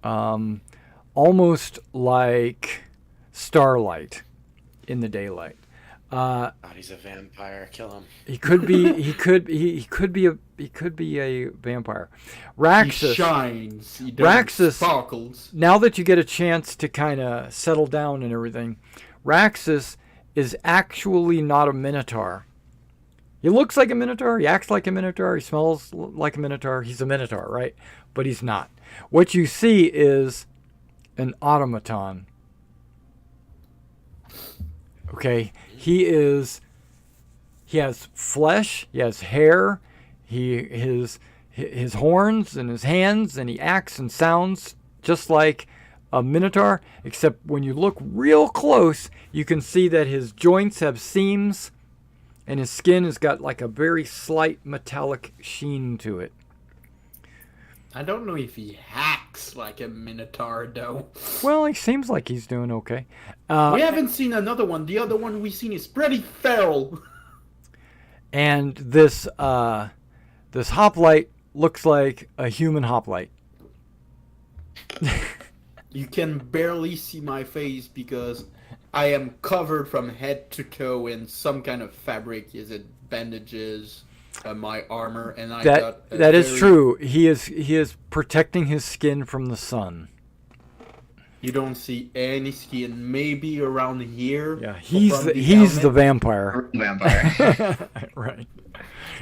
Almost like starlight in the daylight. He's a vampire. Kill him. He could be. He could be a vampire. Raxus. He shines. He Raxus. sparkles. Now that you get a chance to kind of settle down and everything, Raxus is actually not a minotaur. He looks like a minotaur. He acts like a minotaur. He smells like a minotaur. He's a minotaur, right? But he's not. What you see is an automaton. Okay, he has flesh, he has hair, his horns and his hands, and he acts and sounds just like a minotaur, except when you look real close, you can see that his joints have seams, and his skin has got like a very slight metallic sheen to it. I don't know if he hacks like a minotaur though. Well, he seems like he's doing okay. We haven't seen another one. The other one we've seen is pretty feral. And this hoplite looks like a human hoplite. You can barely see my face because I am covered from head to toe in some kind of fabric. Is it bandages? My armor, and that is true. He is protecting his skin from the sun. You don't see any skin. Maybe around here. Yeah, from he's the helmet. vampire. Vampire. Right.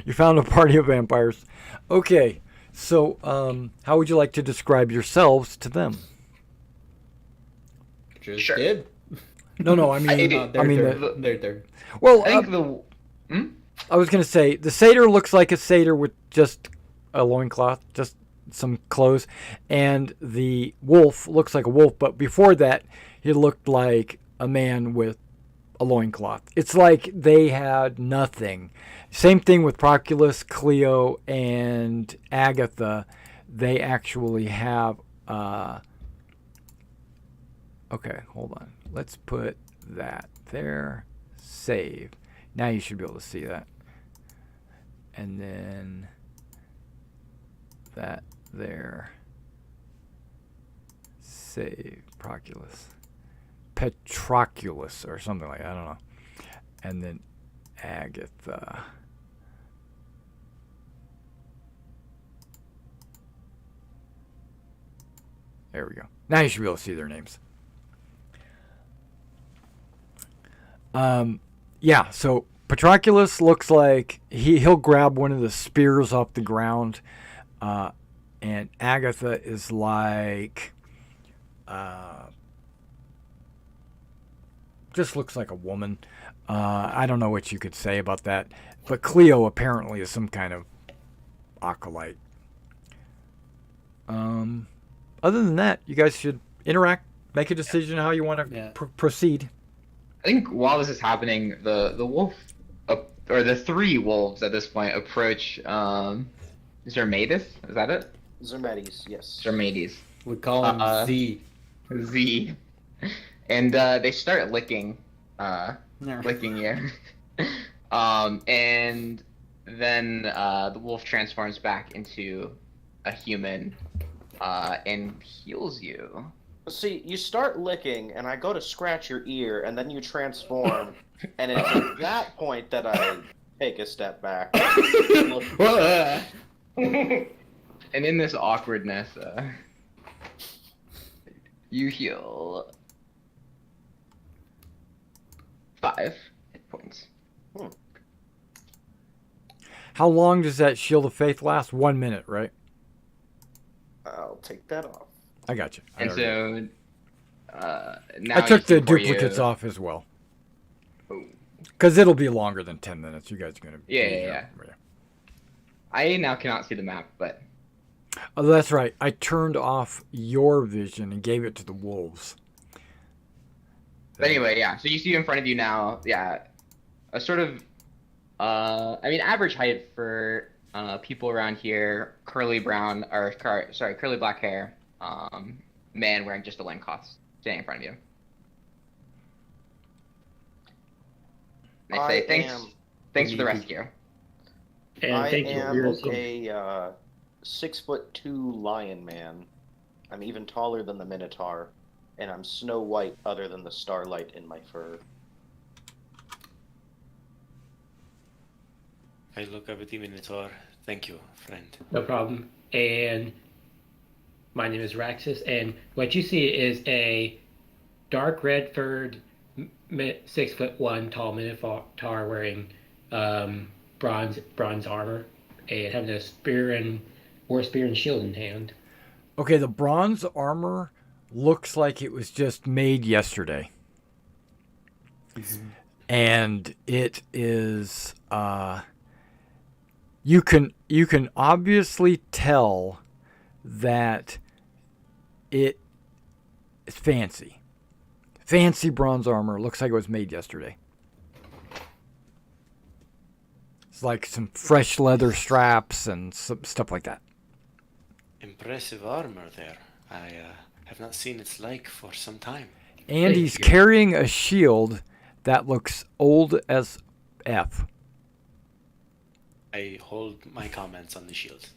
You found a party of vampires. Okay, so how would you like to describe yourselves to them? Just Sure. did. No, I mean, They're. well, I think I was gonna say the satyr looks like a satyr with just a loincloth, just some clothes, and the wolf looks like a wolf, but before that, he looked like a man with a loincloth. It's like they had nothing. Same thing with Proculus, Cleo, and Agatha. They actually have. Okay, hold on. Let's put that there. Save. Now you should be able to see that. And then that there. Save. Proculus. Petroculus or something like that. I don't know. And then Agatha. There we go. Now you should be able to see their names. Yeah, so Petroculus looks like he'll grab one of the spears off the ground, and Agatha is like, just looks like a woman. I don't know what you could say about that, but Cleo apparently is some kind of acolyte. Other than that, you guys should interact, make a decision how you want to proceed. I think while this is happening, the wolf, or the three wolves at this point approach Zermatis. Is that it? Zermatis, yes. Zermatis. We call him Z. Z. And they start licking you. And then the wolf transforms back into a human and heals you. See, you start licking, and I go to scratch your ear, and then you transform, and it's at that point that I take a step back. And in this awkwardness, you heal 5 hit points. How long does that Shield of Faith last? 1 minute, right? I'll take that off. I got you. And so now I took the before duplicates you... off as well. Oh. Because it'll be longer than 10 minutes. You guys are going to... Yeah. I now cannot see the map, but... Oh, that's right. I turned off your vision and gave it to the wolves. But anyway, yeah. So you see in front of you now, a sort of... average height for people around here, curly black hair, man wearing just a loincloth standing in front of you. And they say, thanks for the rescue. And I thank you. am You're also- a 6'2" lion man. I'm even taller than the Minotaur, and I'm snow white other than the starlight in my fur. I look up at the Minotaur. Thank you, friend. No problem. And my name is Raxus, and what you see is a dark red furred, 6'1" tall Minotaur wearing bronze armor and having a spear and shield in hand. Okay, the bronze armor looks like it was just made yesterday. And it is you can obviously tell that it is fancy. Fancy bronze armor. Looks like it was made yesterday. It's like some fresh leather straps and some stuff like that. Impressive armor there. I have not seen its like for some time. And he's carrying a shield that looks old as F. I hold my comments on the shield.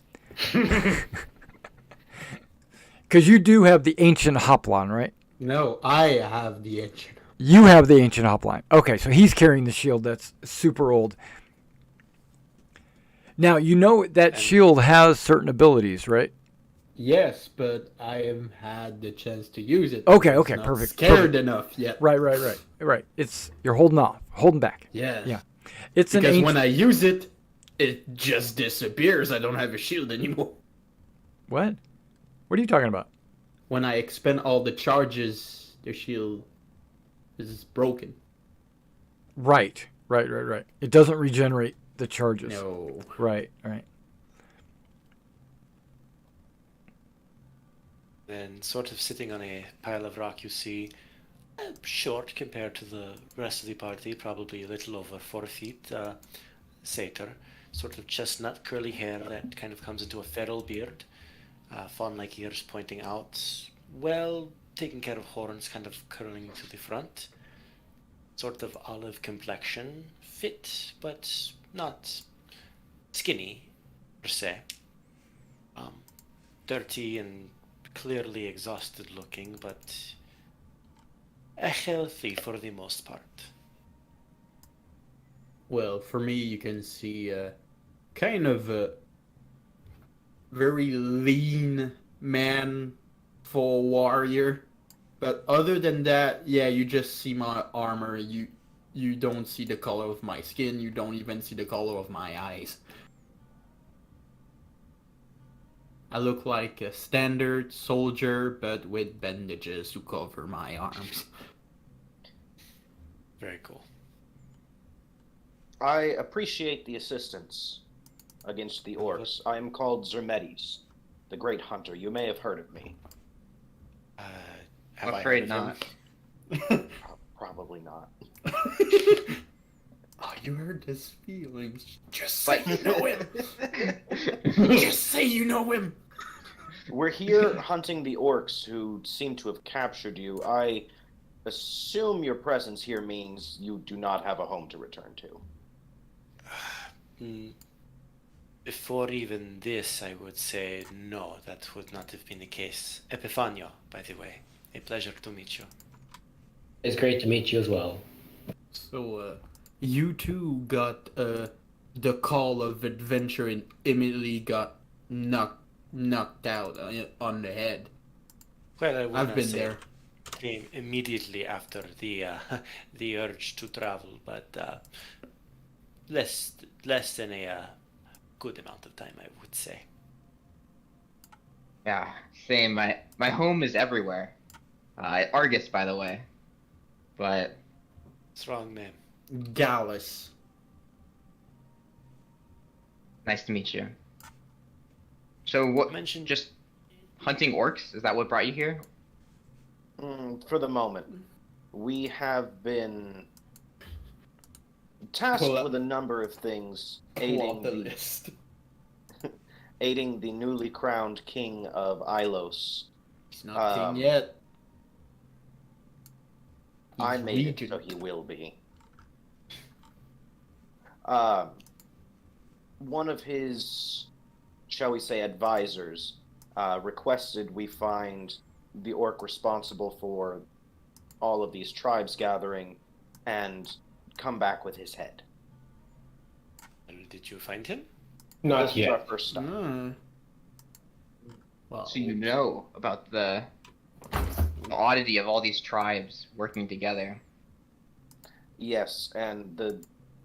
Because you do have the ancient Hoplon, right? No, I have the ancient. You have the ancient Hoplon. Okay, so he's carrying the shield that's super old. Now, you know that shield has certain abilities, right? Yes, but I have had the chance to use it. Okay, I'm okay, not perfect, Scared perfect. enough yet. Right. It's you're holding off, holding back. Yeah. Yeah. It's an Because ancient. when I use it, it just disappears. I don't have a shield anymore. What? What are you talking about? When I expend all the charges, the shield is broken. Right. It doesn't regenerate the charges. No. Right. Then, sort of sitting on a pile of rock, you see, short compared to the rest of the party, probably a little over 4 feet, satyr, sort of chestnut curly hair that kind of comes into a feral beard, fawn-like ears pointing out, well taken care of horns kind of curling to the front, sort of olive complexion, fit but not skinny per se, dirty and clearly exhausted looking, but healthy for the most part. Well, for me, you can see kind of a very lean man for a warrior. But other than that, yeah, you just see my armor. You don't see the color of my skin. You don't even see the color of my eyes. I look like a standard soldier, but with bandages to cover my arms. Very cool. I appreciate the assistance against the orcs. I am called Zermetes, the Great Hunter. You may have heard of me. Have I'm I afraid heard of not. him? Probably not. Oh, you hurt his feelings. Just say you know him. Just say you know him. We're here hunting the orcs who seem to have captured you. I assume your presence here means you do not have a home to return to. Before even this, I would say no, that would not have been the case. Epifanio, by the way. A pleasure to meet you. It's great to meet you as well. So, you two got the call of adventure and immediately got knocked out on the head. Well, I would I've not been say there. came immediately after the the urge to travel, but less than a good amount of time, I would say. Yeah, same. My home is everywhere. Argus, by the way. But Strong name. Gallus. nice to meet you. So what? Mentioned Just hunting orcs? Is that what brought you here? For the moment, we have been tasked Pull up- with a number of things Pull off the list. aiding the newly crowned king of Ilos. He's not king yet. I He's made regent. it, so he will be. One of his, shall we say, advisors requested we find the orc responsible for all of these tribes gathering and come back with his head. Did you find him? Not This is our yet. first stop. Well, So you know about the oddity of all these tribes working together. Yes, and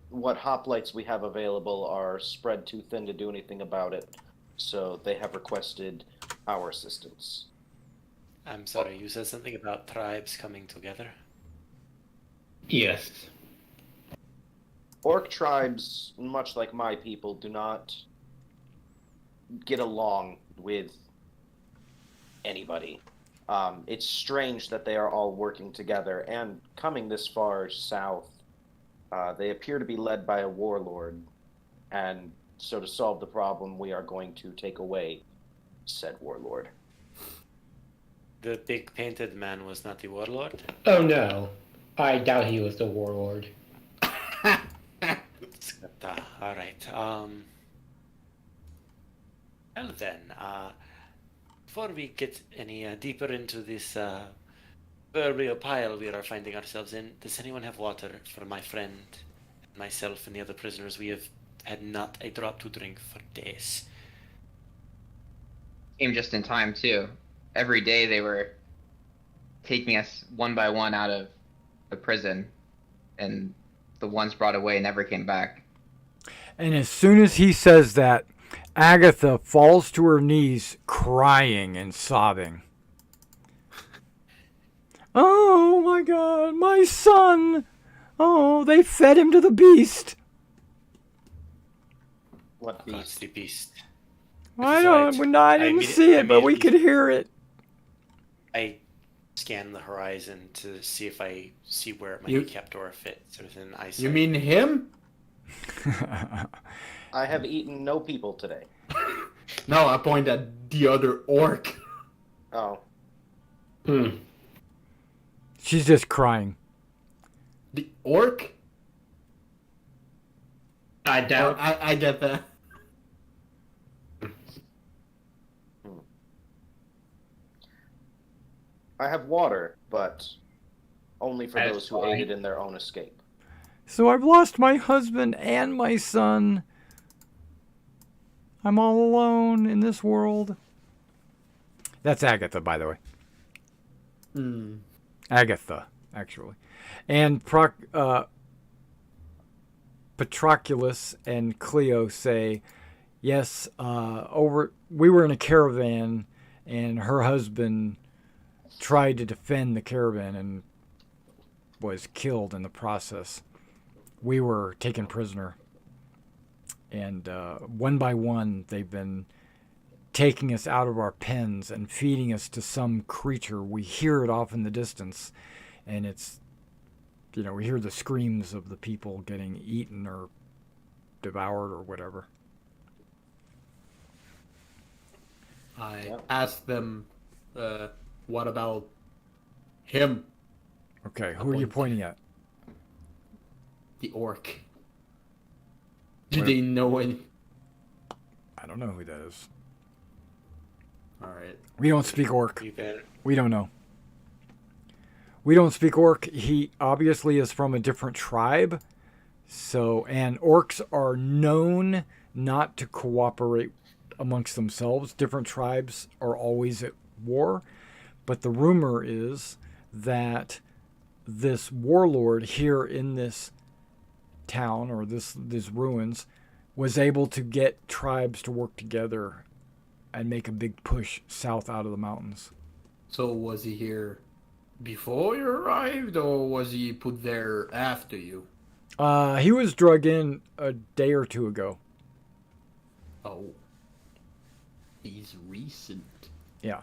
what hoplites we have available are spread too thin to do anything about it, so they have requested our assistance. I'm sorry, you said something about tribes coming together? Yes. Orc tribes, much like my people, do not get along with anybody. It's strange that they are all working together, and coming this far south, they appear to be led by a warlord, and so to solve the problem, we are going to take away said warlord. The big painted man was not the warlord? Oh no. I doubt he was the warlord. Alright, well then, before we get any deeper into this burial pile we are finding ourselves in, does anyone have water for my friend, myself, and the other prisoners? We have had not a drop to drink for days. came just in time too. Every day they were taking us one by one out of the prison, and the ones brought away never came back. And as soon as he says that, Agatha falls to her knees, crying and sobbing. Oh my God, my son! Oh, they fed him to the beast. What beast? Costly beast. I didn't see it, but we could hear it. I scan the horizon to see if I see where it might be kept or if it's within eyesight. You mean him? I have eaten no people today. No, I point at the other orc. Oh. She's just crying. The orc? I doubt. I get that. I have water, but only for That's those who fine. aided in their own escape. So I've lost my husband and my son. I'm all alone in this world. That's Agatha, by the way. Agatha, actually. And Patroclus and Cleo say, yes, we were in a caravan, and her husband tried to defend the caravan and was killed in the process. We were taken prisoner. And one by one, they've been taking us out of our pens and feeding us to some creature. We hear it off in the distance, and it's, we hear the screams of the people getting eaten or devoured or whatever. I asked them, what about him? Okay, who are you pointing at? The orc. Do they know any? I don't know who that is. Alright. We don't speak orc. You better. We don't know. We don't speak orc. He obviously is from a different tribe. And orcs are known not to cooperate amongst themselves. Different tribes are always at war. But the rumor is that this warlord here in this town or these ruins was able to get tribes to work together and make a big push south out of the mountains. So was he here before you arrived, or was he put there after you? He was drug in a day or two ago. Oh. He's recent. Yeah.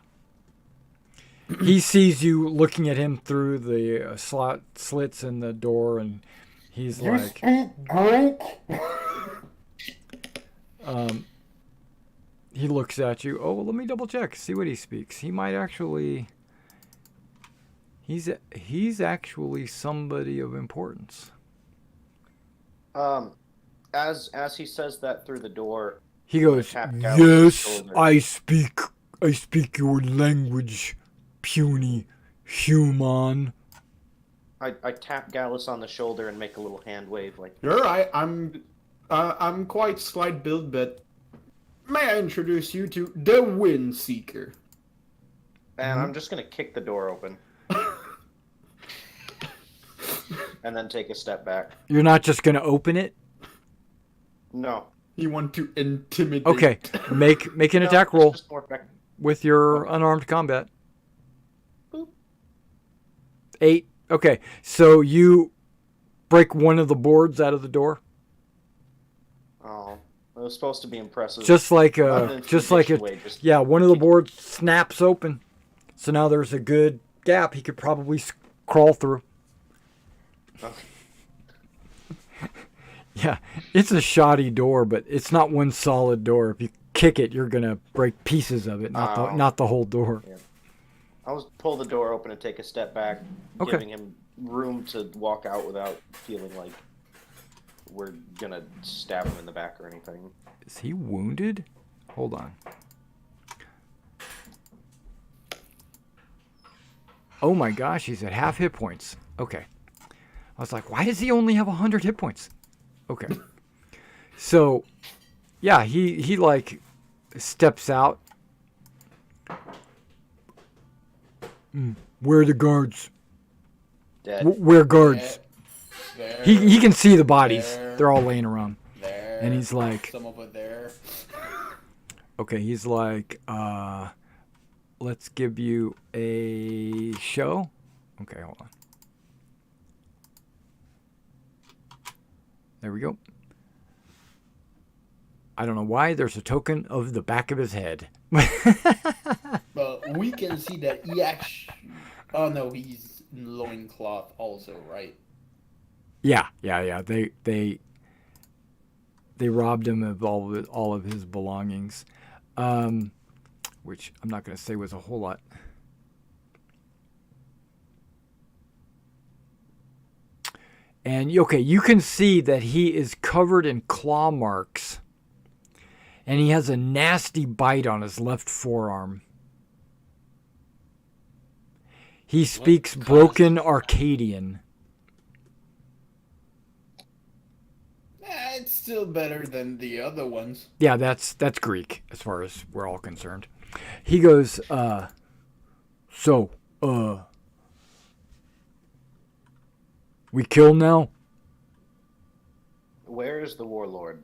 He sees you looking at him through the slits in the door, and he's like... he looks at you. Oh, well, let me double check. See what he speaks. He might actually... He's actually somebody of importance. As he says that through the door, He goes, tap Gallus on the yes, shoulder. I speak your language, puny human. I tap Gallus on the shoulder and make a little hand wave, like, You're right. I'm quite slight build, but may I introduce you to the Wind Seeker? and I'm just gonna kick the door open. And then take a step back. You're not just going to open it? No. You want to intimidate? Okay, make an No, attack it's roll just more back. with your unarmed combat. Boop. 8. Okay, so you break one of the boards out of the door, Oh, it was supposed to be impressive. just like Not in intimidation way, just yeah, one of the boards snaps open. So now there's a good gap he could probably crawl through. Okay. Yeah, it's a shoddy door, but it's not one solid door. If you kick it, you're gonna break pieces of it, not the whole door. I'll pull the door open and take a step back, Okay. giving him room to walk out without feeling like we're gonna stab him in the back or anything. Is he wounded? Hold on. Oh my gosh, he's at half hit points. Okay. I was like, why does he only have 100 hit points? Okay. So, yeah, he like steps out Where are the guards? Dead. Where guards? There. He can see the bodies. There. They're all laying around. There. And he's like, some over there. okay, he's like, let's give you a show. Okay, hold on. There we go. I don't know why there's a token of the back of his head. But we can see that he actually... Oh no, he's in loincloth also, right? Yeah. They robbed him of all of his belongings, which I'm not going to say was a whole lot. And okay, you can see that he is covered in claw marks, and he has a nasty bite on his left forearm. He speaks broken Arcadian. It's still better than the other ones. Yeah, that's Greek as far as we're all concerned. He goes, we kill now? Where is the warlord?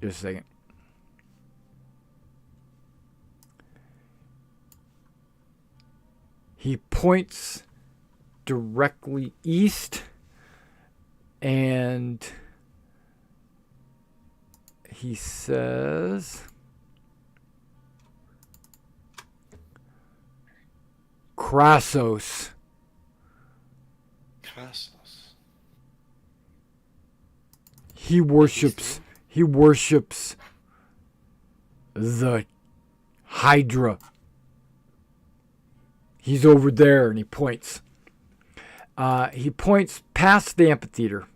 Just a second. He points directly east, and he says, Crassos. Crassos. He worships the Hydra. He's over there, and he points. He points past the amphitheater.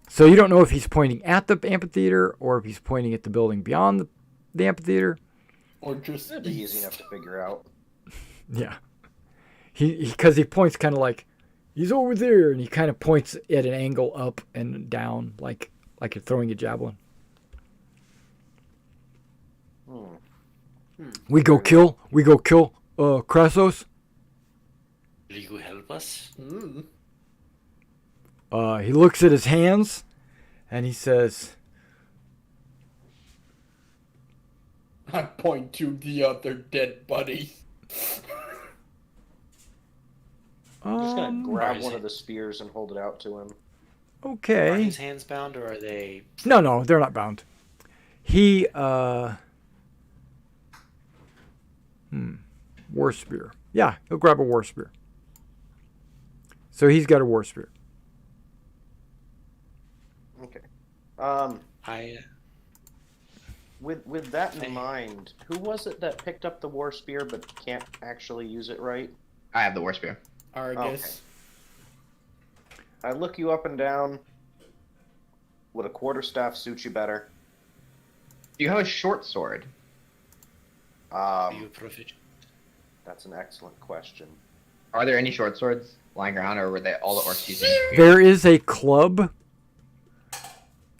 So you don't know if he's pointing at the amphitheater or if he's pointing at the building beyond the amphitheater. Or just It'd be easy enough to figure out. Yeah. Because he points kind of like, he's over there, and he kind of points at an angle up and down, like you're throwing a javelin. We go kill Crassos. Will you help us? He looks at his hands, and he says, I point to the other dead body. I'm just gonna grab is one it? of the spears and hold it out to him. Are okay. his hands bound or are they? No, they're not bound. He, war spear. Yeah, he'll grab a war spear. So he's got a war spear. Okay. I With that in mind, who was it that picked up the war spear but can't actually use it right? I have the war spear. Argus. I look you up and down. Would a quarterstaff suit you better? You have a short sword. are you proficient? That's an excellent question. Are there any short swords lying around, or were they all the orcs using? There is a club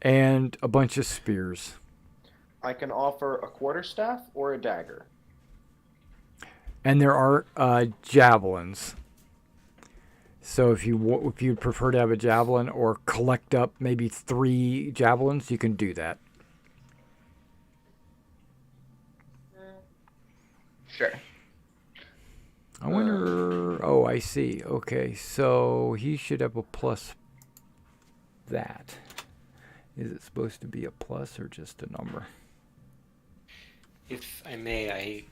and a bunch of spears. I can offer a quarterstaff or a dagger. And there are javelins. So if you prefer to have a javelin or collect up maybe 3 javelins, you can do that. Sure. I wonder... Oh, I see. Okay, so he should have a plus that. Is it supposed to be a plus or just a number? If I may, I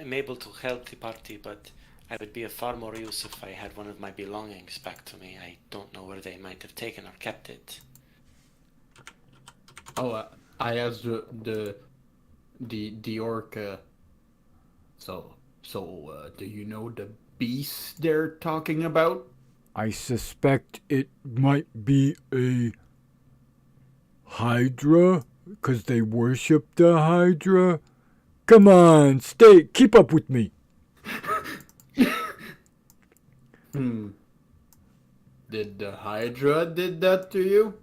am able to help the party, but I would be of far more use if I had one of my belongings back to me. I don't know where they might have taken or kept it. Oh, I asked the orc. So, do you know the beast they're talking about? I suspect it might be a Hydra, because they worship the Hydra. Come on, keep up with me. Did the Hydra did that to you?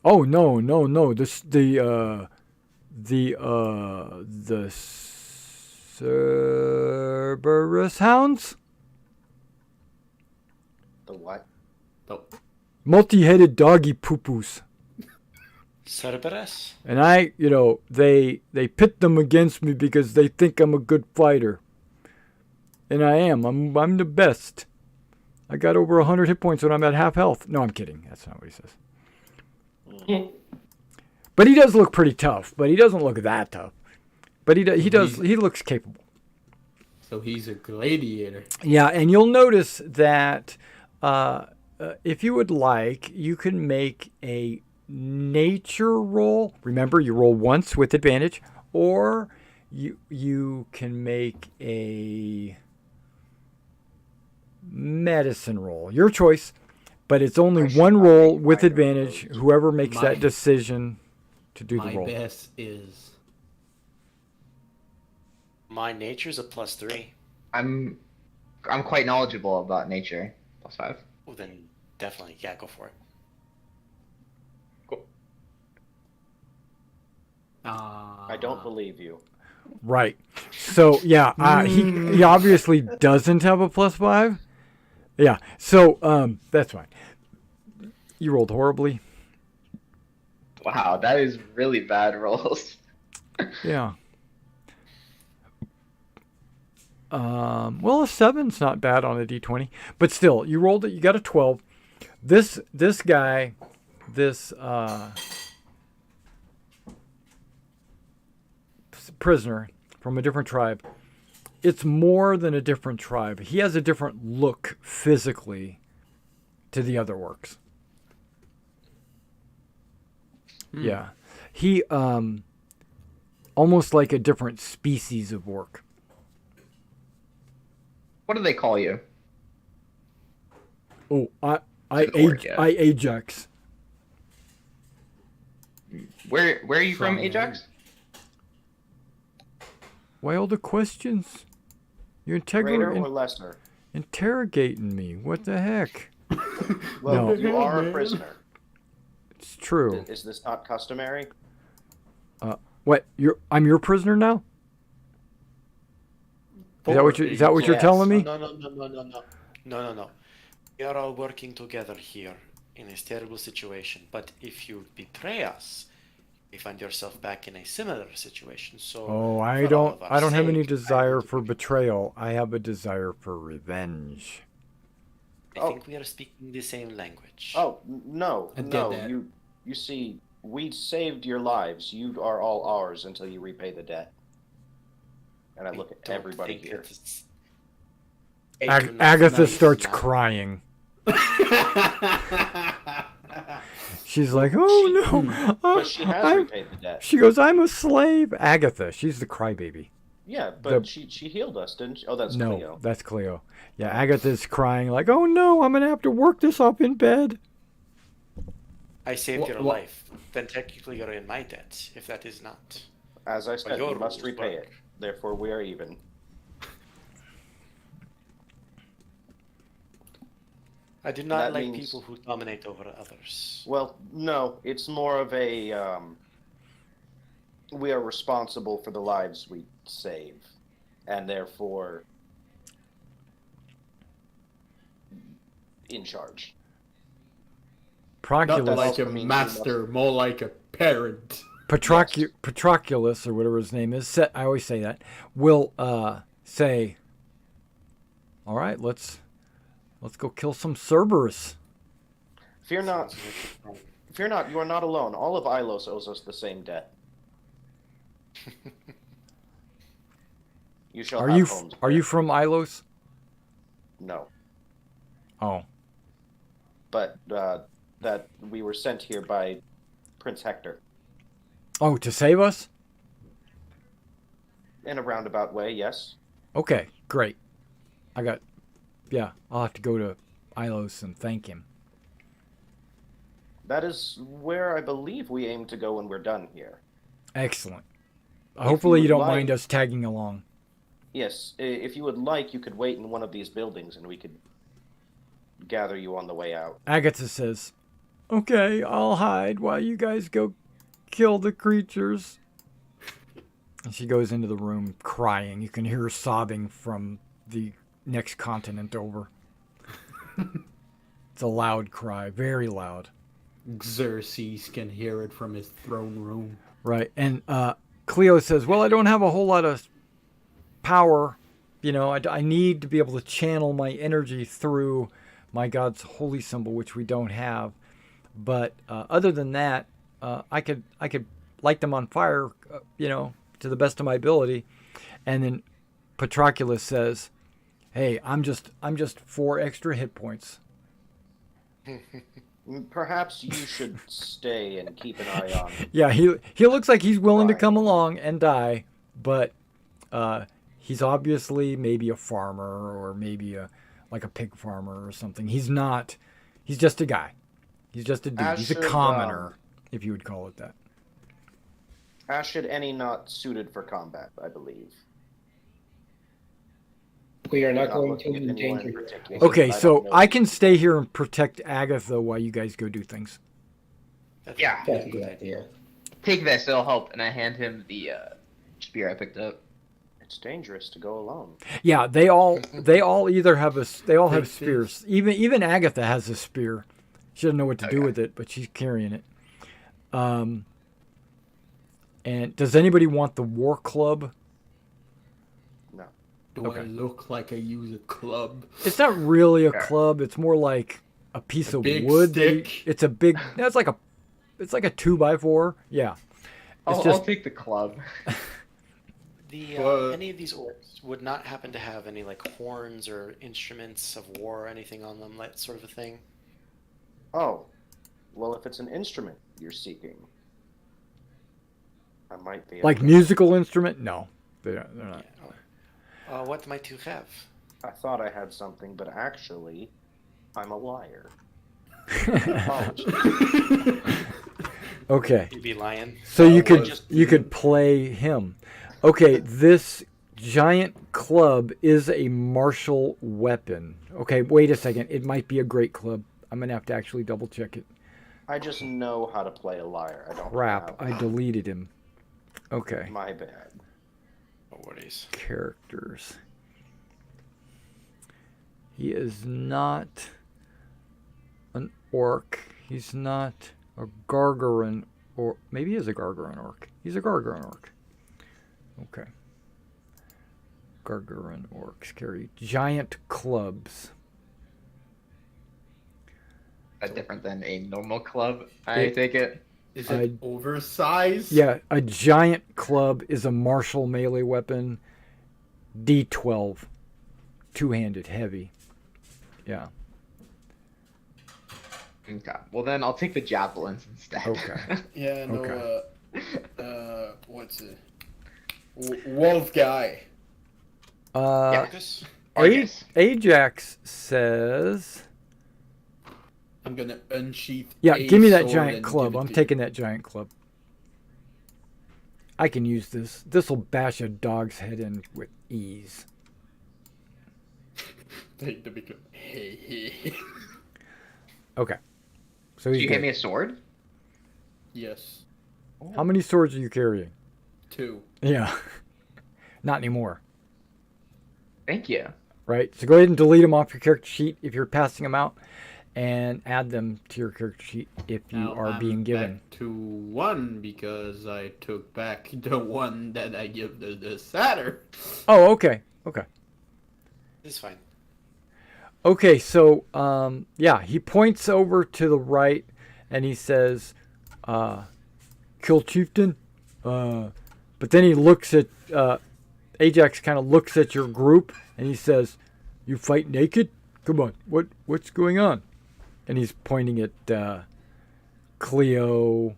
Oh no. The Cerberus hounds, The what? Oh, multi-headed doggy poo-poos. Cerberus? And they pit them against me because they think I'm a good fighter. And I am. I'm the best. I got over 100 hit points when I'm at half health. No, I'm kidding. That's not what he says. But he does look pretty tough. But he doesn't look that tough. But he looks capable. so he's a gladiator. Yeah, and you'll notice that if you would like, you can make a nature roll. Remember, you roll once with advantage, or you can make a medicine roll. Your choice, but it's only one roll with advantage. Whoever makes that decision to do the My roll. best is My nature's a +3. I'm quite knowledgeable about nature. +5. Oh, then definitely, yeah, go for it. I don't believe you. Right. So yeah, he obviously doesn't have a +5. Yeah. So that's fine. You rolled horribly. Wow, that is really bad rolls. Yeah. Well, a 7's not bad on a d20, but still, you rolled it. You got a 12. This guy, prisoner from a different tribe. It's more than a different tribe. He has a different look physically to the other orcs. Yeah. He almost like a different species of orc. What do they call you? Oh, I An orc, yeah. Ajax. Where are you from, Ajax? Why all the questions? You're Greater or lesser? interrogating me. What the heck? Well, No. you are a prisoner. It's true. Is this not customary? What? I'm your prisoner now? Is that what you're Yes. telling me? No. We are all working together here in this terrible situation. But if you betray us, you find yourself back in a similar situation. So Oh, for I all don't of our have any sake, desire for betrayal. I have a desire for revenge. I think we are speaking the same language. Oh no, I get no. that. You see, we saved your lives. You are all ours until you repay the debt. And I look at don't everybody think here. it's- I do not Agatha think starts now. crying. She's like, "Oh no!" But she has repaid the debt. She goes, "I'm a slave." Agatha, she's the crybaby. Yeah, but The- she healed us, didn't she? Oh, that's No, Cleo. that's Cleo. Yeah, Agatha's crying like, "Oh no, I'm gonna have to work this up in bed." I saved your Wha- life. Then technically you're in my debt, if that is not. As I said, your you must rules repay work. it. Therefore, we are even. I do not That like means- people who dominate over others. Well, no, it's more of a. We are responsible for the lives we save, and therefore in charge. Not Proculus, like a also means we master, more like a parent. Patroculus, or whatever his name is. I always say that. Will say, "All right, let's go kill some Cerberus." Fear not. Fear not. You are not alone. All of Ilos owes us the same debt. You shall Are have you homes. are you from Ilos? No, Oh, but that we were sent here by Prince Hector oh, to save us? in a roundabout way. Yes. Okay, great. I'll have to go to Ilos and thank him. That is where I believe we aim to go when we're done here. Excellent. Hopefully you would don't like- mind us tagging along. Yes, if you would like, you could wait in one of these buildings, and we could gather you on the way out. Agatha says, "Okay, I'll hide while you guys go kill the creatures." And she goes into the room crying. You can hear her sobbing from the next continent over. It's a loud cry, very loud. Xerxes can hear it from his throne room. Right. And Cleo says, "Well, I don't have a whole lot of power. You know, I need to be able to channel my energy through my God's holy symbol, which we don't have. But other than that, I could light them on fire, you know, to the best of my ability." And then Patroclus says, "Hey, I'm just 4 extra hit points." Perhaps you should stay and keep an eye on. Yeah, he looks like he's willing to Right. come along and die, but he's obviously maybe a farmer or maybe like a pig farmer or something. He's not. He's just a guy. He's just a dude. As He's a should, commoner, if you would call it that. As should any not suited for combat, I believe. We are not Not going looking to at anyone in endanger your particular. Okay, I don't so know. I can stay here and protect Agatha while you guys go do things. Yeah. That's a good idea. Take this, it'll help. And I hand him the spear I picked up. It's dangerous to go alone. Yeah, they all either have they all have Take spears. Even Agatha has a spear. She doesn't know what to do Okay. with it, but she's carrying it. And does anybody want the war club? No. Do Okay. I look like I use a club? It's not really a Yeah. club. It's more like a piece A of big wood. that you- stick? It's a big. It's like a 2x4. Yeah. It's I'll just take the club. Any of these orcs would not happen to have any like horns or instruments of war or anything on them, that sort of a thing. Oh, well, if it's an instrument you're seeking, I might be. like able to- musical instrument. No, they're not. Yeah. What might you have? I thought I had something, but actually, I'm a liar. Apologies. Okay. You'd be lying. So you well, could just- you could play him. Okay, this giant club is a martial weapon. Okay, wait a second. It might be a great club. I'm gonna have to actually double check it. I just know how to play a liar. I don't. Crap, have- I deleted him. Okay, My bad. No worries. characters. He is not an orc. He's not a gargaran, or maybe he is a gargaran orc. He's a gargaran orc. Okay. Gargaran orcs carry giant clubs. That's different than a normal club, I take it. Is it oversized? Yeah, a giant club is a martial melee weapon. D12. Two-handed, heavy. Yeah. Okay. Well, then I'll take the javelins instead. Okay. Yeah, no, Okay. what's it? Wolf guy. Marcus? Argus. Ajax says... I'm gonna unsheath. Yeah, a give me that sword giant and club. give it I'm to taking that giant club. I can use this. This will bash a dog's head in with ease. you. Take the big club. Hey. Okay. So Did he's you good. hand me a sword? Yes. How many swords are you carrying? 2. Yeah. Not anymore. Thank you. Right? So go ahead and delete them off your character sheet if you're passing them out, and add them to your character sheet if you Now are I'm being given. back to 1 because I took back the one that I give the satyr. Oh, okay. Okay. It's fine. Okay, so yeah, he points over to the right and he says, kill chieftain. But then he looks at Ajax kind of looks at your group and he says, "You fight naked? Come on. What's going on?" And he's pointing at Cleo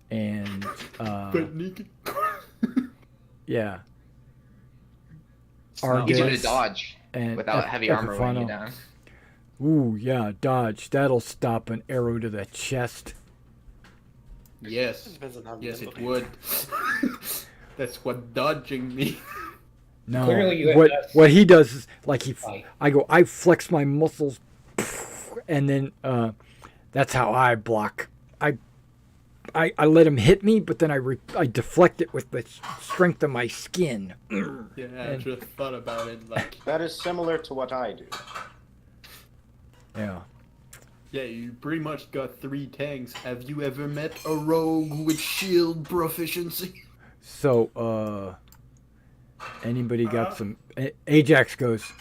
and But naked. yeah. Easy to Argus dodge and without heavy armor weighing you down. Ooh, yeah, dodge. That'll stop an arrow to the chest. Yes. Depends on how Yes, nimble it you would. That's what dodging me. No, Clearly you have what not what he does is like Fight. I flex my muscles, and then that's how I block. I let him hit me, but then I deflect it with the strength of my skin. Yeah, I just thought about it. Like, That is similar to what I do. Yeah. yeah, you pretty much got 3 tanks. Have you ever met a rogue with shield proficiency? So, anybody got some? Ajax goes.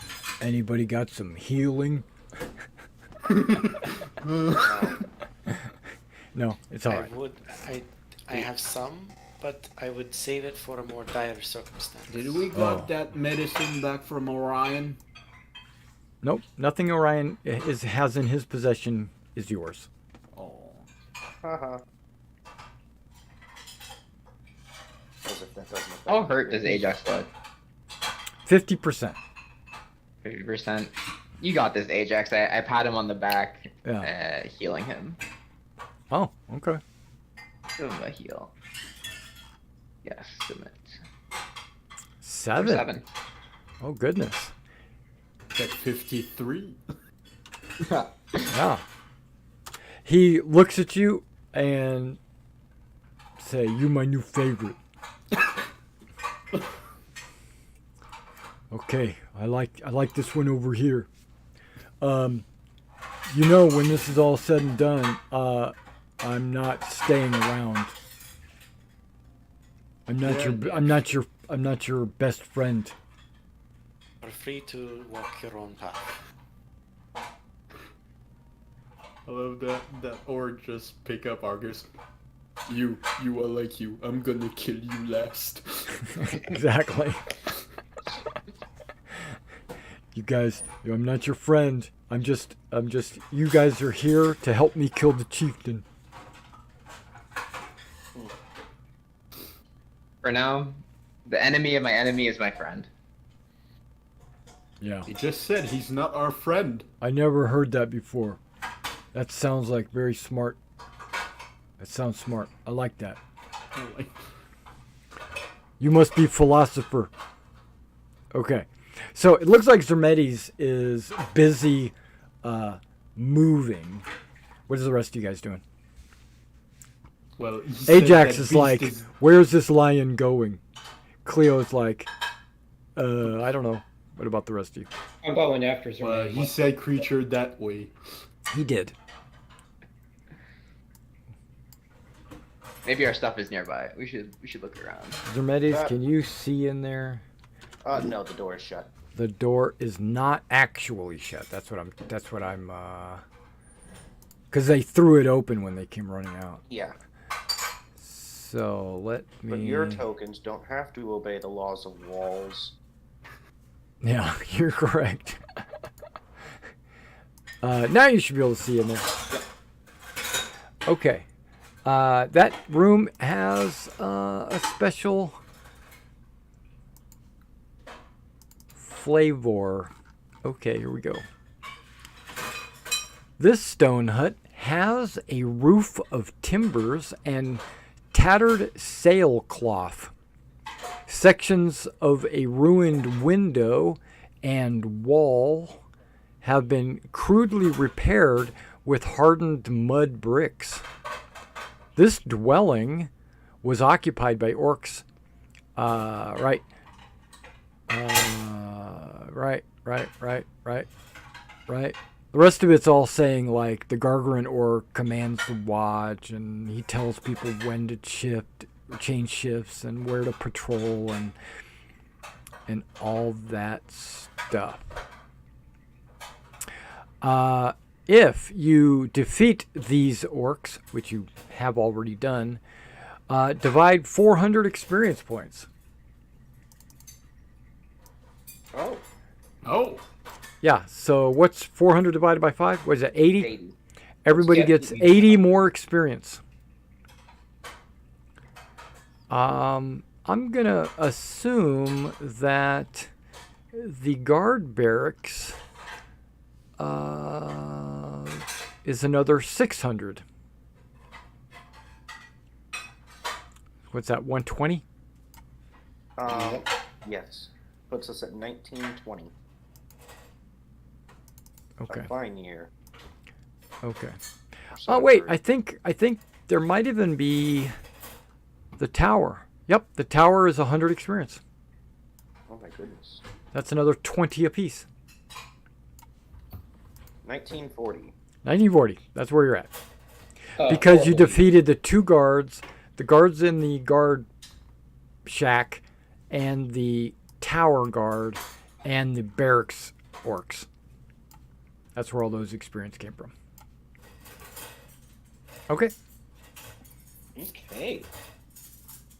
Anybody got some healing? No, it's all right. I have some, but I would save it for a more dire circumstance. Did we got that medicine back from Orion? Nope, nothing Orion has in his possession is yours. Oh. Haha. As if that doesn't affect How me. hurt does Ajax look? 50%. 50%. You got this, Ajax. I pat him on the back, Yeah. healing him. Oh, okay. Give him a heal. Yes, submit. 7. 7. Oh goodness. At 53. Yeah. He looks at you and say, "You my new favorite." Okay, I like this one over here. You know, when this is all said and done, I'm not staying around. I'm not your best friend. You're free to walk your own path. I love that or just pick up Argus. You are like you. I'm gonna kill you last. Exactly. You guys, I'm not your friend. I'm just, you guys are here to help me kill the chieftain. For now, the enemy of my enemy is my friend. Yeah. He just said he's not our friend. I never heard that before. That sounds like very smart. That sounds smart. I like that. Like, You must be philosopher. Okay. So it looks like Zermetes is busy moving. What is the rest of you guys doing? well, he said Ajax that is beast like, where's this lion going? Cleo's like, I don't know. What about the rest of you? I'm going after Well, Zermatis. he said creature that way. He did. Maybe our stuff is nearby. We should look around. Zermetes, can you see in there? No, the door is shut. The door is not actually shut. That's what I'm because they threw it open when they came running out. Yeah, So let me. but your tokens don't have to obey the laws of walls. Yeah, you're correct. Now you should be able to see in there. Okay. That room has a special flavor. Okay, here we go. This stone hut has a roof of timbers and tattered sailcloth. Sections of a ruined window and wall have been crudely repaired with hardened mud bricks. This dwelling was occupied by orcs. Right. The rest of it's all saying like the Gargarin orc commands the watch, and he tells people when to change shifts, and where to patrol, and all that stuff. If you defeat these orcs, which you have already done, divide 400 experience points. Oh, Yeah, so what's 400 divided by 5? What is that, 80? 80. Everybody gets 80 more experience. I'm going to assume that the guard barracks is another 600. What's that, 120? Yes. Puts us at 1920. Okay. A fine year. Okay. So Oh wait, for- I think there might even be the tower. Yep, the tower is 100 experience. Oh my goodness. That's another 20 apiece. 1940. 1940. That's where you're at. Because you horrible. defeated the two guards, the guards in the guard shack, and the tower guard, and the barracks orcs. That's where all those experience came from. Okay. Okay.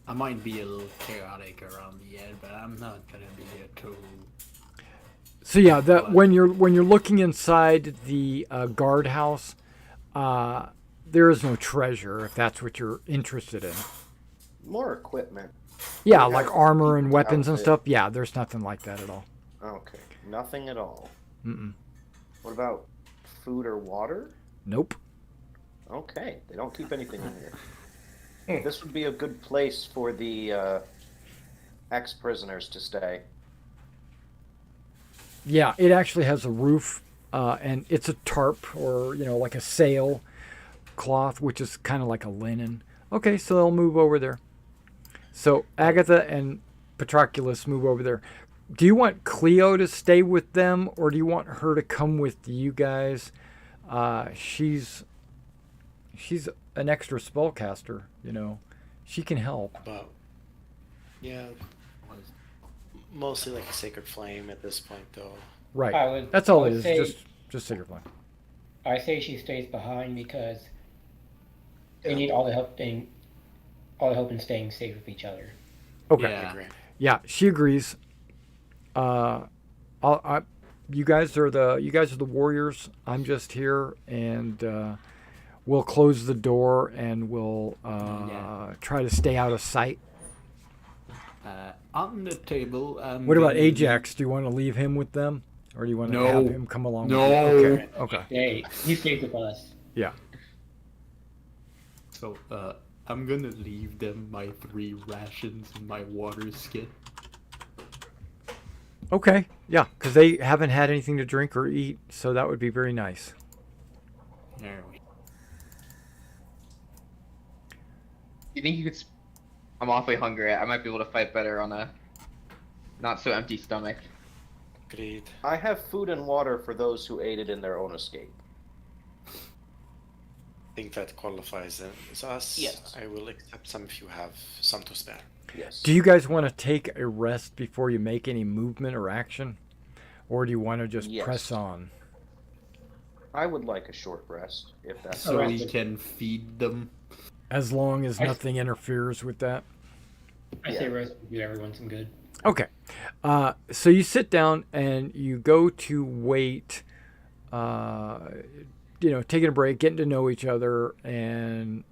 I might be a little chaotic around the end, but I'm not gonna be a total. So yeah, that when you're looking inside the guardhouse, there is no treasure if that's what you're interested in. More equipment. Yeah, We like have armor and people's weapons and outfit. stuff. Yeah, there's nothing like that at all. Okay. Nothing at all. Mm-mm. What about food or water? Nope. Okay. They don't keep anything in here. This would be a good place for the ex-prisoners to stay. Yeah, it actually has a roof, and it's a tarp or like a sail cloth, which is kind of like a linen. Okay, so they'll move over there. So Agatha and Patroclus move over there. Do you want Cleo to stay with them, or do you want her to come with you guys? She's an extra spellcaster, She can help. But yeah, mostly like a sacred flame at this point, though. Right. I would- That's all I it would is. say- Just Sacred Flame. I say she stays behind because they need all the help in staying safe with each other. Okay. Yeah. I agree. Yeah, she agrees. You guys are the warriors. I'm just here, and we'll close the door and we'll try to stay out of sight. On the table. What about Ajax? Do you want to leave him with them, or do you want to No. have him come along? No. With you? Okay. Okay. Hey, he stays with us. Yeah. So, I'm gonna leave them my 3 rations and my water skin. Okay. Yeah, because they haven't had anything to drink or eat, so that would be very nice. There we You think you could? I'm awfully hungry. I might be able to fight better on a not so empty stomach. Agreed. I have food and water for those who aided in their own escape. I think that qualifies as us. Yes. I will accept some if you have some to spare. Yes. Do you guys want to take a rest before you make any movement or action, or do you want to just Yes. press on? I would like a short rest, if that's So we Arrested. can feed them. As long as I- nothing interferes with that. I say rest would do everyone some good. Okay. So you sit down and you go to wait, taking a break, getting to know each other, and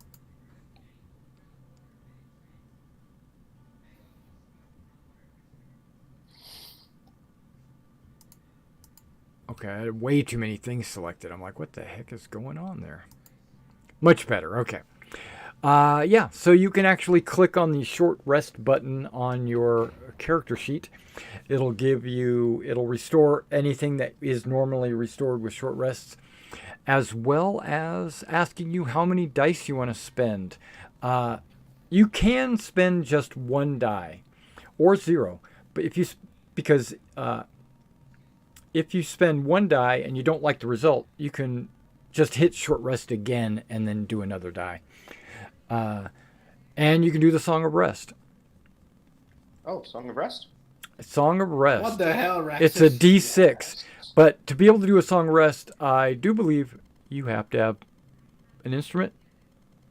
okay, I had way too many things selected. I'm like, what the heck is going on there? Much better. Okay. Yeah, so you can actually click on the short rest button on your character sheet. It'll restore anything that is normally restored with short rests, as well as asking you how many dice you want to spend. You can spend just 1 die or 0, but if you spend 1 die and you don't like the result, you can just hit short rest again and then do another die. And you can do the Song of Rest. Oh, Song of Rest? Song of Rest. What the hell, Raxus? It's a D6. But to be able to do a Song of Rest, I do believe you have to have an instrument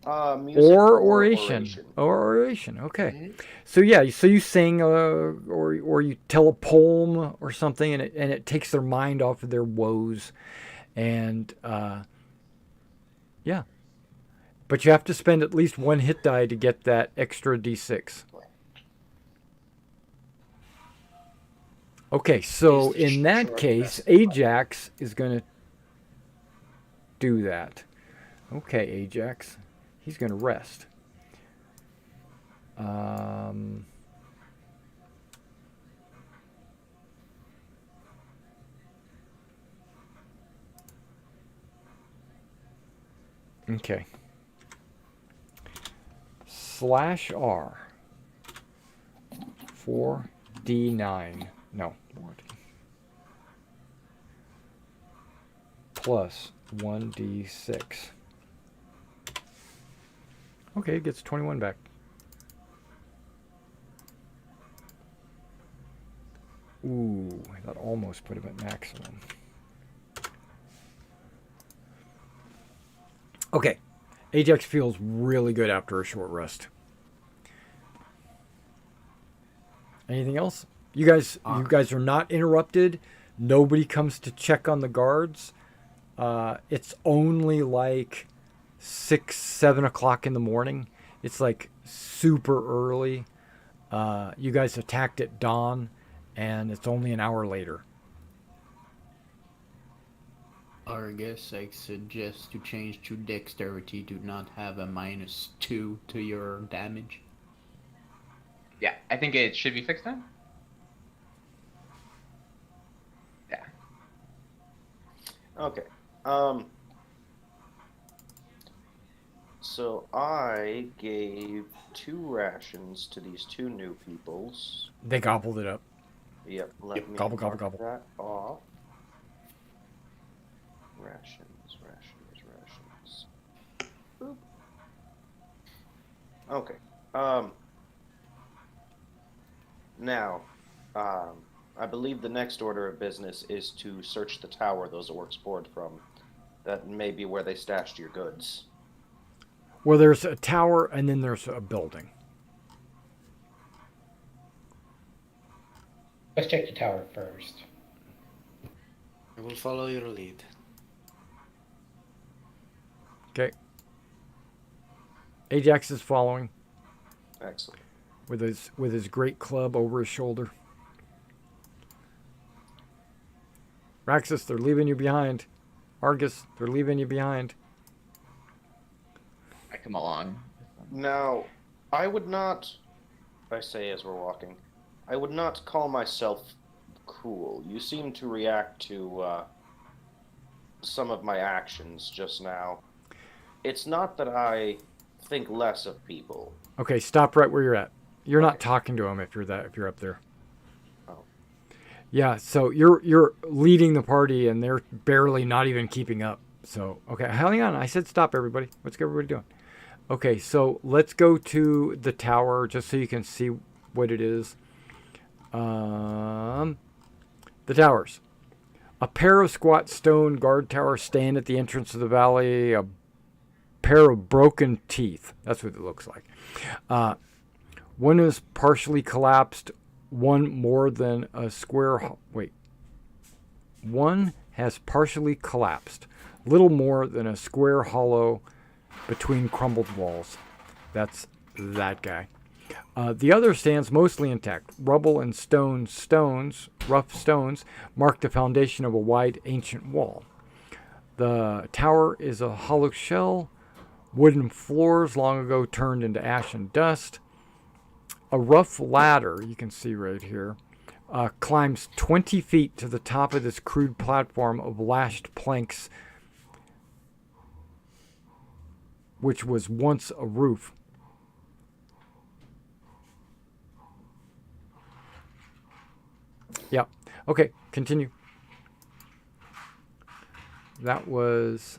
Music or oration. Or oration. Okay. Mhm. So yeah, so you sing or you tell a poem or something, and it takes their mind off of their woes, and yeah. But you have to spend at least 1 hit die to get that extra D6. Okay, so Use the in that short case, rest. Ajax is going to do that. Okay, Ajax. He's going to rest. Okay. /R. 4d9. No. 4d. Plus 1d6. Okay, it gets 21 back. Ooh, that almost put him at maximum. Okay. Ajax feels really good after a short rest. Anything else? You guys are not interrupted. Nobody comes to check on the guards. It's only like 6, 7 o'clock in the morning. It's like super early. You guys attacked at dawn, and it's only an hour later. Argus, I suggest to change to dexterity to not have a -2 to your damage. Yeah, I think it should be fixed now. Yeah. Okay. So I gave 2 rations to these 2 new peoples. They gobbled it up. Yep. Let me Gobble, mark gobble. that off. Rations. Boop. Okay. Now, I believe the next order of business is to search the tower those orcs poured from. That may be where they stashed your goods. Well, there's a tower and then there's a building. Let's check the tower first. I will follow your lead. Okay. Ajax is following Excellent. with his great club over his shoulder. Raxus, they're leaving you behind. Argus, they're leaving you behind. I come along. Now, I would not, I say as we're walking, I would not call myself cruel. You seem to react to some of my actions just now. It's not that I think less of people. Okay, stop right where you're at. You're not talking to him if you're up there. Oh. Yeah, so you're leading the party and they're barely not even keeping up. So, okay, hang on. I said stop, everybody. What's everybody doing? Okay, so let's go to the tower just so you can see what it is. The towers. A pair of squat stone guard towers stand at the entrance of the valley. A pair of broken teeth. That's what it looks like. One is partially collapsed. One more than a square. One has partially collapsed. Little more than a square hollow between crumbled walls. That's that guy. The other stands mostly intact. Rubble and rough stones, mark the foundation of a wide ancient wall. The tower is a hollow shell. Wooden floors long ago turned into ash and dust. A rough ladder, you can see right here, climbs 20 feet to the top of this crude platform of lashed planks, which was once a roof. Yeah. Okay, continue. That was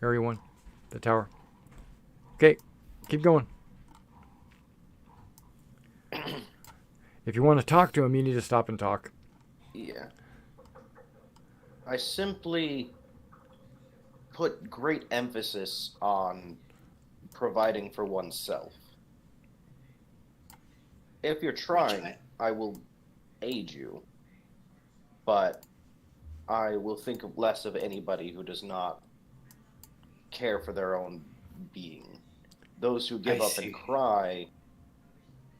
Area 1, the tower. Okay, keep going. If you want to talk to him, you need to stop and talk. Yeah. I simply put great emphasis on providing for oneself. If you're trying, I will aid you, but I will think less of anybody who does not care for their own being. Those who give up and cry,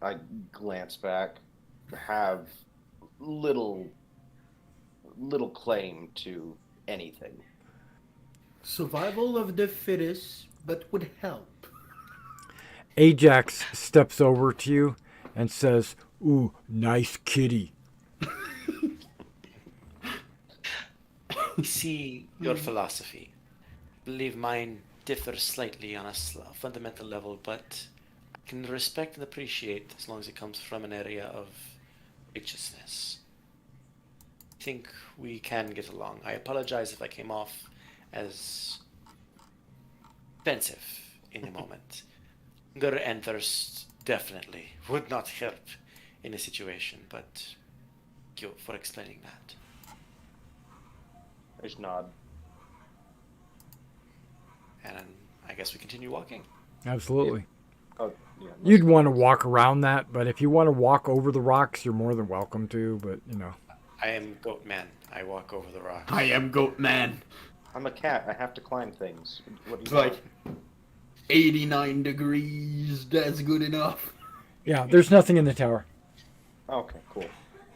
I glance back, have little claim to anything. Survival of the fittest, but would help. Ajax steps over to you and says, "Ooh, nice kitty." see your philosophy. I believe mine differs slightly on a fundamental level, but I can respect and appreciate as long as it comes from an area of righteousness. I think we can get along. I apologize if I came off as offensive in the moment. Hunger and thirst definitely would not help in a situation, but thank you for explaining that. I just nod. And I guess we continue walking. Absolutely. Oh, yeah. You'd want to walk around that, but if you want to walk over the rocks, you're more than welcome to. But you know, I am Goat Man. I walk over the rocks. I am Goat Man. I'm a cat. I have to climb things. What do It's you like 89 degrees. That's good enough. yeah, there's nothing in the tower. want? Okay, cool.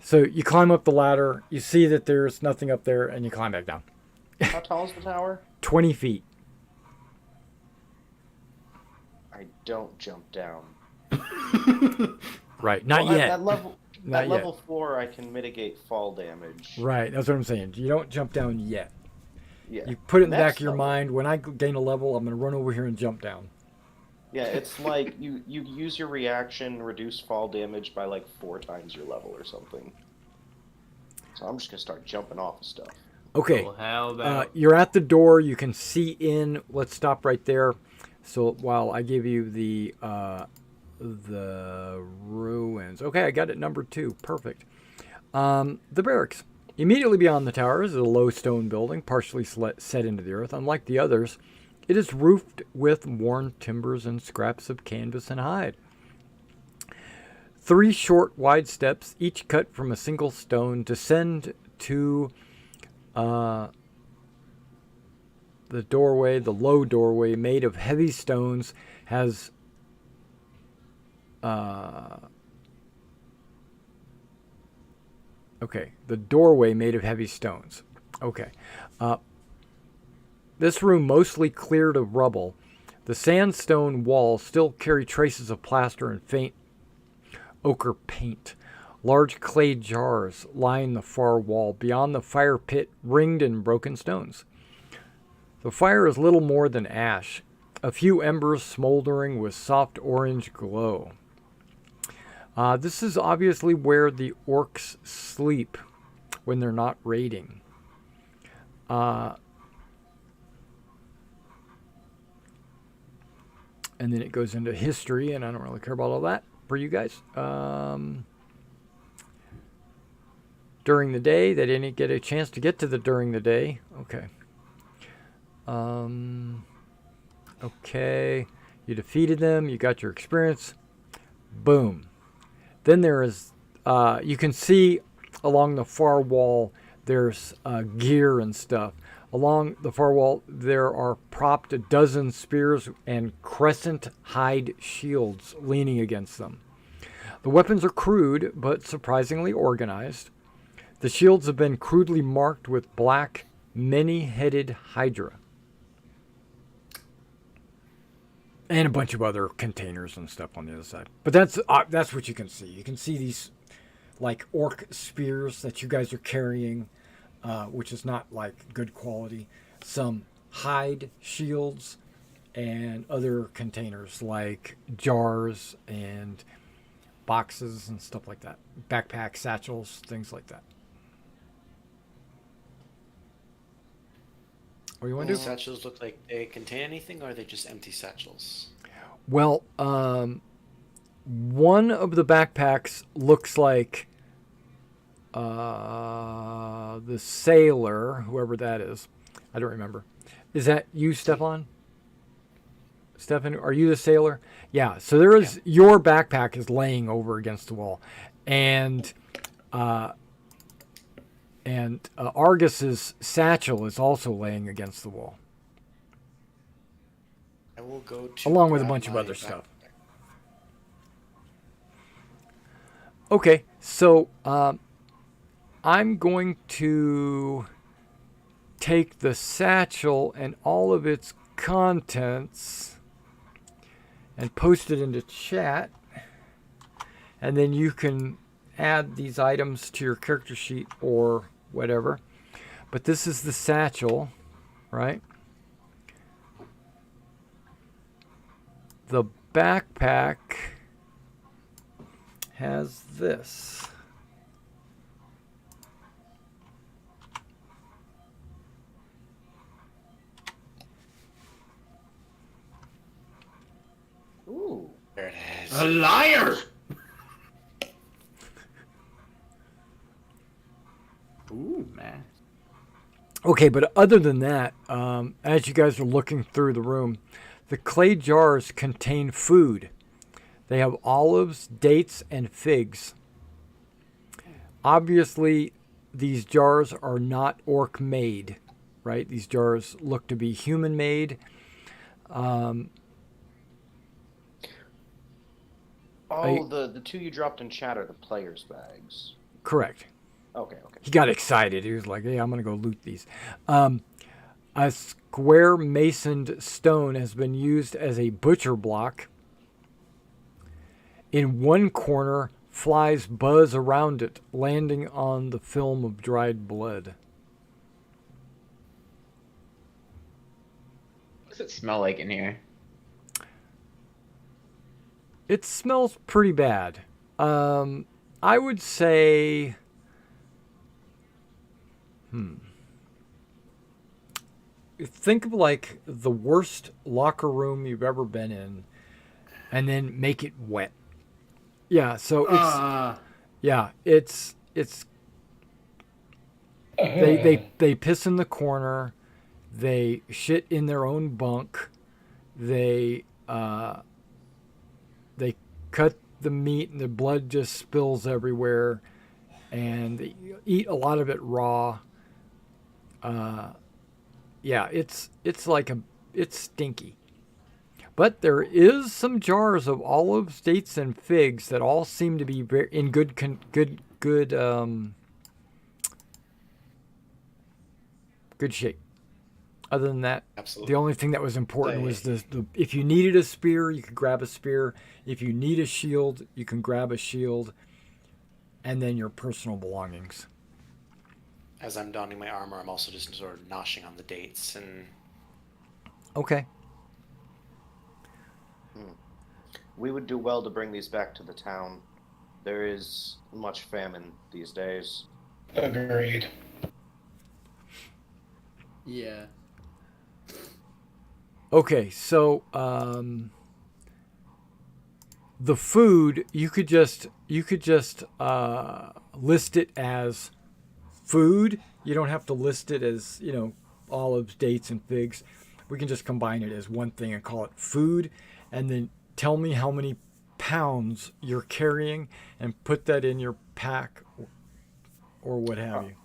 So you climb up the ladder. You see that there's nothing up there, and you climb back down. How tall is the tower? 20 feet. I don't jump down. Right. Not Well, yet. At level, Not at yet. level 4, I can mitigate fall damage. Right. That's what I'm saying. You don't jump down yet. Yeah. You put it in the back Next of your level. mind. When I gain a level, I'm going to run over here and jump down. Yeah, it's like you use your reaction, reduce fall damage by like 4 times your level or something. So I'm just gonna start jumping off of stuff. Okay. Well, how about You're at the door. You can see in. Let's stop right there. So while I give you the ruins. Okay, I got it number 2. Perfect. The barracks. Immediately beyond the tower is a low stone building, partially set into the earth. Unlike the others, it is roofed with worn timbers and scraps of canvas and hide. 3 short, wide steps, each cut from a single stone, descend to the doorway. The low doorway, made of heavy stones, has okay, the doorway made of heavy stones. Okay. This room mostly cleared of rubble. The sandstone walls still carry traces of plaster and faint ochre paint. Large clay jars line the far wall. Beyond the fire pit, ringed in broken stones. The fire is little more than ash, a few embers smoldering with soft orange glow. This is obviously where the orcs sleep when they're not raiding. And then it goes into history, and I don't really care about all that for you guys. During the day, they didn't get a chance to get to the during the day. Okay. Okay. You defeated them. You got your experience. Boom. Then there is, you can see along the far wall, there's gear and stuff. Along the far wall, there are propped a dozen spears and crescent hide shields leaning against them. The weapons are crude, but surprisingly organized. The shields have been crudely marked with black, many-headed hydra. And a bunch of other containers and stuff on the other side. But that's what you can see. You can see these like orc spears that you guys are carrying, which is not like good quality. Some hide shields and other containers like jars and boxes and stuff like that. Backpacks, satchels, things like that. What do you want to Do do? satchels look like they contain anything, or are they just empty satchels? Well, one of the backpacks looks like the sailor, whoever that is. I don't remember. Is that you, Stefan? Stefan, are you the sailor? Yeah. So there is your backpack is laying over against the wall, and Argus's satchel is also laying against the wall, I will go to along with a grab bunch of my other backpack. stuff. Okay, so I'm going to take the satchel and all of its contents and post it into chat, and then you can add these items to your character sheet or whatever. But this is the satchel, right? The backpack has this. Ooh. There it is. A liar! Ooh, man. Okay, but other than that, as you guys are looking through the room, the clay jars contain food. They have olives, dates, and figs. Obviously, these jars are not orc made, right? These jars look to be human made. The two you dropped in chat are the players' bags. Correct. Okay. He got excited. He was like, hey, I'm going to go loot these. A square masoned stone has been used as a butcher block. In one corner, flies buzz around it, landing on the film of dried blood. What does it smell like in here? It smells pretty bad. I would say... Think of like the worst locker room you've ever been in, and then make it wet. Yeah, so it's they piss in the corner, they shit in their own bunk, they cut the meat and the blood just spills everywhere, and they eat a lot of it raw. Yeah, it's stinky. But there is some jars of olives, dates, and figs that all seem to be in good shape. Other than that, Absolutely. the only thing that was important was the if you needed a spear, you could grab a spear. If you need a shield, you can grab a shield. And then your personal belongings. As I'm donning my armor, I'm also just sort of noshing on the dates and. Okay. We would do well to bring these back to the town. There is much famine these days. Agreed. Yeah. Okay, so the food you could just list it as food. You don't have to list it as, olives, dates, and figs. We can just combine it as one thing and call it food, and then tell me how many pounds you're carrying and put that in your pack or what have you.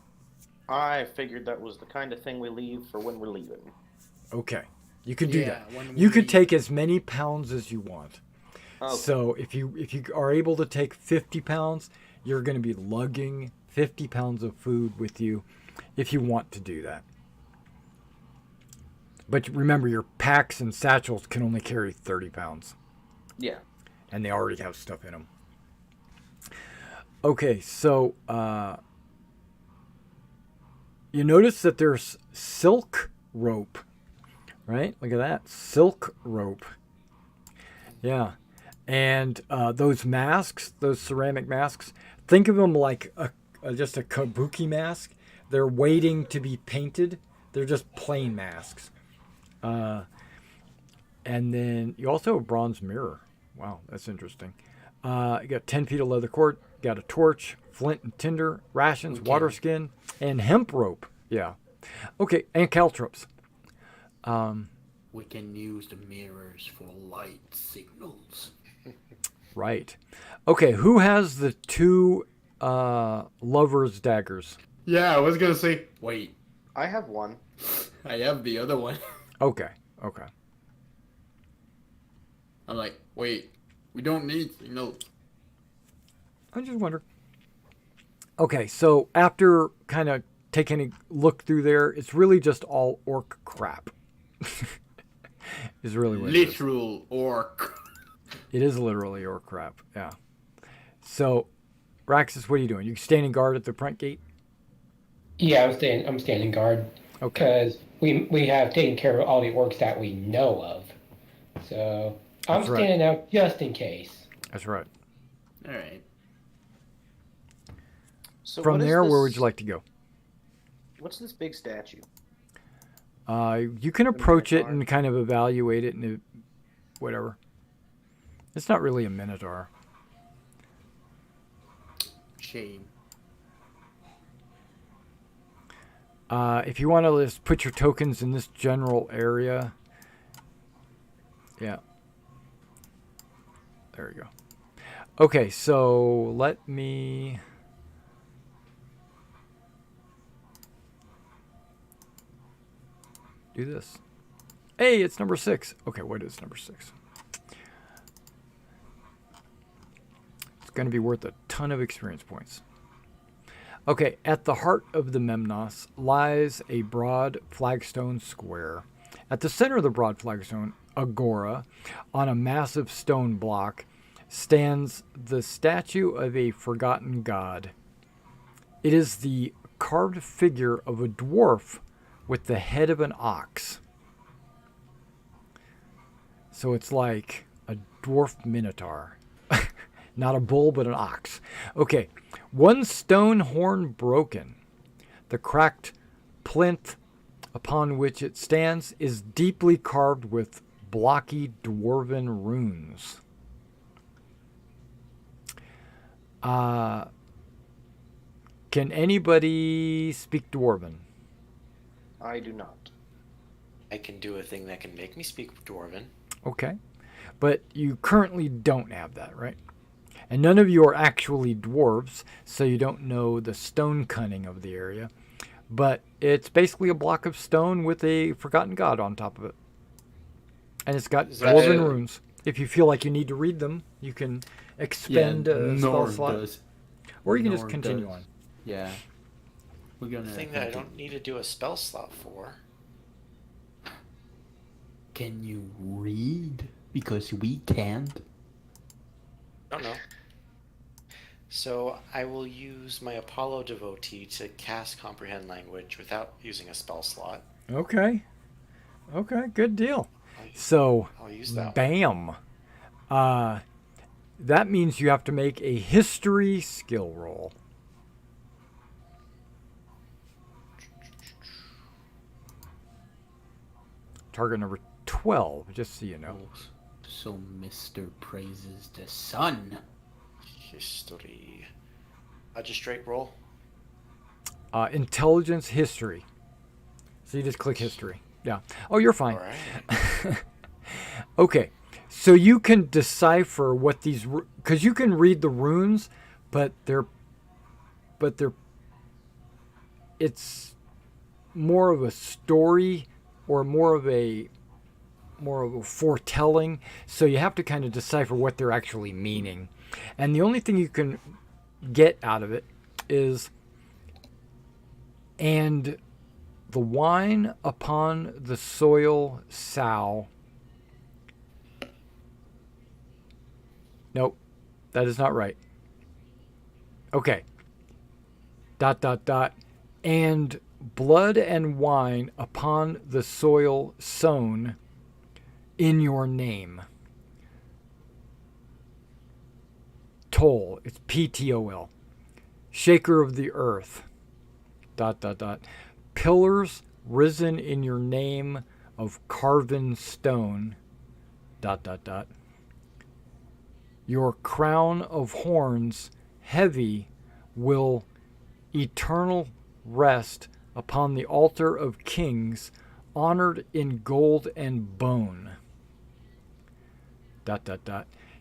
I figured that was the kind of thing we leave for when we're leaving. Okay. You could do that. when You could we- take as many pounds as you want. Okay. So if you are able to take 50 pounds, you're going to be lugging 50 pounds of food with you if you want to do that. But remember, your packs and satchels can only carry 30 pounds. Yeah. And they already have stuff in them. Okay, so you notice that there's silk rope, right? Look at that. Silk rope. Yeah. And those masks, those ceramic masks, think of them like just a kabuki mask. They're waiting to be painted. They're just plain masks. And then you also have a bronze mirror. Wow, that's interesting. You got 10 feet of leather cord, got a torch, flint and tinder, rations, water skin, and hemp rope. Yeah. Okay, and caltrops. We can use the mirrors for light signals. Right. Okay, who has the two lover's daggers? Yeah, I was gonna say. Wait, I have one. I have the other one. Okay. I'm like, wait, we don't need signals. I just wonder. Okay, so after kind of taking a look through there, it's really just all orc crap. Is really what it is. Literal orc. It is literally orc crap, yeah. So, Raxus, what are you doing? You standing guard at the front gate? Yeah, I'm standing guard Okay. because we have taken care of all the orcs that we know of. So I'm That's right. standing out just in case. That's right. All right. So From what is there, this? where would you like to go? What's this big statue? You can approach it Minotaur. and kind of evaluate it and whatever. It's not really a minotaur. Shame. If you want to just put your tokens in this general area, yeah. There we go. Okay, so let me. Do this. Hey, it's number 6. Okay, what is number 6? It's going to be worth a ton of experience points. Okay, at the heart of the Memnoss lies a broad flagstone square. At the center of the broad flagstone agora, on a massive stone block, stands the statue of a forgotten god. It is the carved figure of a dwarf with the head of an ox. So it's like a dwarf minotaur. Not a bull, but an ox. Okay, one stone horn broken. The cracked plinth upon which it stands is deeply carved with blocky dwarven runes. Can anybody speak Dwarven? I do not. I can do a thing that can make me speak Dwarven. Okay. But you currently don't have that, right? And none of you are actually dwarves, so you don't know the stone cunning of the area. But it's basically a block of stone with a forgotten god on top of it. And it's got Is that dwarven it? runes. If you feel like you need to read them, you can expend a spell Nor slot. does. Or you can just Nor continue does. on. Yeah. We're The gonna. thing that I don't need to do a spell slot for. Can you read? Because we can't. Don't know. So I will use my Apollo devotee to cast Comprehend Language without using a spell slot. Okay. Okay, good deal. So, I'll use that. bam. That means you have to make a history skill roll. Target number 12, just so you know. So Mr. praises the sun. History. Just straight roll. Intelligence history. So you just click history. Yeah. Oh, you're fine. All right. Okay. So you can decipher what these, because you can read the runes, but it's more of a story or more of a foretelling. So you have to kind of decipher what they're actually meaning. And the only thing you can get out of it is, and the wine upon the soil sow. Nope, that is not right. Okay. ... And blood and wine upon the soil sown in your name. Toll. It's PTOL. Shaker of the earth. ... Pillars risen in your name of carven stone. ... Your crown of horns heavy will eternal rest upon the altar of kings honored in gold and bone. ...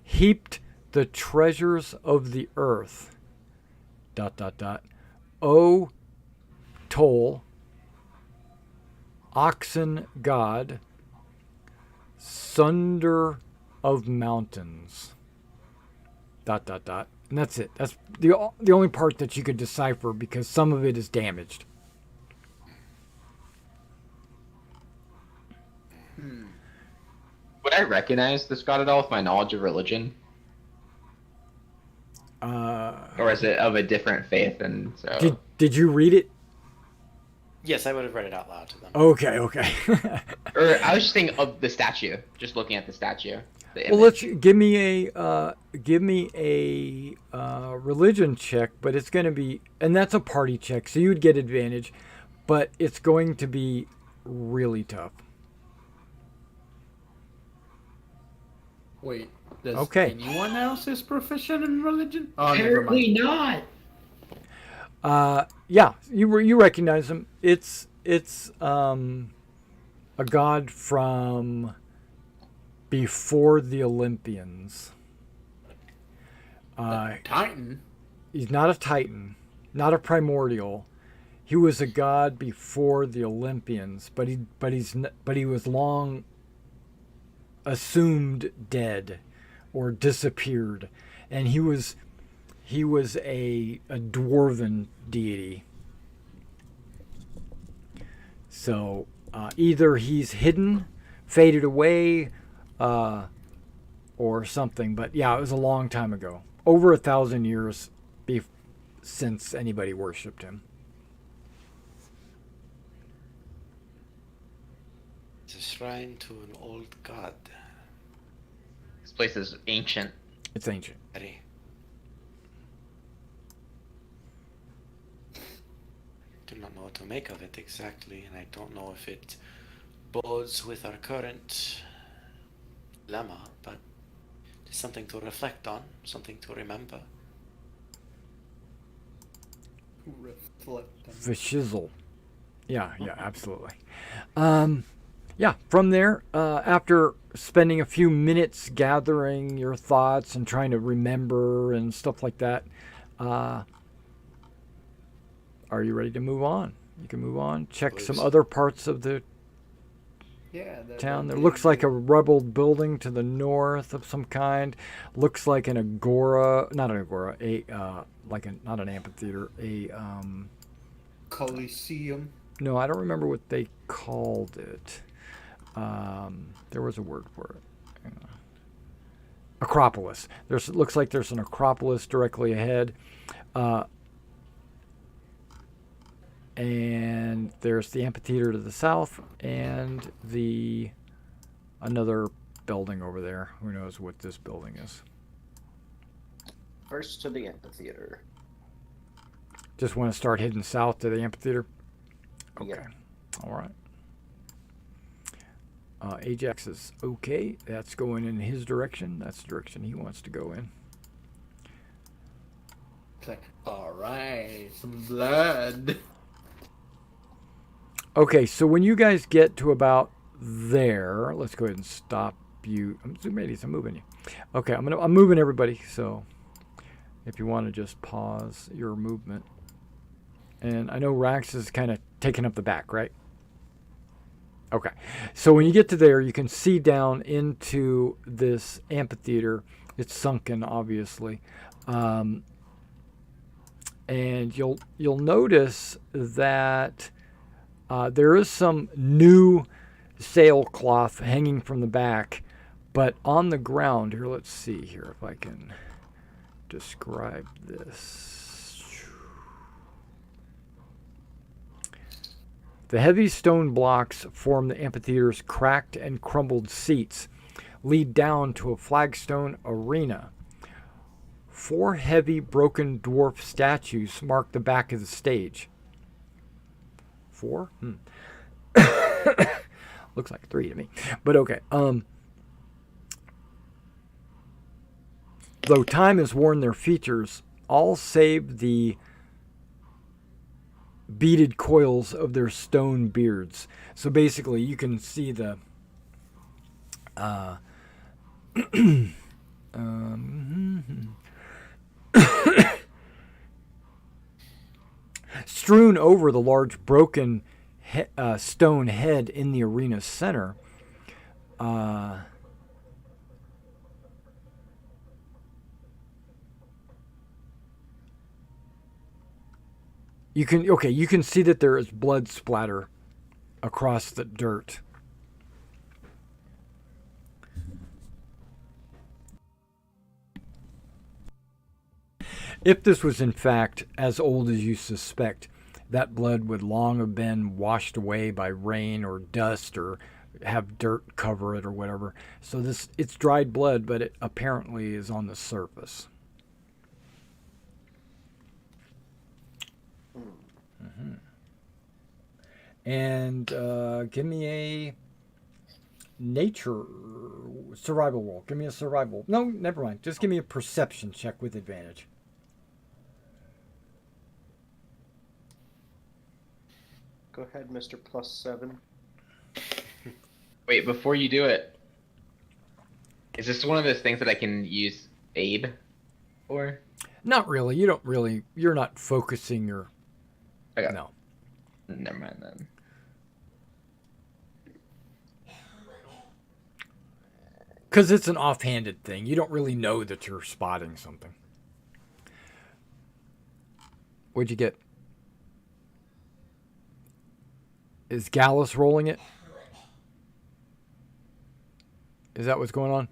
Heaped the treasures of the earth. ... O Toll, oxen god, sunder of mountains. ... And that's it. That's the only part that you could decipher because some of it is damaged. Would I recognize this god at all with my knowledge of religion? Or is it of a different faith? And so Did you read it? Yes, I would have read it out loud to them. Okay, okay. Or I was just thinking of the statue, just looking at the statue. The Well, image. let's give me a religion check, but it's going to be, and that's a party check, so you'd get advantage, but it's going to be really tough. Wait, does Okay. anyone else is proficient in religion? Oh, never Apparently mind. not. Yeah, you recognize him. It's a god from before the Olympians. Titan? He's not a Titan, not a primordial. He was a god before the Olympians, but he was long assumed dead or disappeared, and he was a dwarven deity. So either he's hidden, faded away, or something. But yeah, it was a long time ago, over 1,000 years since anybody worshipped him. It's a shrine to an old god. This place is ancient. It's ancient. Very. Do not know what to make of it exactly, and I don't know if it bodes with our current dilemma, but it's something to reflect on, something to remember. The shizzle. Yeah, absolutely. Yeah, from there, after spending a few minutes gathering your thoughts and trying to remember and stuff like that, are you ready to move on? You can move on. Check some other parts of the town. There looks like a rubbled building to the north of some kind. Looks like an agora, not an agora, not an amphitheater, Coliseum. No, I don't remember what they called it. There was a word for it. Acropolis. Looks like there's an Acropolis directly ahead. And there's the amphitheater to the south and another building over there. Who knows what this building is? First to the amphitheater. Just want to start heading south to the amphitheater? Okay. Yeah. All right. Ajax is okay. That's going in his direction. That's the direction he wants to go in. It's like, alright, some blood. Okay, so when you guys get to about there, let's go ahead and stop you. I'm moving you. Okay, I'm moving everybody. So if you want to just pause your movement, and I know Rax is kind of taking up the back, right? Okay, so when you get to there, you can see down into this amphitheater. It's sunken, obviously, and you'll notice that. There is some new sailcloth hanging from the back, but on the ground here, let's see here if I can describe this. The heavy stone blocks form the amphitheater's cracked and crumbled seats, lead down to a flagstone arena. 4 heavy broken dwarf statues mark the back of the stage. 4? Looks like 3 to me. But okay. Though time has worn their features, all save the beaded coils of their stone beards. So basically, you can see the strewn over the large broken stone head in the arena's center. You can see that there is blood splatter across the dirt. If this was in fact as old as you suspect, that blood would long have been washed away by rain or dust or have dirt cover it or whatever. So it's dried blood, but it apparently is on the surface. Mm-hmm. And give me a nature survival roll. Give me a survival. No, never mind. Just give me a perception check with advantage. Go ahead, Mr. +7. Wait, before you do it, is this one of those things that I can use aid for? Not really. You don't really. You're not focusing your. Okay. No. Never mind then. Because it's an offhanded thing. You don't really know that you're spotting something. What'd you get? Is Gallus rolling it? Is that what's going on?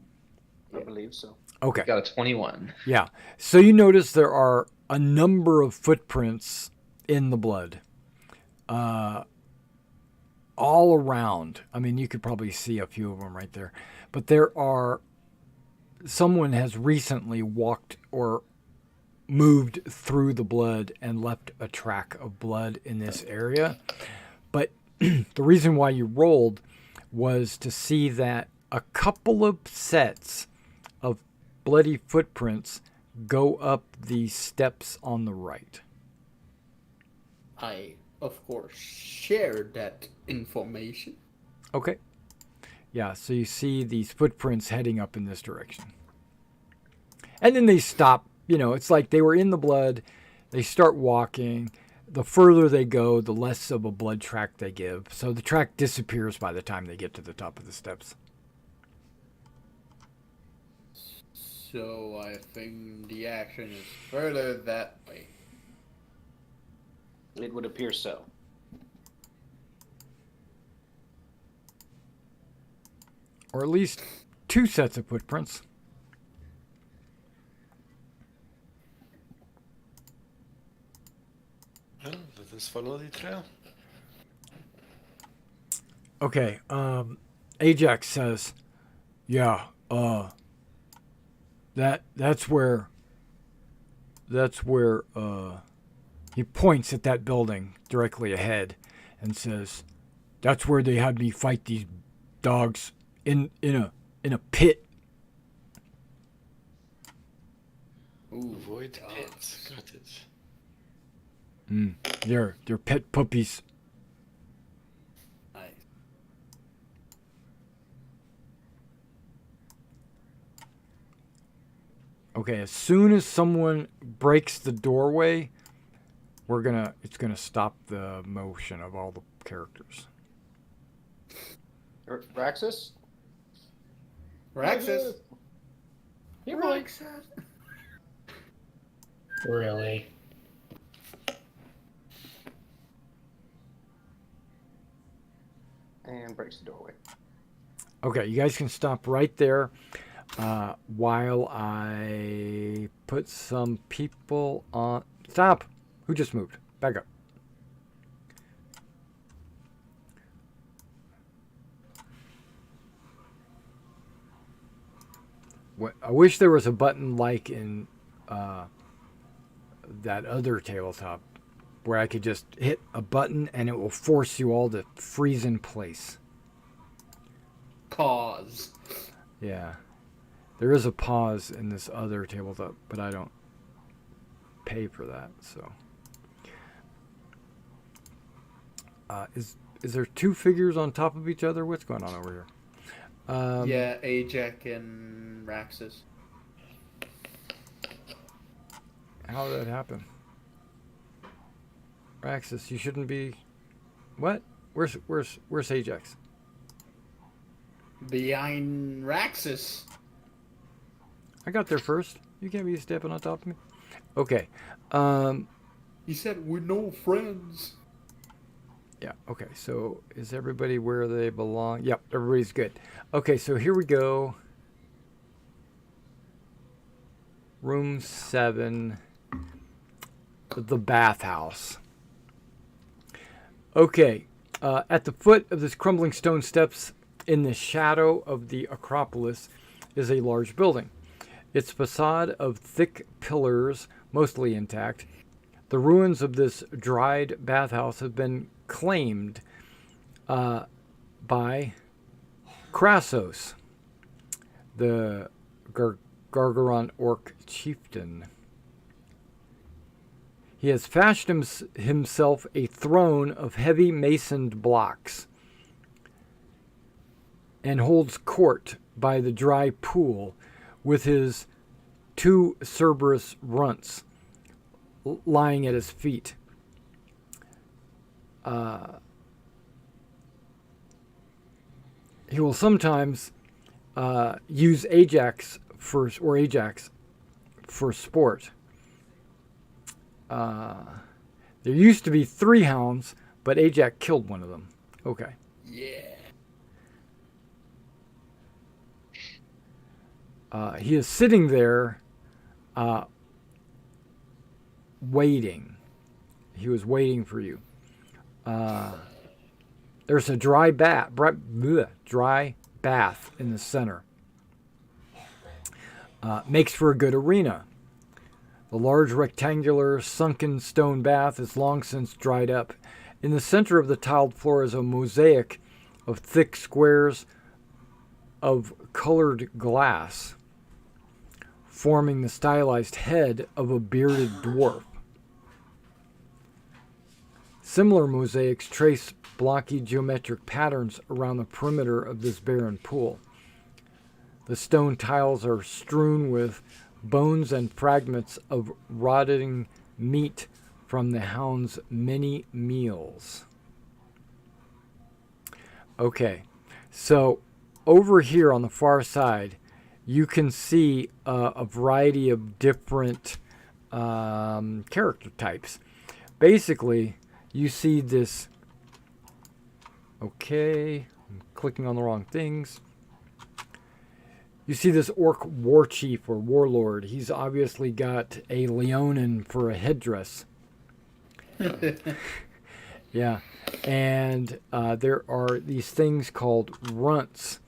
I believe so. Okay. Got a 21. Yeah. So you notice there are a number of footprints in the blood. All around. I mean, you could probably see a few of them right there. But someone has recently walked or moved through the blood and left a track of blood in this area. But the reason why you rolled was to see that a couple of sets of bloody footprints go up the steps on the right. I, of course, shared that information. Okay. Yeah, so you see these footprints heading up in this direction. And then they stop. You know, it's like they were in the blood. They start walking. The further they go, the less of a blood track they give. So the track disappears by the time they get to the top of the steps. So I think the action is further that way. It would appear so. Or at least 2 sets of footprints. Well, let us follow the trail. Okay, Ajax says, yeah, that's where he points at that building directly ahead and says, that's where they had me fight these dogs in a pit. Ooh, avoid pits. Got it. They're pet puppies. Nice. Okay, as soon as someone breaks the doorway, it's gonna stop the motion of all the characters. Raxus? Raxus. Raxus. Really? And breaks the doorway. Okay, you guys can stop right there while I put some people on. Stop! Who just moved? Back up. I wish there was a button like in that other tabletop where I could just hit a button and it will force you all to freeze in place. Pause. Yeah. There is a pause in this other tabletop, but I don't pay for that, so. Is there 2 figures on top of each other? What's going on over here? Yeah, Ajax and Raxus. How did that happen? Raxus, you shouldn't be. What? Where's Ajax? Behind Raxus. I got there first. You can't be stepping on top of me. Okay. He said we're no friends. Yeah, okay. So is everybody where they belong? Yep, everybody's good. Okay, so here we go. Room 7. The bathhouse. Okay. At the foot of this crumbling stone steps, in the shadow of the Acropolis, is a large building. Its facade of thick pillars, mostly intact. The ruins of this dried bathhouse have been claimed by Crassos, the Gargaron orc chieftain. He has fashioned himself a throne of heavy masoned blocks and holds court by the dry pool with his 2 Cerberus runts lying at his feet. He will sometimes use Ajax for sport. There used to be 3 hounds, but Ajax killed one of them. Okay. Yeah. He is sitting there waiting. He was waiting for you. There's a dry bath in the center. Makes for a good arena. The large rectangular sunken stone bath is long since dried up. In the center of the tiled floor is a mosaic of thick squares of colored glass, forming the stylized head of a bearded dwarf. Similar mosaics trace blocky geometric patterns around the perimeter of this barren pool. The stone tiles are strewn with bones and fragments of rotting meat from the hound's many meals. Okay, so over here on the far side, you can see a variety of different character types. Basically, you see this. Okay, I'm clicking on the wrong things. You see this orc war chief or warlord. He's obviously got a leonin for a headdress. Yeah, and there are these things called runts,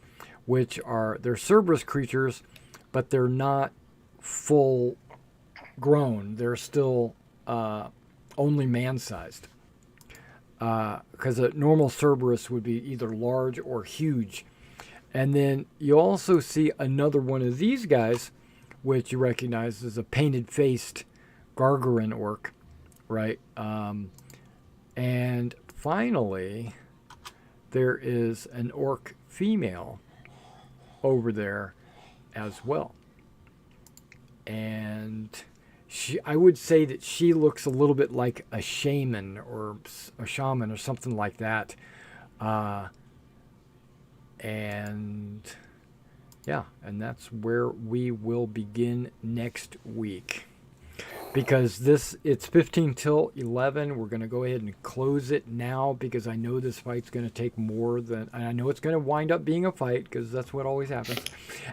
which they're Cerberus creatures, but they're not full grown. They're still only man-sized. Because a normal Cerberus would be either large or huge. And then you also see another one of these guys, which you recognize as a painted-faced Gargarin orc, right? And finally, there is an orc female over there as well. And I would say that she looks a little bit like a shaman or something like that. And yeah, and that's where we will begin next week. Because it's 15 till 11. We're going to go ahead and close it now because I know this fight's going to take more than... I know it's going to wind up being a fight because that's what always happens.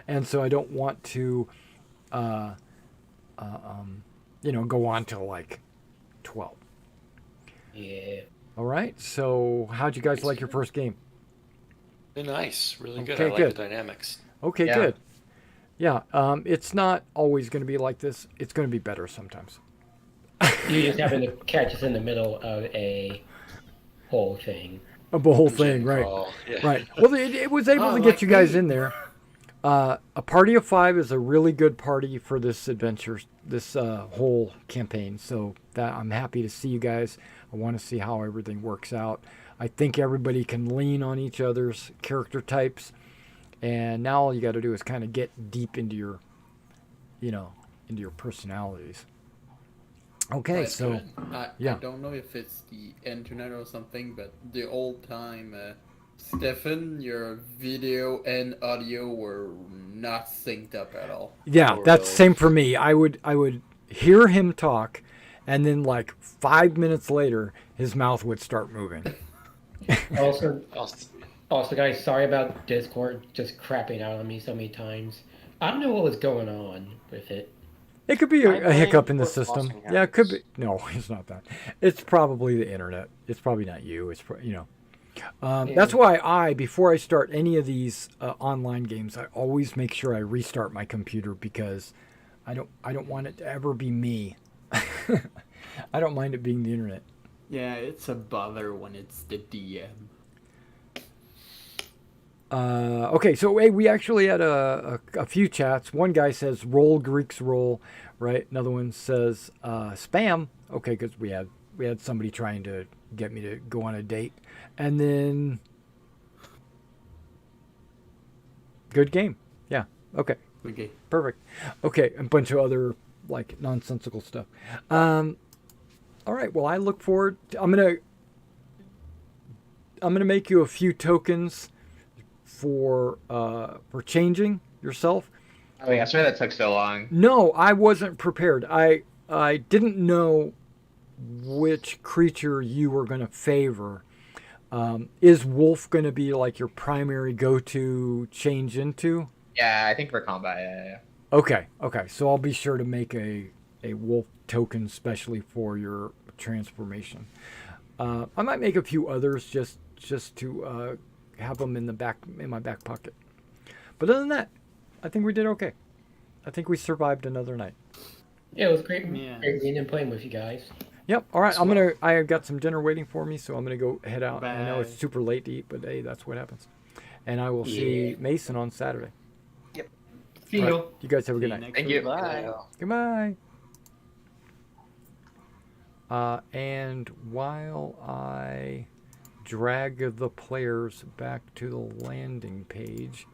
And so I don't want to, go on till like 12. Yeah. All right. So how'd you guys like your first game? Nice, really good. Okay, I like good. the dynamics. Okay, Yeah. good. Yeah, it's not always going to be like this. It's going to be better sometimes. You just happen to catch us in the middle of a whole thing. Of the whole thing, right? Yeah. Right. Well, it was able to get you guys in there. A party of 5 is a really good party for this adventure, this whole campaign. So that I'm happy to see you guys. I want to see how everything works out. I think everybody can lean on each other's character types. And now all you got to do is kind of get deep into your, into your personalities. Okay, That's so good. yeah. I don't know if it's the internet or something, but the old time, Stefan, your video and audio were not synced up at all. Yeah, Oh, that's really? same for me. I would hear him talk, and then like 5 minutes later, his mouth would start moving. Also, guys, sorry about Discord just crapping out on me so many times. I don't know what was going on with it. It could be a hiccup in the Before system. flossing Yeah, it could be. happens. No, it's not that. It's probably the internet. It's probably not you. It's That's why before I start any of these online games, I always make sure I restart my computer because I don't want it to ever be me. I don't mind it being the internet. Yeah, it's a bother when it's the DM. Okay, so hey, we actually had a few chats. One guy says roll Greeks roll, right? Another one says spam. Okay, because we had somebody trying to get me to go on a date, and then good game. Yeah. Okay. Okay. Perfect. Okay, a bunch of other like nonsensical stuff. All right. Well, I look forward. I'm gonna make you a few tokens for changing yourself. Oh yeah, sorry that took so long. No, I wasn't prepared. I didn't know which creature you were gonna favor. Is wolf gonna be like your primary go-to change into? Yeah, I think for combat, yeah. Okay. So I'll be sure to make a wolf token specially for your transformation. I might make a few others just to have them in my back pocket. But other than that, I think we did okay. I think we survived another night. Yeah, it was great, Yeah. great meeting and playing with you guys. Yep. All right. I got some dinner waiting for me, so I'm gonna go head out. I know it's Bye. super late to eat, but hey, that's what happens. And I will see Mason on Saturday. See All you. right, you guys have a See good you night. next Thank week. you. Bye. Goodbye. And while I drag the players back to the landing page,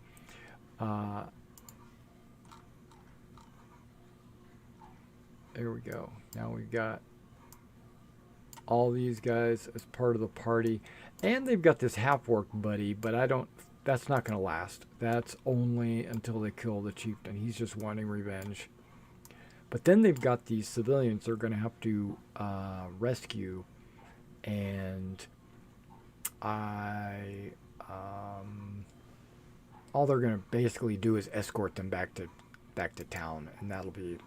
there we go. Now we've got all these guys as part of the party, and they've got this half-orc buddy, but that's not going to last. That's only until they kill the chieftain. He's just wanting revenge. But then they've got these civilians they're going to have to rescue, and all they're going to basically do is escort them back to town, and that'll be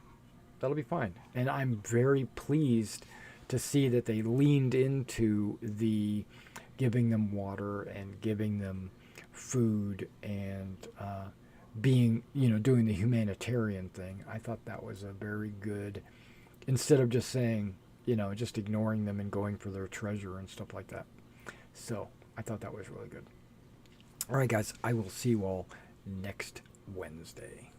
fine. And I'm very pleased to see that they leaned into the giving them water and giving them food and doing the humanitarian thing. I thought that was a very good, instead of just saying, just ignoring them and going for their treasure and stuff like that. So I thought that was really good. All right, guys, I will see you all next Wednesday.